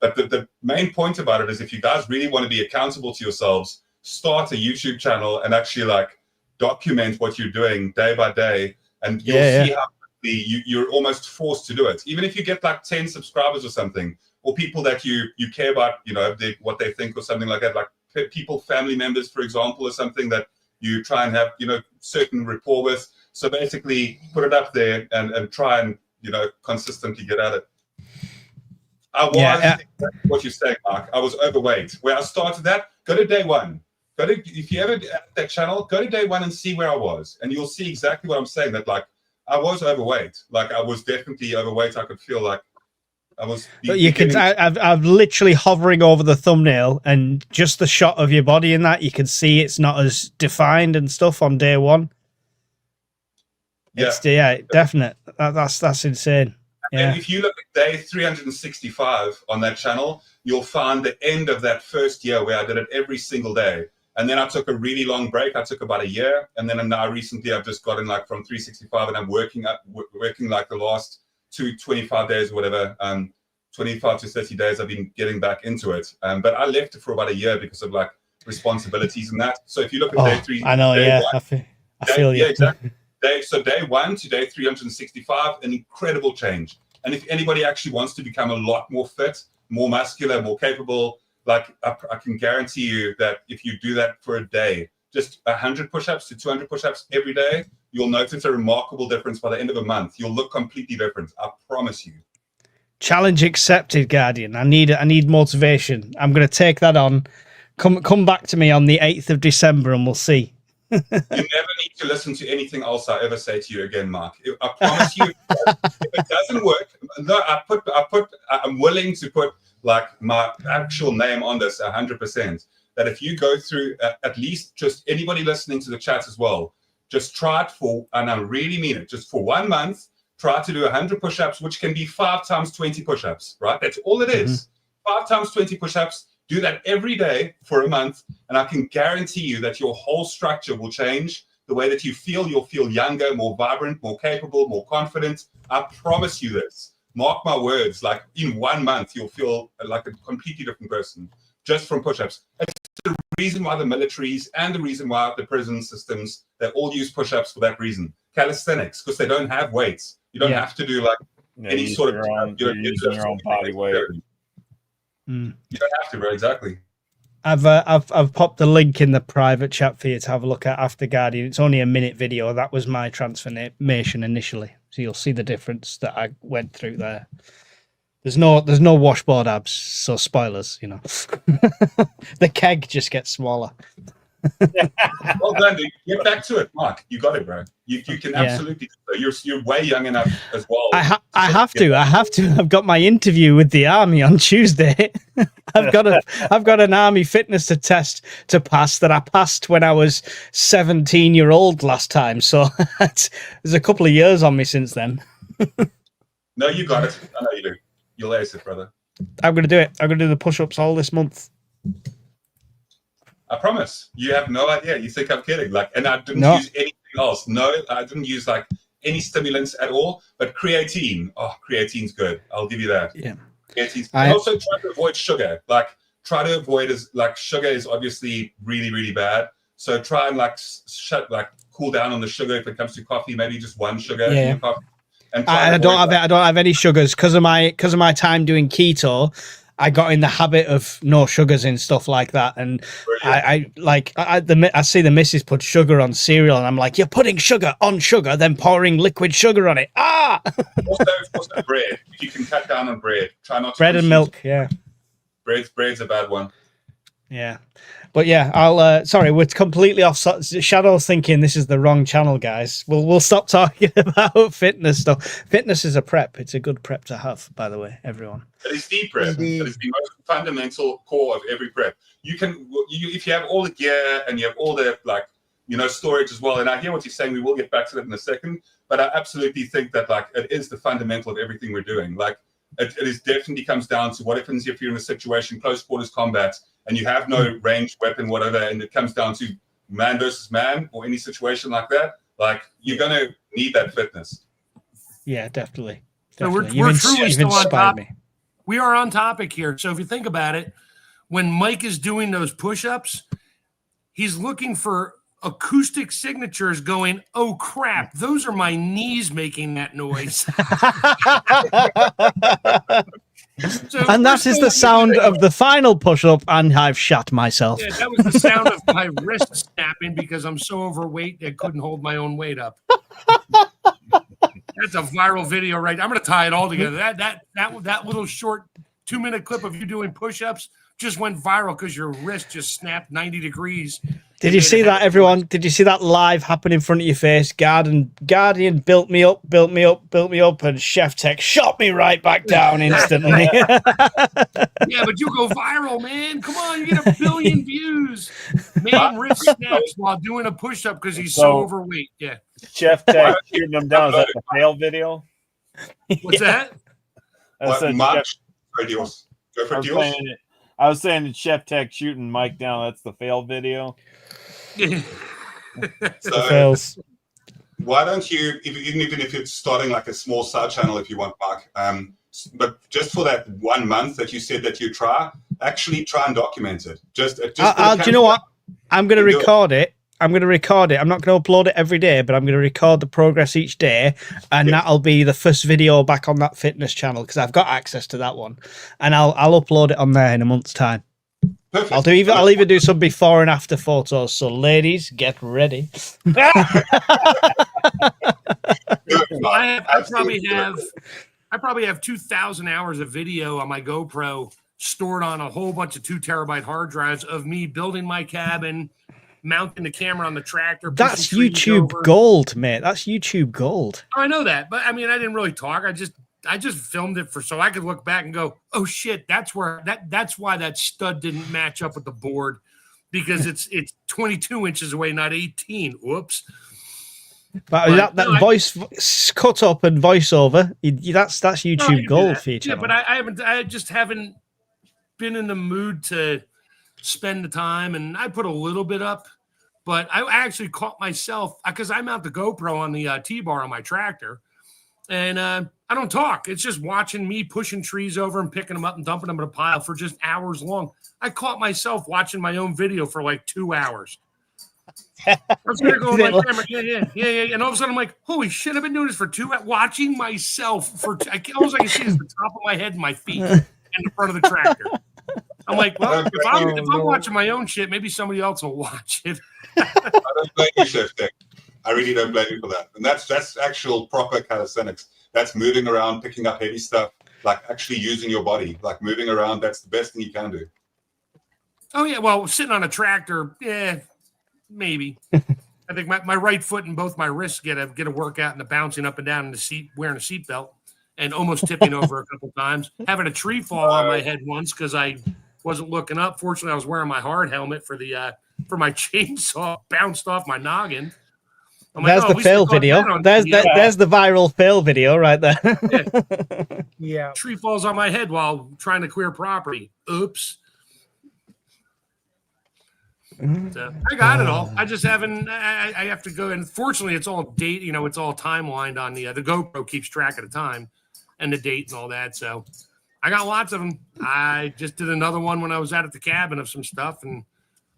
But the main point about it is, if you guys really want to be accountable to yourselves, start a YouTube channel and actually like document what you're doing day by day, and you'll see how you're almost forced to do it. Even if you get like 10 subscribers or something, or people that you care about, you know, what they think or something like that, like people, family members, for example, or something that you try and have, you know, certain rapport with. So basically put it up there and try and, you know, consistently get at it. What you're saying, Mark. I was overweight. Where I started that, go to day 1. If you ever at that channel, go to day 1 and see where I was, and you'll see exactly what I'm saying. That like I was overweight. Like I was definitely overweight. I could feel like I was. But you can. I'm literally hovering over the thumbnail, and just the shot of your body in that, you can see it's not as defined and stuff on day 1. Yeah, definite. That's insane. And if you look at day 365 on that channel, you'll find the end of that first year where I did it every single day. And then I took a really long break. I took about a year. And then now recently I've just gotten like from 365, and I'm working like the last 25 days or whatever, 25 to 30 days I've been getting back into it. But I left it for about a year because of like responsibilities and that. So if you look at day 3, I know, I feel you. Yeah, exactly. So day 1 to day 365, an incredible change. And if anybody actually wants to become a lot more fit, more muscular, more capable, like I can guarantee you that if you do that for a day, just 100 push-ups to 200 push-ups every day, you'll notice a remarkable difference by the end of a month. You'll look completely different. I promise you. Challenge accepted, Guardian. I need motivation. I'm going to take that on. Come back to me on the 8th of December and we'll see. You never need to listen to anything else I ever say to you again, Mark. I promise you, if it doesn't work, no, I'm willing to put like my actual name on this 100%. That if you go through, at least just anybody listening to the chat as well, just try it and I really mean it, just for 1 month, try to do 100 push-ups, which can be 5 times 20 push-ups, right? That's all it is. 5 times 20 push-ups. Do that every day for a month, and I can guarantee you that your whole structure will change. The way that you feel, you'll feel younger, more vibrant, more capable, more confident, I promise you this. Mark my words. Like in 1 month, you'll feel like a completely different person just from push-ups. It's the reason why the militaries and the reason why the prison systems, they all use push-ups for that reason. Calisthenics, because they don't have weights. You don't have to do like any sort of you're using your own body weight. You don't have to, bro. Exactly. I've popped the link in the private chat for you to have a look at after Guardian. It's only a minute video. That was my transformation initially, so you'll see the difference that I went through there. There's no washboard abs, so spoilers, you know. The keg just gets smaller. Well done, dude. Get back to it, Mark. You got it, bro. You can absolutely do so. You're way young enough as well. I have to. I've got my interview with the army on Tuesday. I've got an army fitness test to pass that I passed when I was 17-year-old last time. So there's a couple of years on me since then. No, you got it. I know you do. You'll ace it, brother. I'm gonna do it. I'm gonna do the push-ups all this month. I promise. You have no idea. You think I'm kidding. Like, and I didn't use anything else. No, I didn't use like any stimulants at all. But creatine. Oh, creatine's good. I'll give you that. Yeah. Creatine's good. Also try to avoid sugar. Like try to avoid sugar is obviously really, really bad. So try and cool down on the sugar if it comes to coffee, maybe just one sugar in your coffee. And I don't have any sugars because of my time doing keto. I got in the habit of no sugars and stuff like that, and I see the missus put sugar on cereal, and I'm like, you're putting sugar on sugar, then pouring liquid sugar on it. Also bread. If you can cut down on bread, try not to. Bread and milk, yeah. Bread's a bad one. Yeah. But yeah, I'll sorry, we're completely off. Shadow's thinking this is the wrong channel, guys. We'll stop talking about fitness stuff. Fitness is a prep. It's a good prep to have, by the way, everyone. It is the prep. It is the most fundamental core of every prep. You can, if you have all the gear and you have all the storage as well. And I hear what you're saying. We will get back to that in a second. But I absolutely think that it is the fundamental of everything we're doing. It is definitely comes down to what happens if you're in a situation, close quarters combat, and you have no ranged weapon, whatever, and it comes down to man versus man or any situation like that. You're going to need that fitness. Yeah, definitely. So we're truly still on top. We are on topic here. So if you think about it, when Mike is doing those push-ups, he's looking for acoustic signatures going, oh crap, those are my knees making that noise. And that is the sound of the final push-up, and I've shot myself. Yeah, that was the sound of my wrist snapping because I'm so overweight I couldn't hold my own weight up. That's a viral video, right? I'm going to tie it all together. That little short 2-minute clip of you doing push-ups just went viral because your wrist just snapped 90 degrees. Did you see that, everyone? Did you see that live happen in front of your face? Guardian built me up, and Chef Tech shot me right back down instantly. Yeah, but you go viral, man. Come on, you get 1 billion views. Man, wrist snaps while doing a push-up because he's so overweight. Yeah. Chef Tech shooting them down. Is that the fail video? What's that? I was saying that Chef Tech shooting Mike down. That's the fail video. So why don't you, even if it's starting like a small side channel, if you want, Mark, but just for that 1 month that you said that you actually try and document it. Do you know what? I'm going to record it. I'm going to record it. I'm not going to upload it every day, but I'm going to record the progress each day, and that'll be the first video back on that fitness channel because I've got access to that one, and I'll upload it on there in a month's time. Perfect. I'll even do some before and after photos. So ladies, get ready. I probably have 2,000 hours of video on my GoPro stored on a whole bunch of 2 terabyte hard drives of me building my cabin, mounting the camera on the tractor. That's YouTube gold, mate. That's YouTube gold. I know that, but I mean, I didn't really talk. I just filmed it so I could look back and go, oh shit, that's why that stud didn't match up with the board because it's 22 inches away, not 18. Whoops. But that voice cut up and voiceover, that's YouTube gold for you. Yeah, but I just haven't been in the mood to spend the time, and I put a little bit up, but I actually caught myself because I mount the GoPro on the T-bar on my tractor. And I don't talk. It's just watching me pushing trees over and picking them up and dumping them in a pile for just hours long. I caught myself watching my own video for like 2 hours. I was there going like, yeah. And all of a sudden I'm like, holy shit, I've been doing this for 2 hours, watching myself for all I can see is the top of my head and my feet and the front of the tractor. I'm like, well, if I'm watching my own shit, maybe somebody else will watch it. I don't blame you, Chef Dick. I really don't blame you for that. And that's actual proper calisthenics. That's moving around, picking up heavy stuff, like actually using your body, like moving around. That's the best thing you can do. Oh, yeah. Well, sitting on a tractor, maybe. I think my right foot and both my wrists get a workout in the bouncing up and down in the seat, wearing a seatbelt, and almost tipping over a couple times. Having a tree fall on my head once because I wasn't looking up. Fortunately, I was wearing my hard helmet for my chainsaw, bounced off my noggin. There's the fail video. There's the viral fail video right there. Yeah. Tree falls on my head while trying to clear property. Oops. So I got it all. I just haven't. I have to go. And fortunately, it's all date. It's all timelined on the GoPro keeps track of the time and the date and all that. So I got lots of them. I just did another one when I was out at the cabin of some stuff, and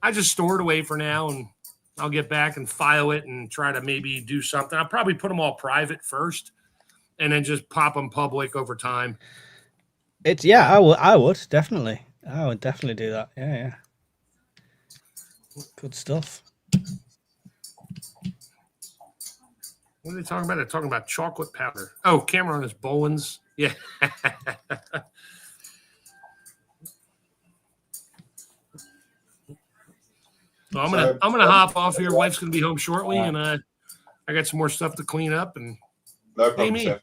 I just store it away for now. And I'll get back and file it and try to maybe do something. I'll probably put them all private first, and then just pop them public over time. I would definitely do that. Yeah. Good stuff. What are they talking about? They're talking about chocolate powder. Oh, Cameron is Bowen's. Yeah. Well, I'm gonna hop off here. Wife's gonna be home shortly, and I got some more stuff to clean up. And no problem, Chef.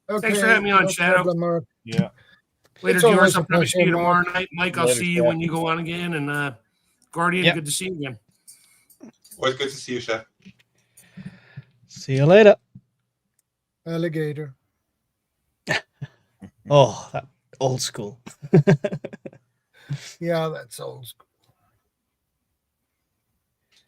Okay, thanks for having me on, Shadow. Problem, Yeah. Later, George. I'll probably see you tomorrow night. Mike, I'll see you when you go on again. And Guardian, good to see you again. Always good to see you, Chef. See you later. Alligator. Oh, that old school. Yeah, that's old school.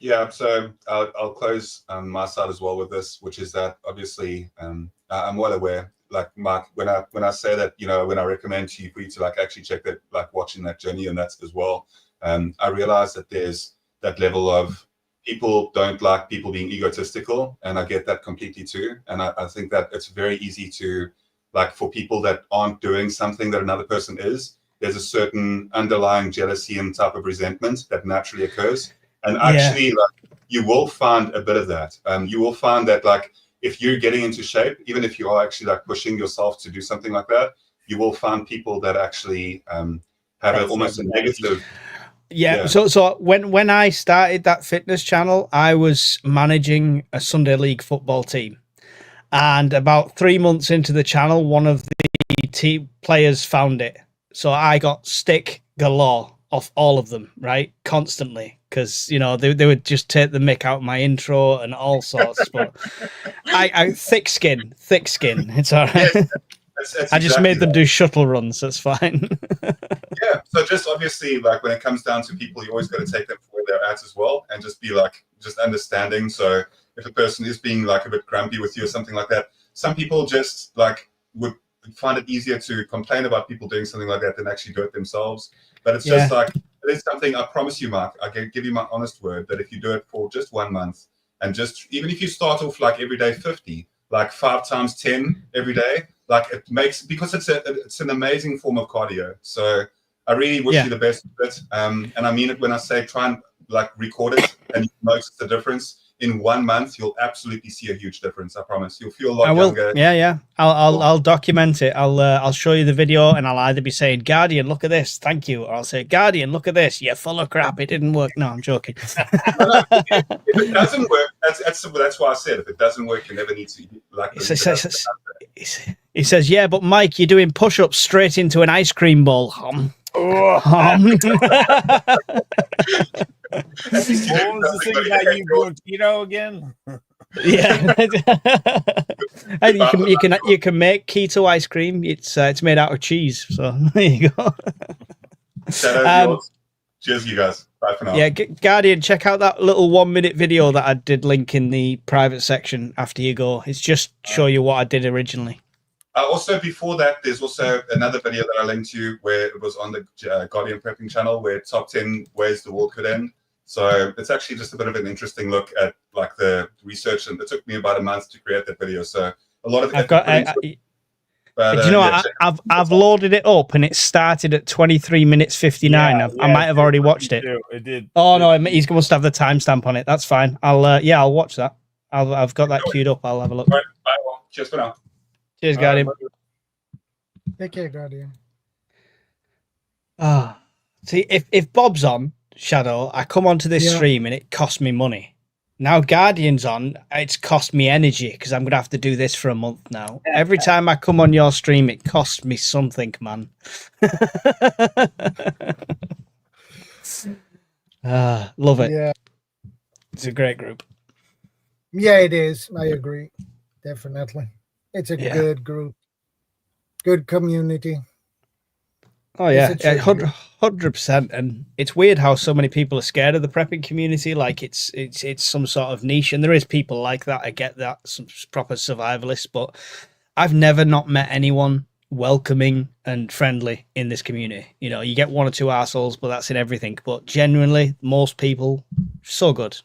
Yeah, so I'll close my side as well with this, which is that obviously I'm well aware, like Mark, when I say that, when I recommend to you for you to like actually check that, like watching that journey and that's as well, I realize that there's that level of people don't like people being egotistical, and I get that completely too. And I think that it's very easy to, like, for people that aren't doing something that another person is, there's a certain underlying jealousy and type of resentment that naturally occurs. And actually, like, you will find a bit of that. You will find that, like, if you're getting into shape, even if you are actually like pushing yourself to do something like that, you will find people that actually have almost a negative. Yeah. So when I started that fitness channel, I was managing a Sunday League football team, and about 3 months into the channel, one of the team players found it. So I got stick galore off all of them, right? Constantly. Because, they would just take the mick out of my intro and all sorts. But I thick skin. It's all right. That's I just made them do shuttle runs. That's fine. Yeah. So just obviously, like, when it comes down to people, you always got to take them for where they're at as well, and just be like, just understanding. So if a person is being like a bit grumpy with you or something like that, some people just like would find it easier to complain about people doing something like that than actually do it themselves. But it's just like, it is something, I promise you, Mark, I can give you my honest word that if you do it for just 1 month, and just, even if you start off like every day 50, like 5 times 10 every day, like it makes, because it's an amazing form of cardio. So I really wish you the best with it. And I mean it when I say try and like record it, and you notice the difference. In 1 month, you'll absolutely see a huge difference. I promise. You'll feel a lot younger. Yeah. I'll document it. I'll show you the video, and I'll either be saying, "Guardian, look at this, thank you," or I'll say, "Guardian, look at this, you're full of crap. It didn't work." No, I'm joking. No, if it doesn't work, that's why I said if it doesn't work, you never need to like. He says, "Yeah, but Mike, you're doing push-ups straight into an ice cream bowl." What was the thing about you doing keto again? Yeah, and you can make keto ice cream. It's made out of cheese. So there you go. Cheers, you guys. Bye for now. Yeah, Guardian, check out that little 1 minute video that I did link in the private section after you go. It's just show you what I did originally. Also, before that, there's also another video that I linked to where it was on the Guardian Prepping channel, where top 10 ways the world could end. So it's actually just a bit of an interesting look at like the research, and it took me about a month to create that video. So a lot of I've got. but, do you know yeah, what? I've loaded it up and it started at 23 minutes 59. Yeah, I might have already watched it. It did. Oh no, he must have the timestamp on it. That's fine. I'll watch that. I've got that queued up. I'll have a look. All right, bye. Well, cheers for now. Cheers, Guardian. Take care, Guardian. See, if Bob's on Shadow, I come onto this stream and it costs me money. Now Guardian's on, it's cost me energy because I'm gonna have to do this for a month now. Every time I come on your stream, it costs me something, man. Love it. Yeah. It's a great group. Yeah, it is. I agree. Definitely. It's a good group. Good community. Oh yeah, 100%. And it's weird how so many people are scared of the prepping community. Like it's some sort of niche, and there is people like that. I get that, some proper survivalists, but I've never not met anyone welcoming and friendly in this community. You know, you get one or two assholes, but that's in everything. But genuinely, most people so good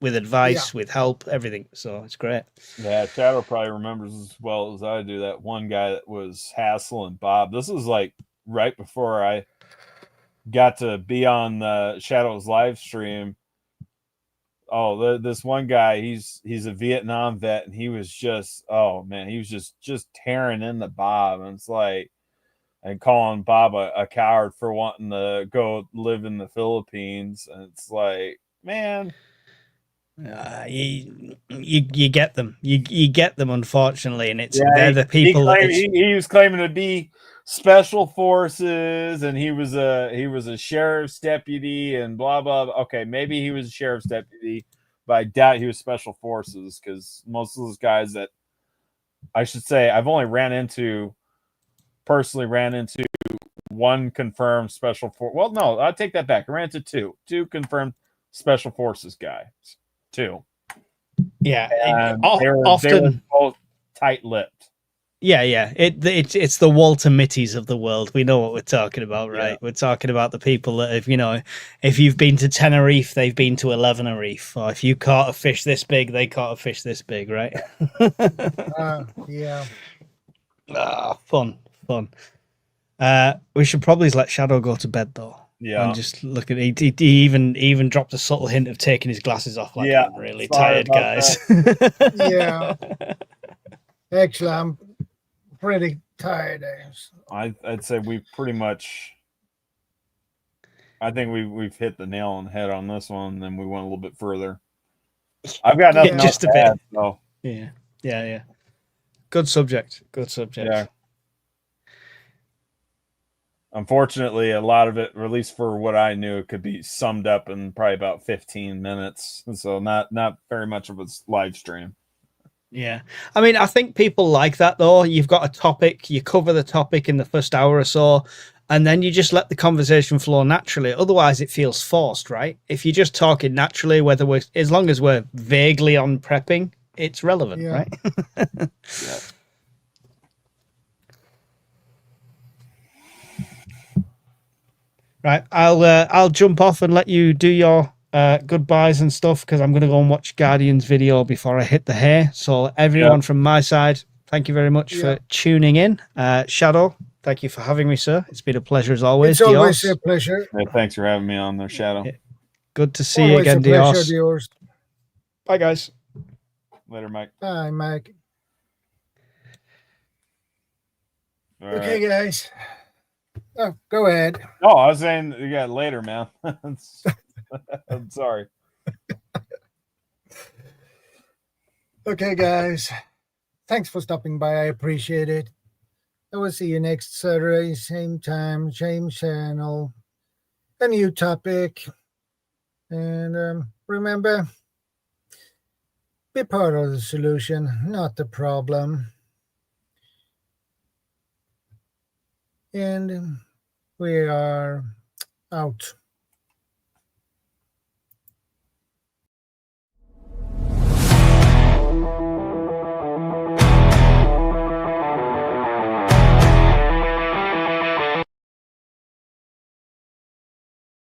with advice, with help, everything. So it's great. Yeah, Shadow probably remembers as well as I do that one guy that was hassling Bob. This was like right before I got to be on Shadow's live stream. Oh, this one guy, he's a Vietnam vet, and he was just, oh man, he was just tearing into Bob, and it's like, and calling Bob a coward for wanting to go live in the Philippines, and it's like, man. You get them. You get them, unfortunately, and they're the people. He was claiming to be special forces, and he was a sheriff's deputy, and blah blah. Okay, maybe he was a sheriff's deputy, but I doubt he was special forces, because most of those guys that I should say I've only personally ran into one confirmed special force. Well, no, I'll take that back. I ran into two confirmed special forces guys. Two. Yeah, they were both tight-lipped. Yeah. It's the Walter Mitties of the world. We know what we're talking about, right? Yeah. We're talking about the people that have, if you've been to Tenerife, they've been to 11 Reef, or if you caught a fish this big, they caught a fish this big, right? Yeah. Fun. We should probably let Shadow go to bed though. Yeah, and just look at he even dropped a subtle hint of taking his glasses off. Like, I'm really tired, guys. Yeah, actually, I'm pretty tired. I'd say we pretty much. I think we've hit the nail on the head on this one, and then we went a little bit further. I've got nothing else to add. So. Yeah. Good subject. Yeah. Unfortunately, a lot of it, or at least for what I knew, it could be summed up in probably about 15 minutes. So not very much of a live stream. Yeah. I mean, I think people like that, though. You've got a topic, you cover the topic in the first hour or so, and then you just let the conversation flow naturally. Otherwise, it feels forced, right? If you're just talking naturally, as long as we're vaguely on prepping, it's relevant, right? Yeah. Right, I'll jump off and let you do your goodbyes and stuff, because I'm going to go and watch Guardian's video before I hit the hay. So everyone from my side, thank you very much for tuning in. Shadow, thank you for having me, sir. It's been a pleasure as always. It's always a pleasure. Yeah, thanks for having me on there, Shadow. Yeah. Good to see you again, Dios. Bye, guys. Later, Mike. Bye, Mike. All okay, right. guys. Oh, go ahead. Oh, I was saying, later, man. I'm sorry. Okay, guys. Thanks for stopping by. I appreciate it. I will see you next Saturday, same time, same channel, a new topic. And remember, be part of the solution, not the problem. And we are out.